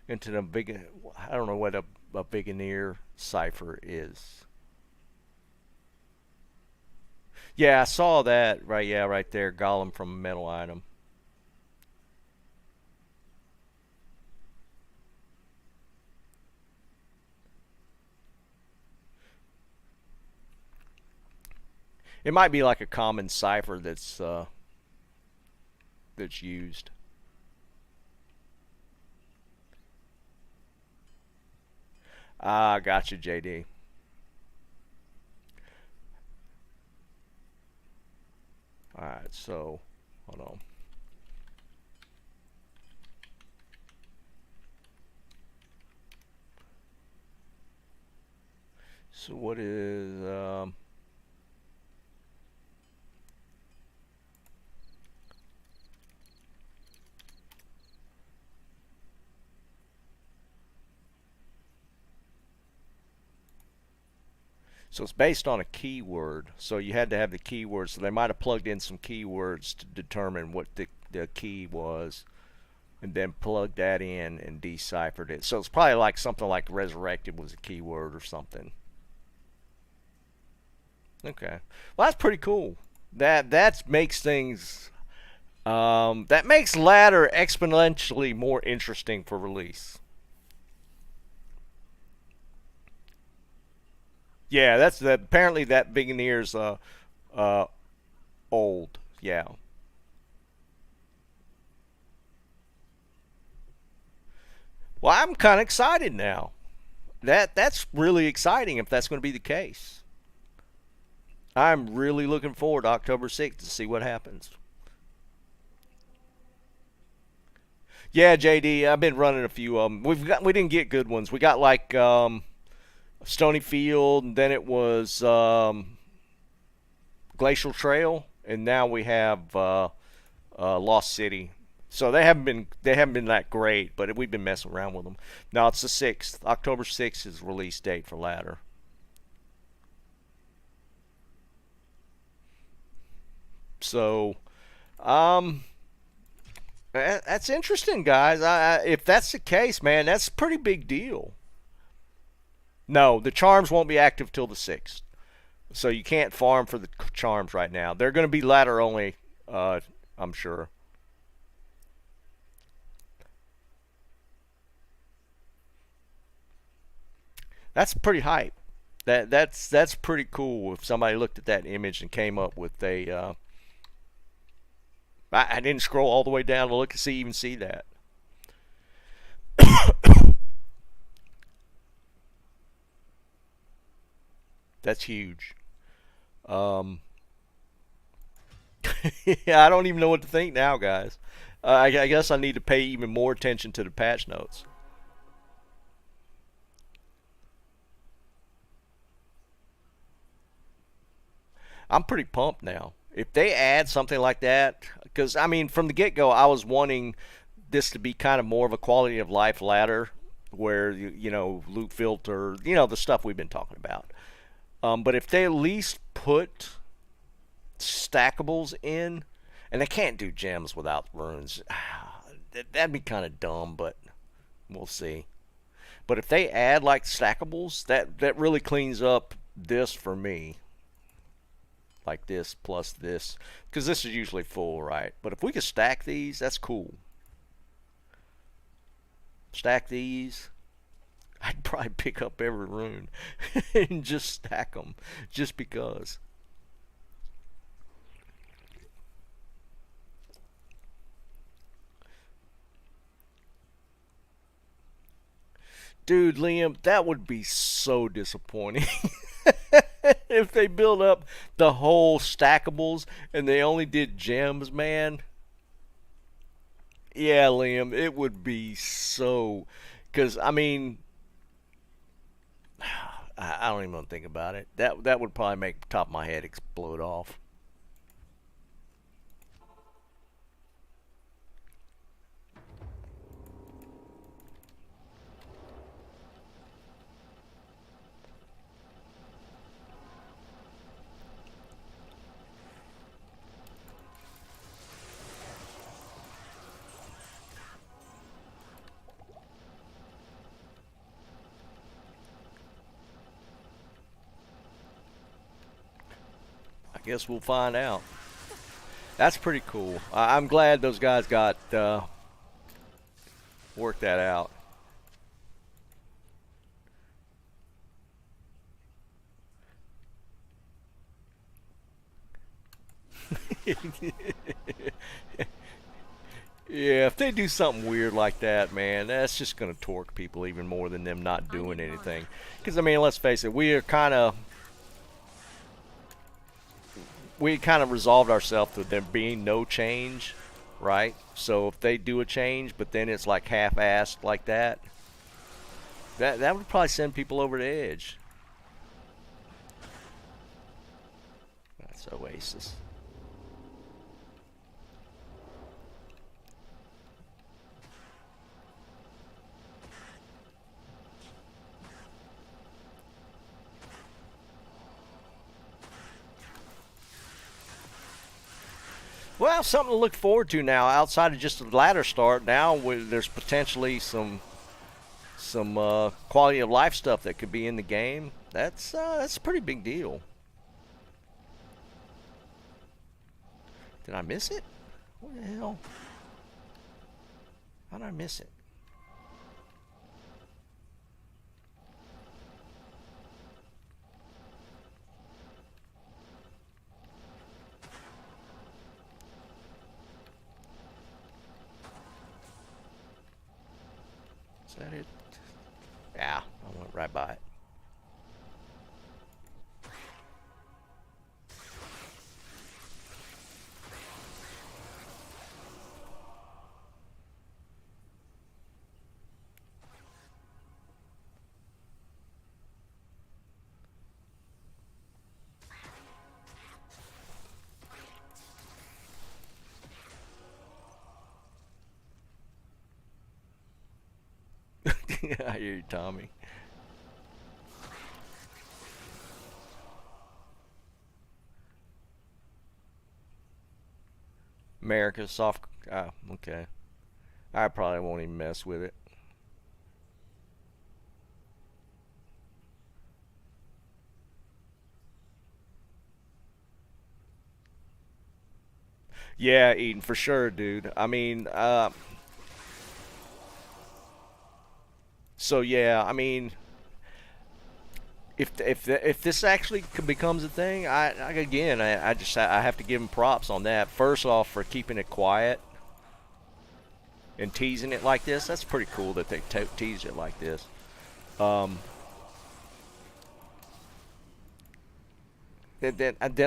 Into the big, I don't know what a Bigoneer cipher is. Yeah, I saw that. Right, yeah, right there. Golem from a metal item. It might be like a common cipher that's used. Ah, gotcha, JD. All right, so hold on. So what is so it's based on a keyword. So you had to have the keyword. So they might have plugged in some keywords to determine what the key was, and then plugged that in and deciphered it. So it's probably like something like resurrected was a keyword or something. Okay, well that's pretty cool. That makes things that makes ladder exponentially more interesting for release. Yeah, that's that. Apparently, that Bigoneer's uh, old. Yeah. Well, I'm kind of excited now. That's really exciting if that's going to be the case. I'm really looking forward to October 6th to see what happens. Yeah, JD, I've been running a few of them. We didn't get good ones. We got like Stony Field, and then it was Glacial Trail, and now we have Lost City. So they haven't been that great, but we've been messing around with them. Now it's the 6th. October 6th is release date for ladder. So, um, that's interesting, guys. If that's the case, man, that's a pretty big deal. No, the charms won't be active till the 6th. So you can't farm for the charms right now. They're going to be ladder only, I'm sure. That's pretty hype. That's pretty cool. If somebody looked at that image and came up with a, I didn't scroll all the way down to look to even see that. That's huge. Um, yeah, I don't even know what to think now, guys. I guess I need to pay even more attention to the patch notes. I'm pretty pumped now. If they add something like that, because I mean, from the get-go, I was wanting this to be kind of more of a quality of life ladder, where you know loot filter, the stuff we've been talking about. But if they at least put stackables in, and they can't do gems without runes, that'd be kind of dumb. But we'll see. But if they add like stackables, that really cleans up this for me. Like this plus this, because this is usually full, right? But if we could stack these, that's cool. Stack these, I'd probably pick up every rune and just stack them, just because. Dude, Liam, that would be so disappointing. If they build up the whole stackables and they only did gems, man. Yeah, Liam, it would be so. Because, I mean, I don't even want to think about it. That would probably make the top of my head explode off. Guess we'll find out. That's pretty cool. I'm glad those guys got worked that out. Yeah, if they do something weird like that, man, that's just going to torque people even more than them not doing anything. Because, I mean, let's face it, we kind of resolved ourselves to there being no change, right? So if they do a change, but then it's like half-assed like that, that would probably send people over the edge. That's Oasis. Well, something to look forward to now, outside of just the ladder start. Now there's potentially some quality of life stuff that could be in the game. That's a pretty big deal. Did I miss it? What the hell? How did I miss it? Is that it? Yeah, I went right by it. I hear you, Tommy. America's soft. Okay. I probably won't even mess with it. Yeah, Eden, for sure, dude. I mean, so yeah, I mean, if this actually becomes a thing, I have to give him props on that. First off, for keeping it quiet and teasing it like this. That's pretty cool that they teased it like this. Then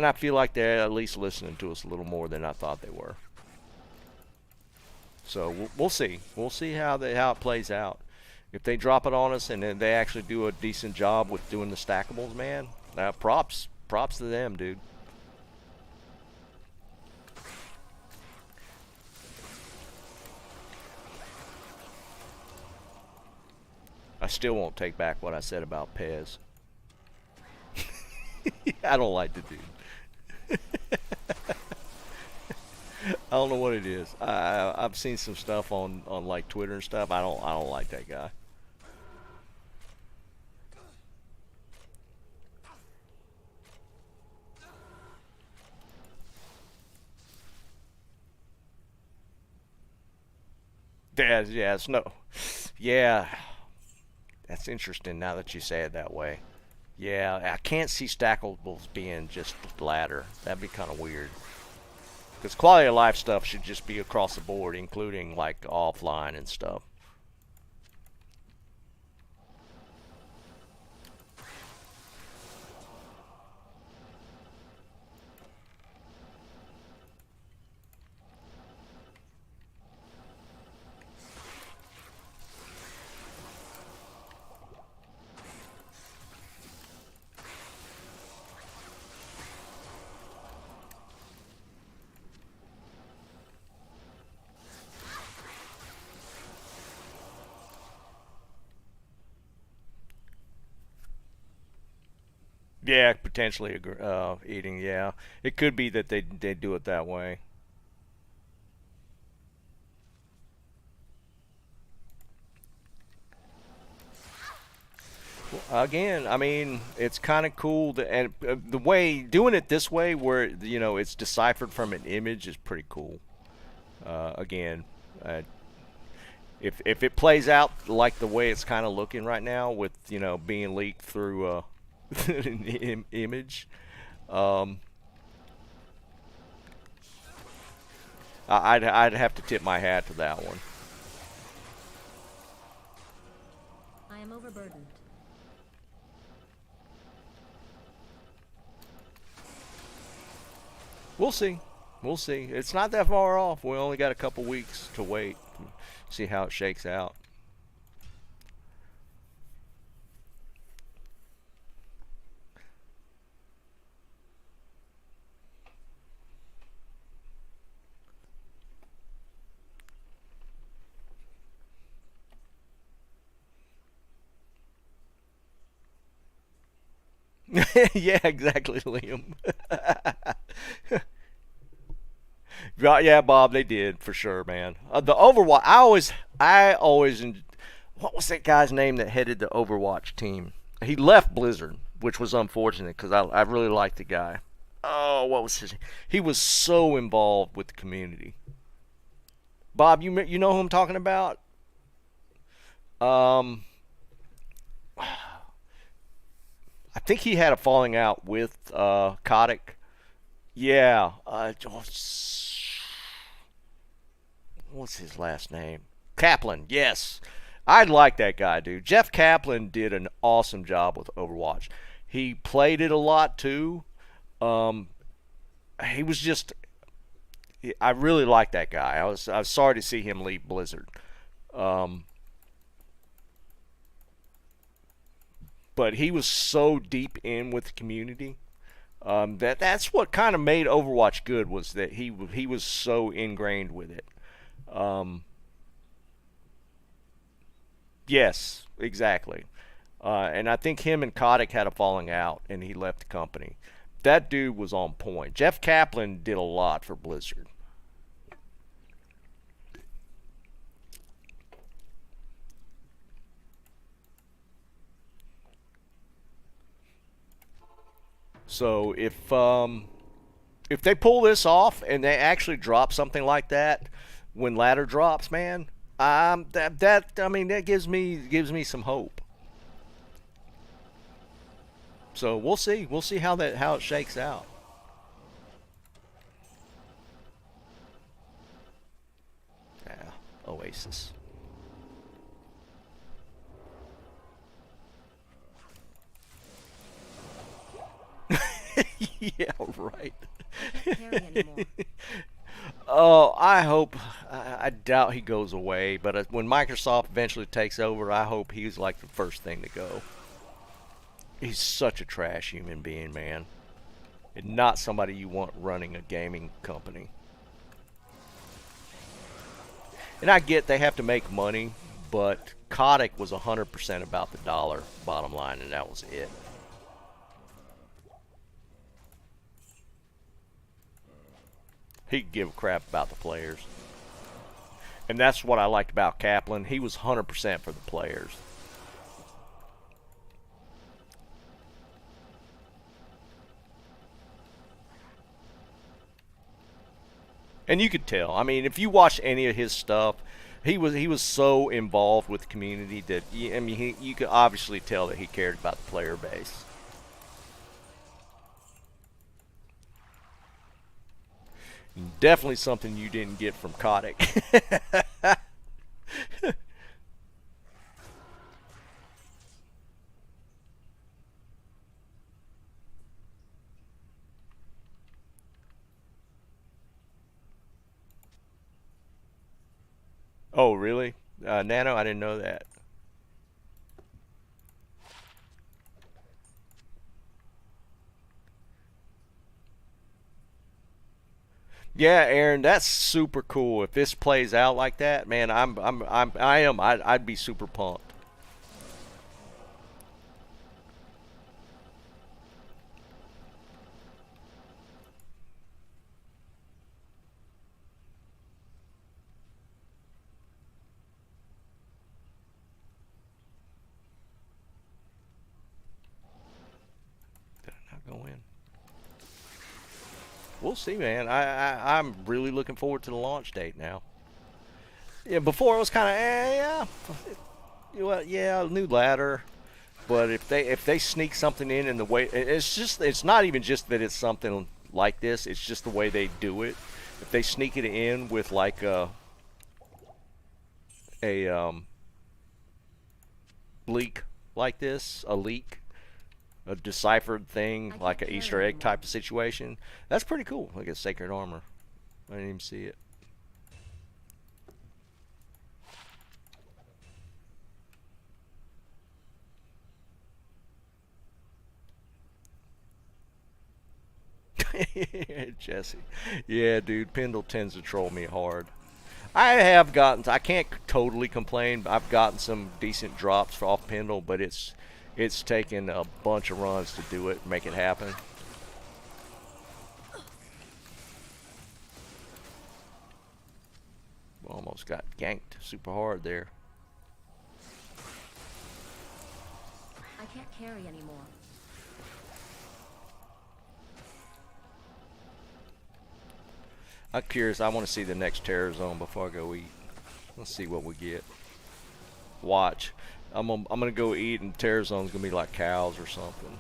I feel like they're at least listening to us a little more than I thought they were. So we'll see. We'll see how it plays out. If they drop it on us and then they actually do a decent job with doing the stackables, man, props to them, dude. I still won't take back what I said about Pez. I don't like the dude. I don't know what it is. I've seen some stuff on like Twitter and stuff. I don't like that guy. Yeah, it's no. Yeah, that's interesting now that you say it that way. Yeah, I can't see stackables being just ladder. That'd be kind of weird. Because quality of life stuff should just be across the board, including like offline and stuff. Yeah, potentially eating. Yeah, it could be that they do it that way. Again, I mean, it's kind of cool, and the way doing it this way, where it's deciphered from an image, is pretty cool. Again, uh, if it plays out like the way it's kind of looking right now, with being leaked through an image, um, I'd have to tip my hat to that one. I am overburdened. We'll see. We'll see. It's not that far off. We only got a couple weeks to wait. See how it shakes out. Yeah, exactly, Liam. Yeah, Bob, they did for sure, man. The Overwatch. I always. What was that guy's name that headed the Overwatch team? He left Blizzard, which was unfortunate because I really liked the guy. Oh, what was his? He was so involved with the community. Bob, you know who I'm talking about? Um, I think he had a falling out with Kotick. Yeah. What's his last name? Kaplan. Yes. I like that guy, dude. Jeff Kaplan did an awesome job with Overwatch. He played it a lot too. Um, he was just. I really like that guy. I was sorry to see him leave Blizzard. Um, but he was so deep in with the community. That's what kind of made Overwatch good, was that he was so ingrained with it. Um, yes, exactly. And I think him and Kotick had a falling out, and he left the company. That dude was on point. Jeff Kaplan did a lot for Blizzard. So if they pull this off and they actually drop something like that when ladder drops, man, that I mean that gives me some hope. So we'll see. We'll see how it shakes out. Yeah, Oasis. Yeah, right. I can't carry anymore. Oh, I hope. I doubt he goes away, but when Microsoft eventually takes over, I hope he's like the first thing to go. He's such a trash human being, man, and not somebody you want running a gaming company. And I get they have to make money, but Kotick was 100% about the dollar bottom line, and that was it. He could give a crap about the players. And that's what I liked about Kaplan. He was 100% for the players. And you could tell. I mean, if you watch any of his stuff, he was so involved with the community that I mean, you could obviously tell that he cared about the player base. Definitely something you didn't get from Kotick. Oh, really? Nano, I didn't know that. Yeah, Aaron, that's super cool. If this plays out like that, man, I'd be super pumped. We'll see, man. I'm really looking forward to the launch date now. Yeah, before it was kind of, yeah, well, yeah, new ladder. But if they sneak something in the way, it's not even just that it's something like this. It's just the way they do it. If they sneak it in with like a leak like this, a deciphered thing, like an Easter egg type of situation, that's pretty cool. Like a sacred armor. I didn't even see it. Jesse. Yeah, dude, Pendle tends to troll me hard. I can't totally complain. I've gotten some decent drops off Pendle, but it's taken a bunch of runs to do it, make it happen. Almost got ganked super hard there. I can't carry anymore. I'm curious. I want to see the next terror zone before I go eat. Let's see what we get. Watch. I'm gonna go eat, and terror zone's gonna be like cows or something,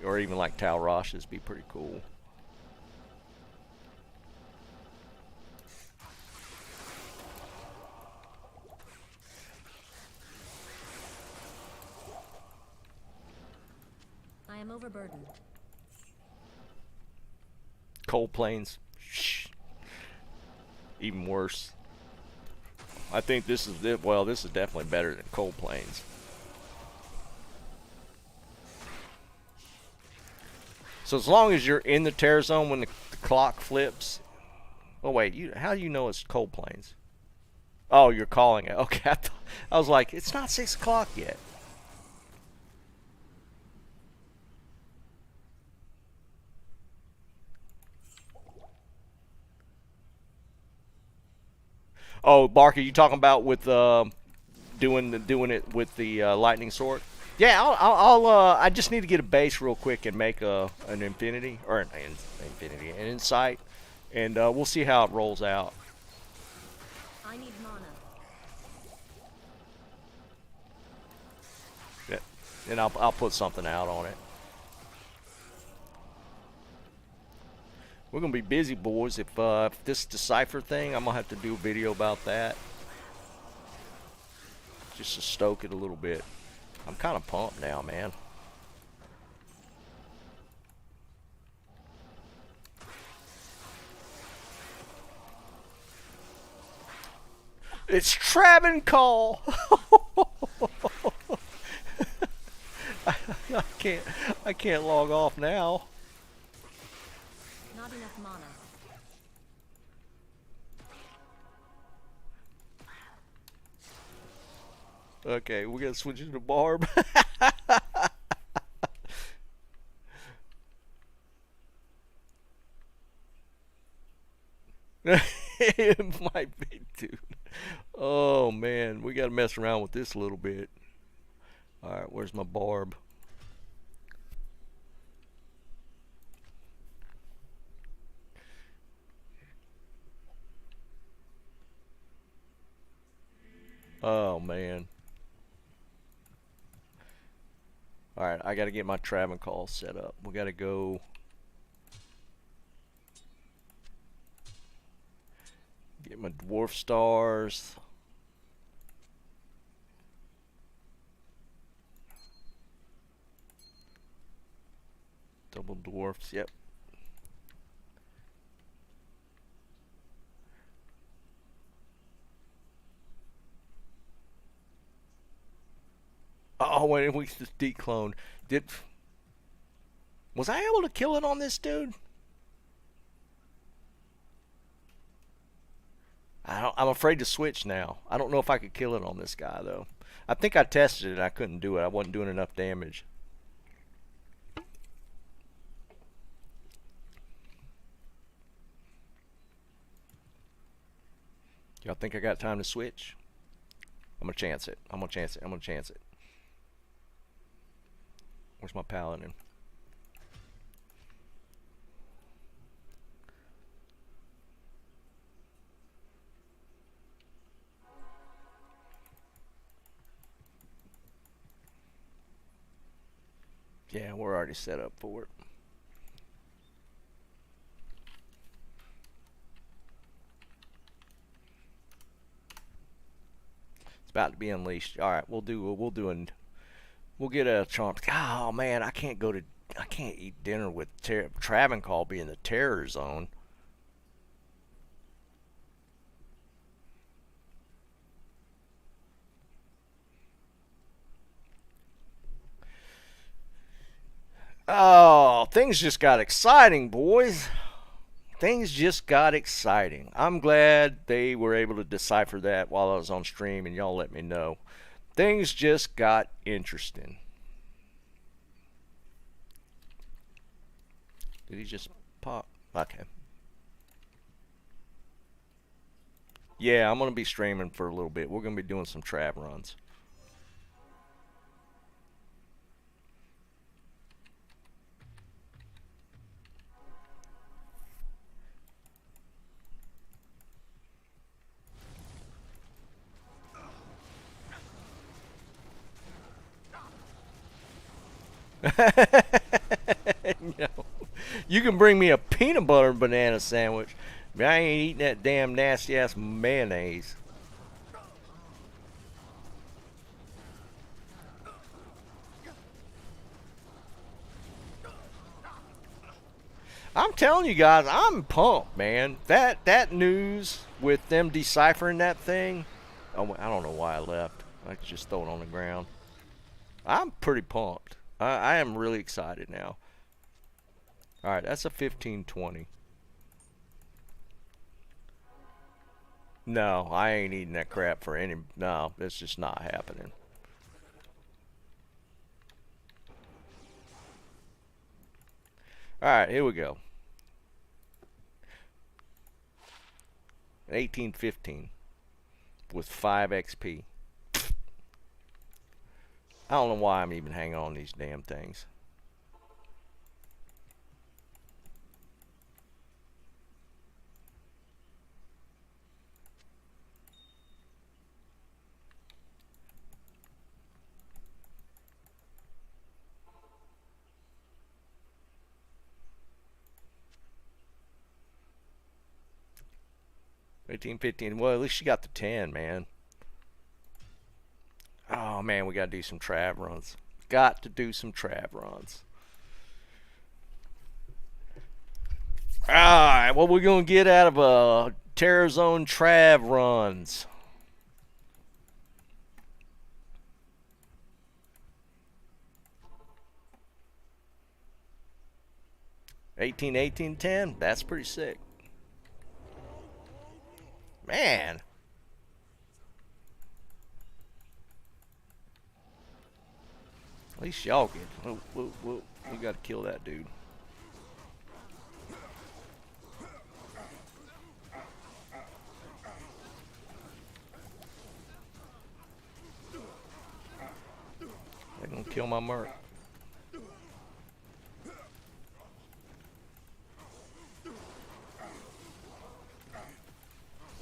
or even like Tal Rashes. Be pretty cool. I am overburdened. Cold Plains. Shh. Even worse. I think this is it. Well, this is definitely better than Cold Plains. So as long as you're in the terror zone when the clock flips. Oh wait, how do you know it's Cold Plains? Oh, you're calling it. Okay, I was like, it's not 6 o'clock yet. Oh, Barker, you talking about with doing it with the lightning sword? Yeah, I just need to get a base real quick and make an infinity or an insight, and we'll see how it rolls out. I need mana. Yeah, and I'll put something out on it. We're gonna be busy, boys. If this decipher thing, I'm gonna have to do a video about that, just to stoke it a little bit. I'm kind of pumped now, man. It's Travincal. I can't log off now. Not enough mana. Okay, we gotta switch it to Barb. It might be, dude. Oh man, we gotta mess around with this a little bit. Alright, where's my Barb? Oh man. Alright, I gotta get my Travincal set up. We gotta go. Get my dwarf stars. Double dwarfs, yep. Oh, wait, we just decloned. Was I able to kill it on this dude? I'm afraid to switch now. I don't know if I could kill it on this guy, though. I think I tested it and I couldn't do it. I wasn't doing enough damage. Y'all think I got time to switch? I'm gonna chance it. I'm gonna chance it. I'm gonna chance it. Where's my paladin? Yeah, we're already set up for it. It's about to be unleashed. All right, we'll get a charm. Oh man, I can't eat dinner with Travincal being the terror zone. Oh, things just got exciting, boys. Things just got exciting. I'm glad they were able to decipher that while I was on stream and y'all let me know. Things just got interesting. Did he just pop? Okay. Yeah, I'm going to be streaming for a little bit. We're going to be doing some Trav runs. No. You can bring me a peanut butter and banana sandwich, but I ain't eating that damn nasty ass mayonnaise. I'm telling you guys, I'm pumped, man. That news with them deciphering that thing. Oh, I don't know why I left. I could just throw it on the ground. I'm pretty pumped. I am really excited now. All right, that's a 15-20. No, I ain't eating that crap for any. No, that's just not happening. All right, here we go. 18-15 with 5 XP. I don't know why I'm even hanging on these damn things. $18.15. Well, at least she got the 10, man. Oh man, we gotta do some Trav runs. Got to do some Trav runs. Alright, what we gonna get out of a Terror Zone Trav runs? $18-18-10. That's pretty sick. Man. At least y'all get. We gotta kill that dude. They're gonna kill my merc.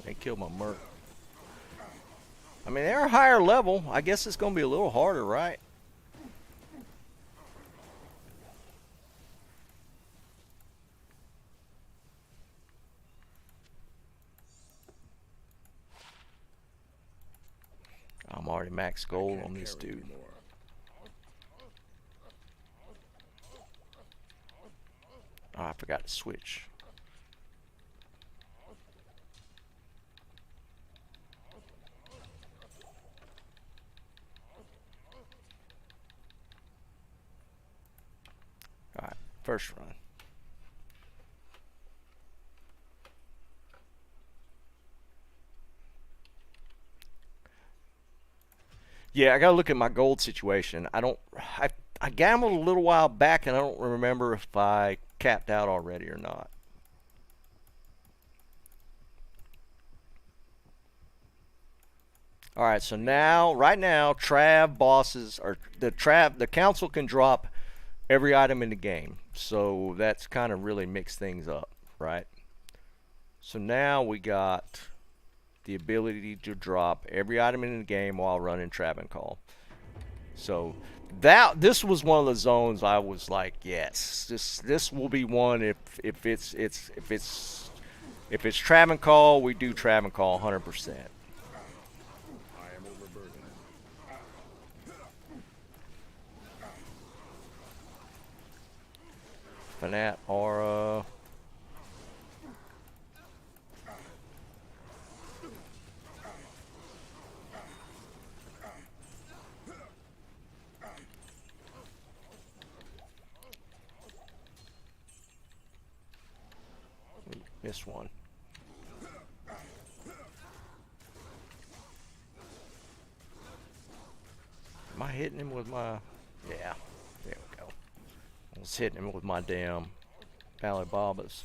They killed my merc. I mean, they're a higher level. I guess it's gonna be a little harder, right? I'm already max gold on this dude. Oh, I forgot to switch. Alright, first run. Yeah, I gotta look at my gold situation. I gambled a little while back and I don't remember if I capped out already or not. Alright, so now, right now, Trav bosses, or the council can drop every item in the game. So that's kind of really mixed things up, right? So now we got the ability to drop every item in the game while running Travincal. So this was one of the zones I was like, yes, this will be one if it's Travincal, we do Travincal 100%. I am overburdened. Fanat Aura. Missed one. Am I hitting him with my... Yeah, there we go. I was hitting him with my damn Balibabas.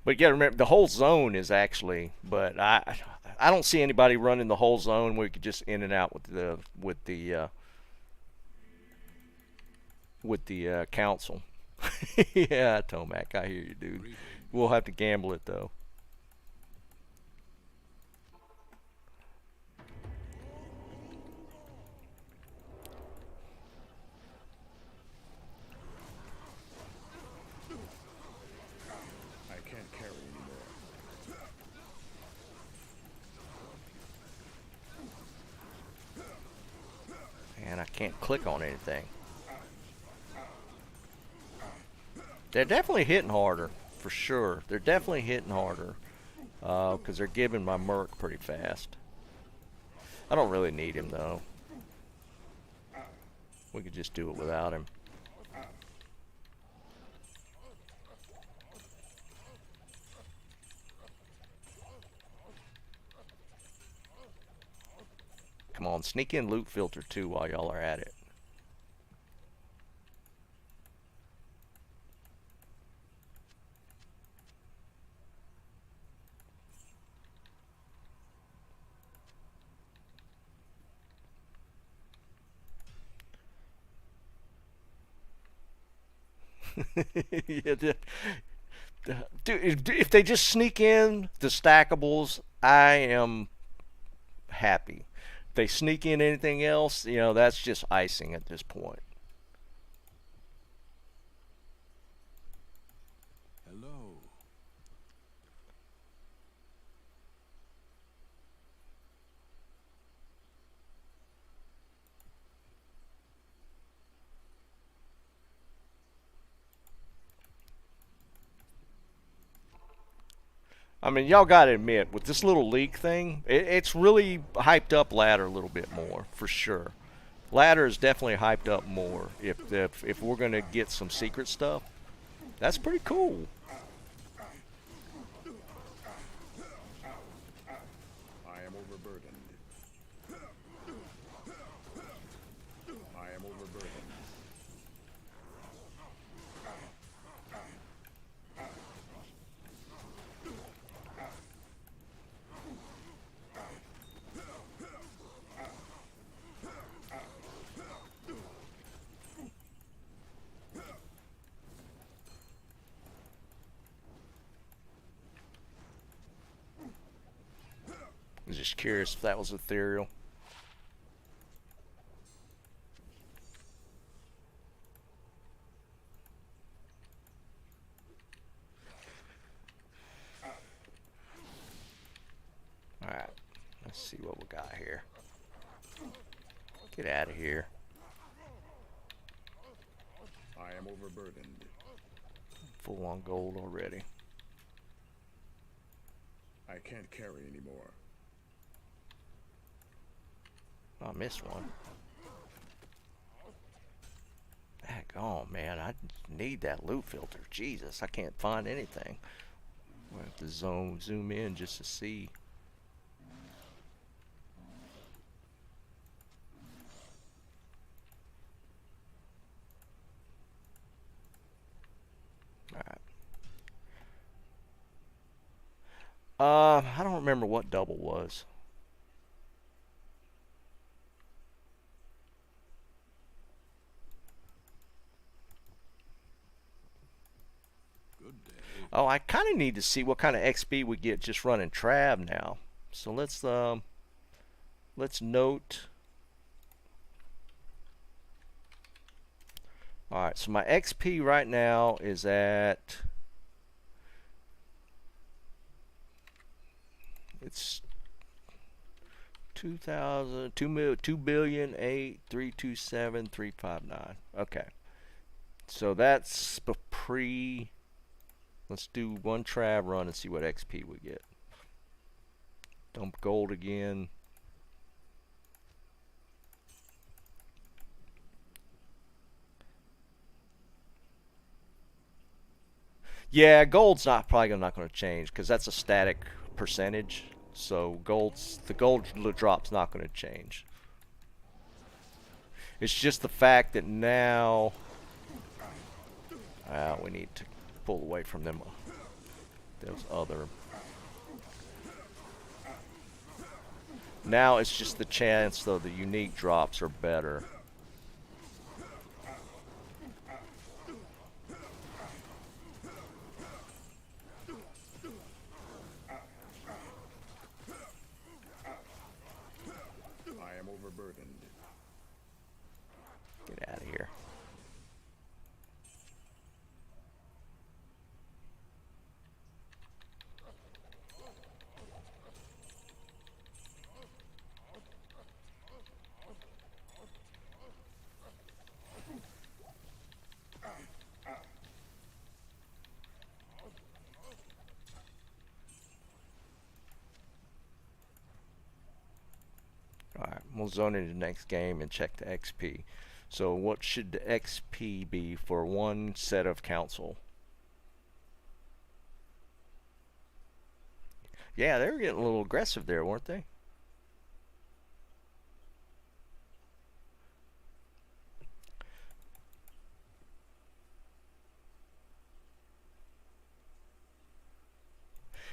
But you gotta remember, the whole zone is actually... But I don't see anybody running the whole zone where you could just in and out with the council. Yeah, Tomac, I hear you, dude. We'll have to gamble it though. I can't carry anymore. And I can't click on anything. They're definitely hitting harder, for sure. They're definitely hitting harder. Because they're giving my Merc pretty fast. I don't really need him, though. We could just do it without him. Come on, sneak in loot filter, too, while y'all are at it. Yeah, dude, if they just sneak in the stackables, I am happy. If they sneak in anything else, you know, that's just icing at this point. Hello. I mean, y'all gotta admit, with this little leak thing, it's really hyped up ladder a little bit more, for sure. Ladder is definitely hyped up more. If we're gonna get some secret stuff, that's pretty cool. I am overburdened. I am overburdened. I was just curious if that was ethereal. Alright, let's see what we got here. Get out of here. I am overburdened. Full on gold already. I can't carry anymore. I missed one. Heck, oh man, I need that loot filter. Jesus, I can't find anything. We'll have to zoom in just to see. Alright. I don't remember what double was. Oh, I kind of need to see what kind of XP we get just running Trav now. So let's note. All right, so my XP right now is at, it's 2,000,000,8,327,359. Okay, so that's pre. Let's do one Trav run and see what XP we get. Dump gold again. Yeah, gold's probably not going to change because that's a static percentage. So the gold drop's not going to change. It's just the fact that now we need to pull away from them. Those other. Now it's just the chance though the unique drops are better. I am overburdened. Get out of here. Alright, we'll zone into the next game and check the XP. So what should the XP be for one set of council? Yeah, they were getting a little aggressive there, weren't they?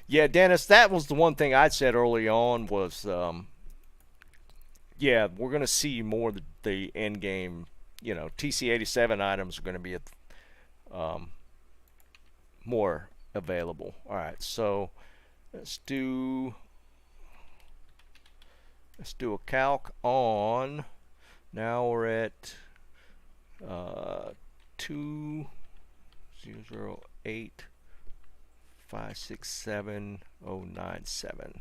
Yeah, Dennis, that was the one thing I said early on was yeah, we're going to see more the end game, TC-87 items are going to be more available. All right, so let's do a calc on. Now we're at 2,008,567,097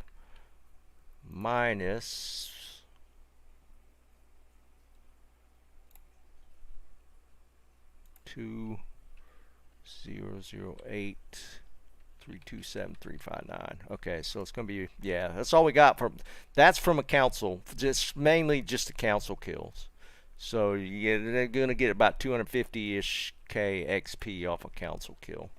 minus 2,008,327,359. Okay, so it's gonna be, yeah, that's all we got that's from a council, just mainly just the council kills. So they're gonna get about 250-ish K XP off a council kill.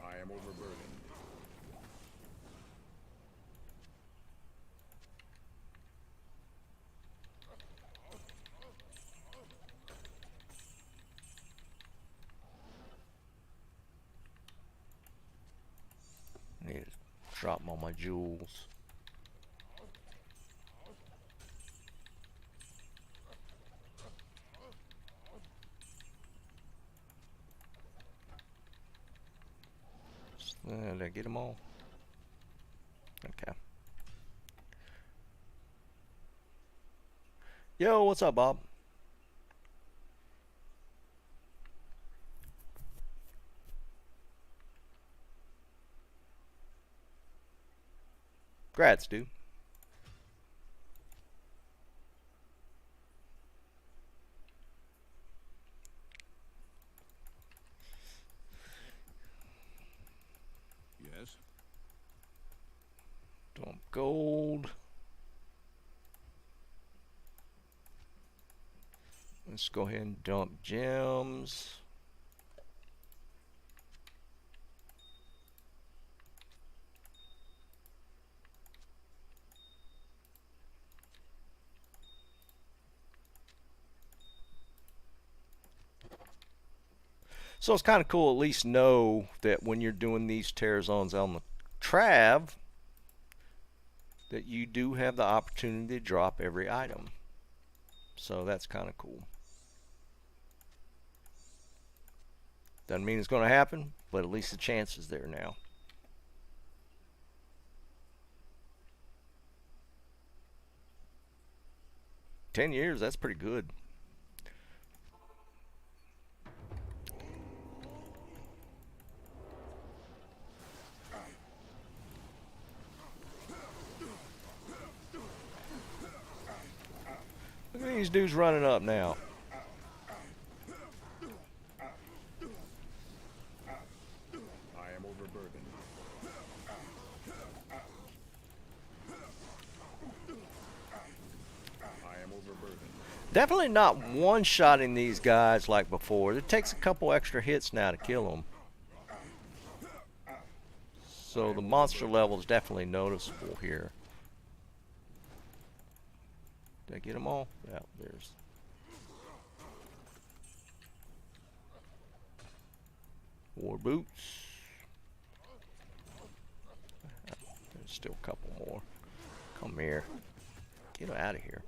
I am overburdened. I need to drop all my jewels. Did I get them all? Okay. Yo, what's up, Bob? Grats, dude. Yes. Dump gold. Let's go ahead and dump gems. So it's kind of cool at least know that when you're doing these tear zones on the Trav, that you do have the opportunity to drop every item. So that's kind of cool. Doesn't mean it's going to happen, but at least the chance is there now. $10, that's pretty good. Look at these dudes running up now. I am overburdened. I am overburdened. Definitely not one-shotting these guys like before. It takes a couple extra hits now to kill them. So the monster level is definitely noticeable here. Did I get them all? Yeah, there's. War boots. There's still a couple more. Come here. Get out of here.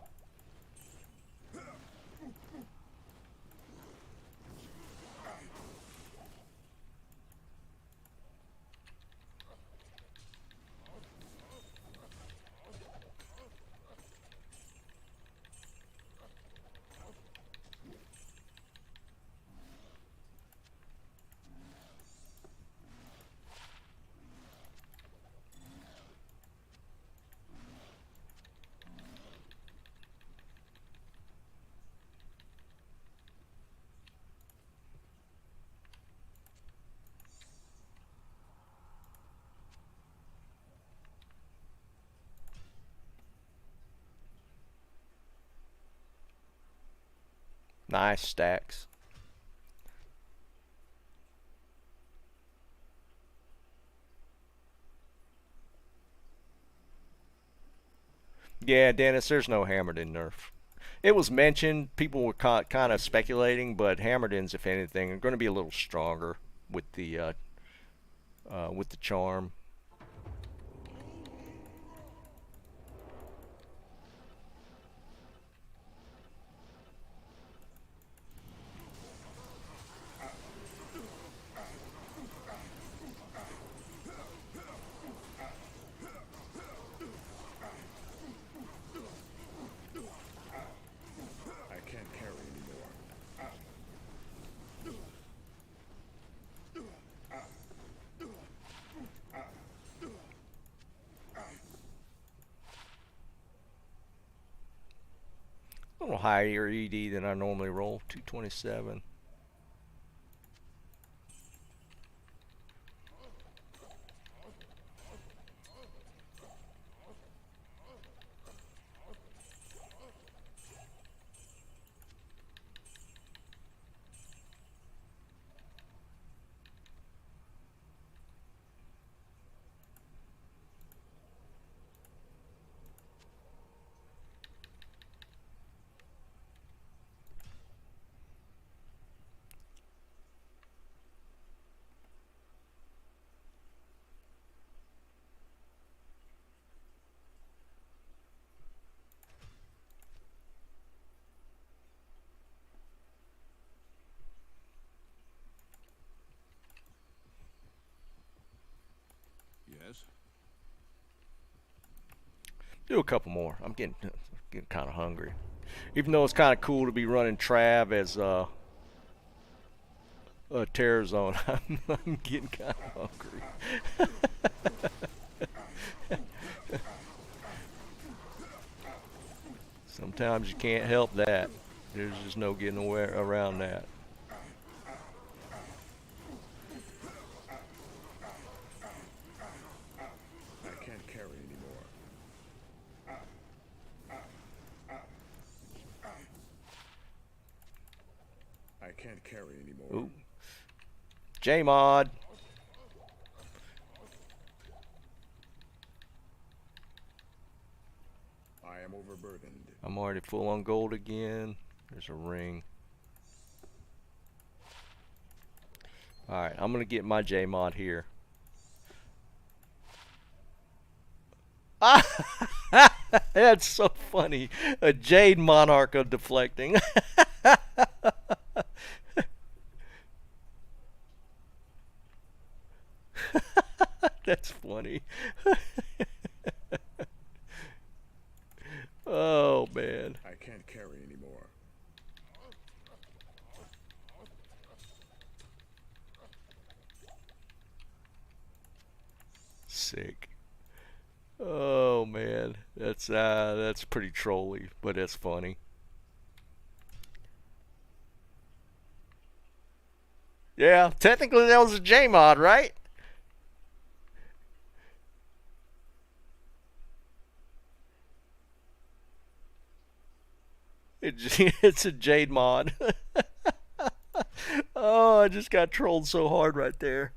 Nice stacks. Yeah, Dennis, there's no Hammerden nerf. It was mentioned, people were kind of speculating, but Hammerdens, if anything, are going to be a little stronger with the charm. I can't carry anymore. A little higher ED than I normally roll, 227. Yes. Do a couple more. I'm getting kind of hungry. Even though it's kind of cool to be running Trav as a terror zone, I'm getting kind of hungry. Sometimes you can't help that. There's just no getting away around that. I can't carry anymore. can't carry anymore. Ooh. J-Mod. I am overburdened. I'm already full on gold again. There's a ring. Alright, I'm going to get my J-Mod here. That's so funny. A Jade Monarch of deflecting. That's funny. Oh, man. I can't carry anymore. Sick. Oh man, that's pretty trolly, but it's funny. Yeah, technically that was a J-Mod, right? It's a Jade mod. Oh, I just got trolled so hard right there.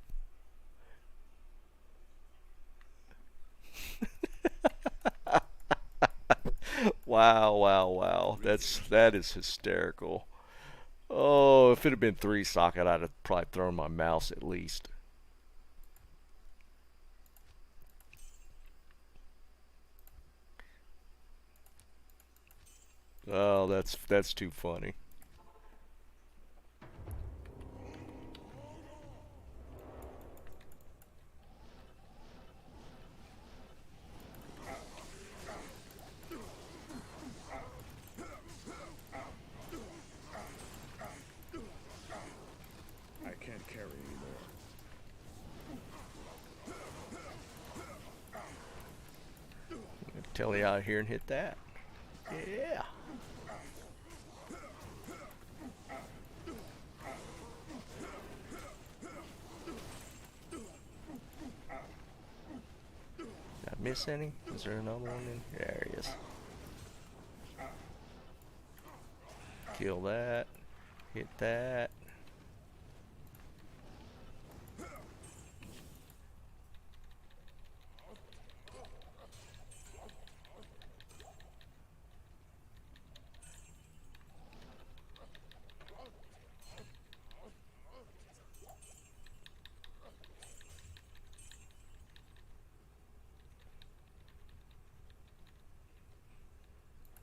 Wow, wow, wow. That is hysterical. Oh, if it had been 3-socket, I'd have probably thrown my mouse at least. Oh, that's too funny. I can't carry anymore. Telly out here and hit that. Yeah. Did I miss any? Is there another one in? There he is. Kill that. Hit that.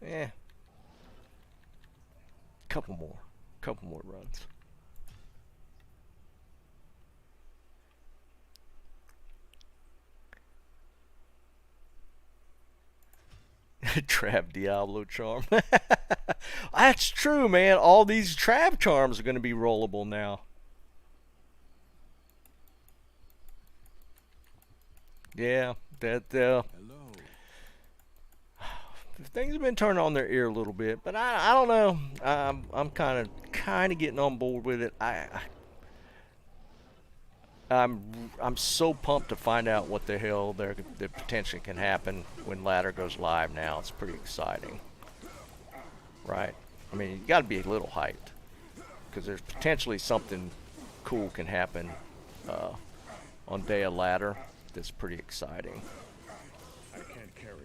Eh. Couple more runs. Trav Diablo charm. That's true, man. All these Trav charms are going to be rollable now. Yeah, that Hello. things have been turning on their ear a little bit, but I don't know. I'm kind of getting on board with it. I'm so pumped to find out what the hell there potentially can happen when ladder goes live now. It's pretty exciting, right? I mean, you got to be a little hyped because there's potentially something cool can happen on day of ladder that's pretty exciting. I can't carry anymore.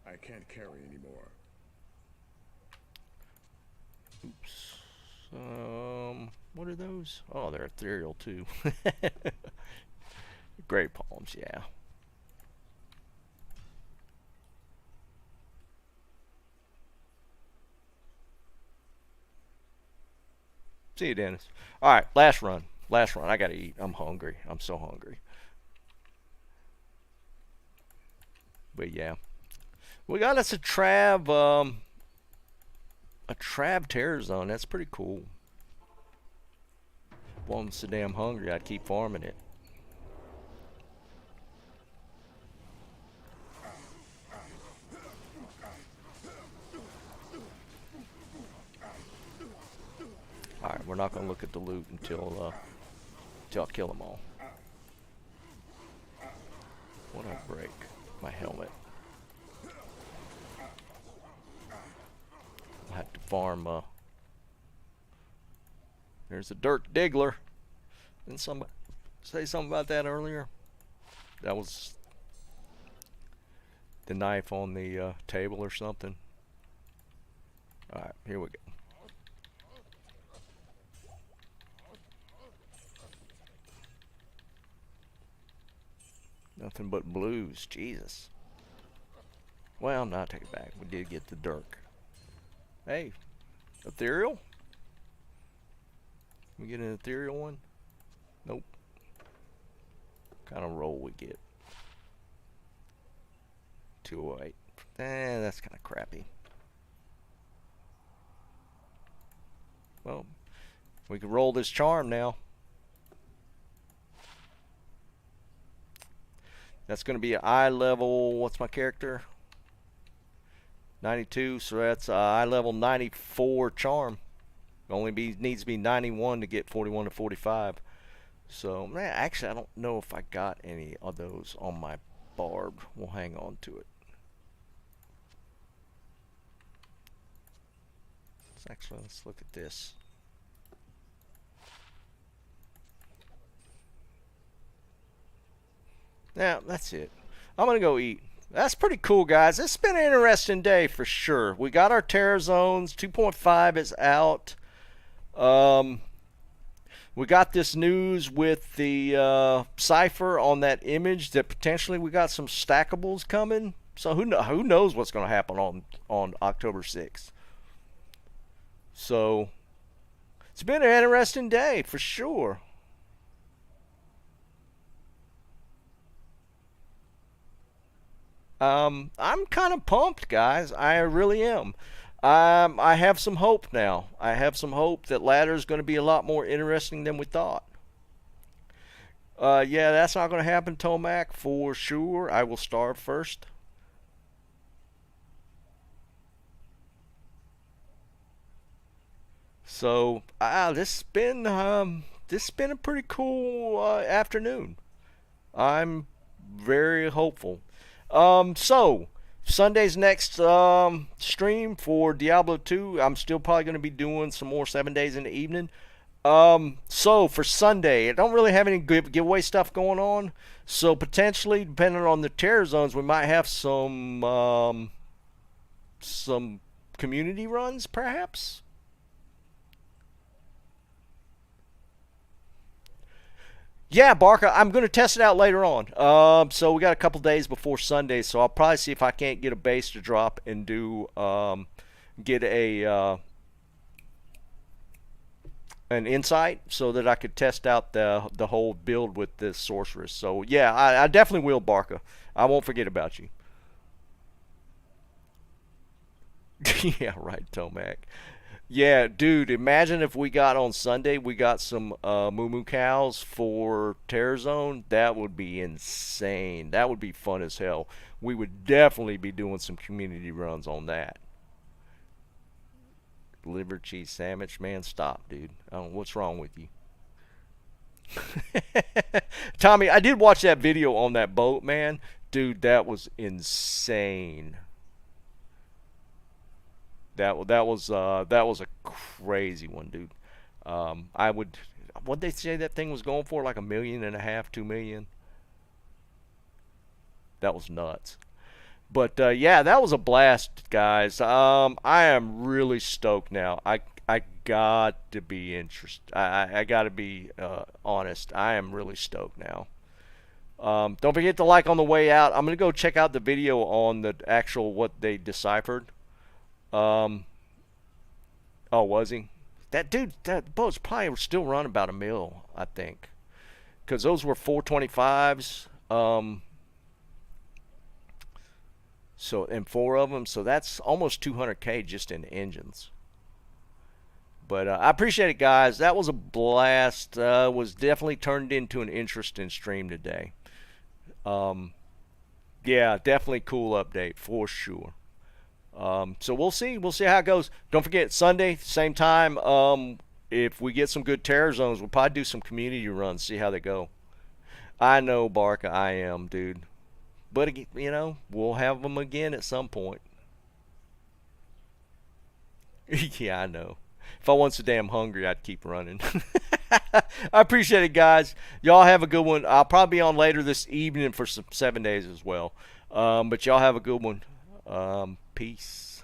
I can't carry anymore. Oops. What are those? Oh, they're ethereal too. Great palms, yeah. See you, Dennis. All right, last run. Last run. I gotta eat. I'm hungry. I'm so hungry. But yeah, we got us a Trav Terror Zone. That's pretty cool. Well, I'm so damn hungry, I'd keep farming it. Alright, we're not gonna look at the loot until I kill them all. What a break. My helmet. I have to farm, there's a dirt diggler. Didn't somebody say something about that earlier? That was the knife on the table or something. Alright, here we go. Nothing but blues, Jesus. Well, no, I take it back. We did get the dirk. Hey, ethereal? We get an ethereal one? Nope. What kind of roll we get? 208. That's kind of crappy. Well, we can roll this charm now. That's going to be an eye level. What's my character? 92. So that's eye level 94 charm. Needs to be 91 to get 41 to 45. So, man, actually, I don't know if I got any of those on my barb. We'll hang on to it. Let's look at this. Now, that's it. I'm going to go eat. That's pretty cool, guys. It's been an interesting day for sure. We got our Terror Zones. 2.5 is out. We got this news with the cipher on that image that potentially we got some stackables coming. So who knows what's going to happen on October 6th. So it's been an interesting day for sure. I'm kind of pumped, guys. I really am. I have some hope now. I have some hope that ladder is going to be a lot more interesting than we thought. Yeah, that's not going to happen, Tomac, for sure. I will starve first. So, this has been a pretty cool afternoon. I'm very hopeful. So Sunday's next stream for Diablo 2. I'm still probably going to be doing some more 7 days in the evening. So for Sunday, I don't really have any giveaway stuff going on. So potentially, depending on the terror zones, we might have some community runs, perhaps. Yeah, Barker, I'm going to test it out later on. So we got a couple days before Sunday, so I'll probably see if I can't get a base to drop and do get an insight so that I could test out the whole build with this sorceress. So yeah, I definitely will, Barker. I won't forget about you. Yeah, right, Tomac. Yeah, dude, imagine if we got on Sunday, we got some moo cows for Terror Zone. That would be insane. That would be fun as hell. We would definitely be doing some community runs on that. Liver cheese sandwich, man, stop, dude. I don't know what's wrong with you. Tommy, I did watch that video on that boat, man. Dude, that was insane. That was a crazy one, dude. What'd they say that thing was going for? Like $1.5 million, $2 million. That was nuts. But yeah, that was a blast, guys. I am really stoked now. I got to be interested. I got to be honest. I am really stoked now. Don't forget to like on the way out. I'm gonna go check out the video on the actual what they deciphered. Oh, was he? That dude, that boat's probably still running about $1 million, I think, because those were 425s. So, and 4 of them. So that's almost 200K just in engines. But I appreciate it, guys. That was a blast. Was definitely turned into an interesting stream today. Yeah, definitely cool update for sure. So we'll see. We'll see how it goes. Don't forget, Sunday, same time. If we get some good terror zones, we'll probably do some community runs, see how they go. I know, Barca, I am, dude. But, you know, we'll have them again at some point. Yeah, I know. If I wasn't so damn hungry, I'd keep running. I appreciate it, guys. Y'all have a good one. I'll probably be on later this evening for some 7 days as well. But y'all have a good one. Peace.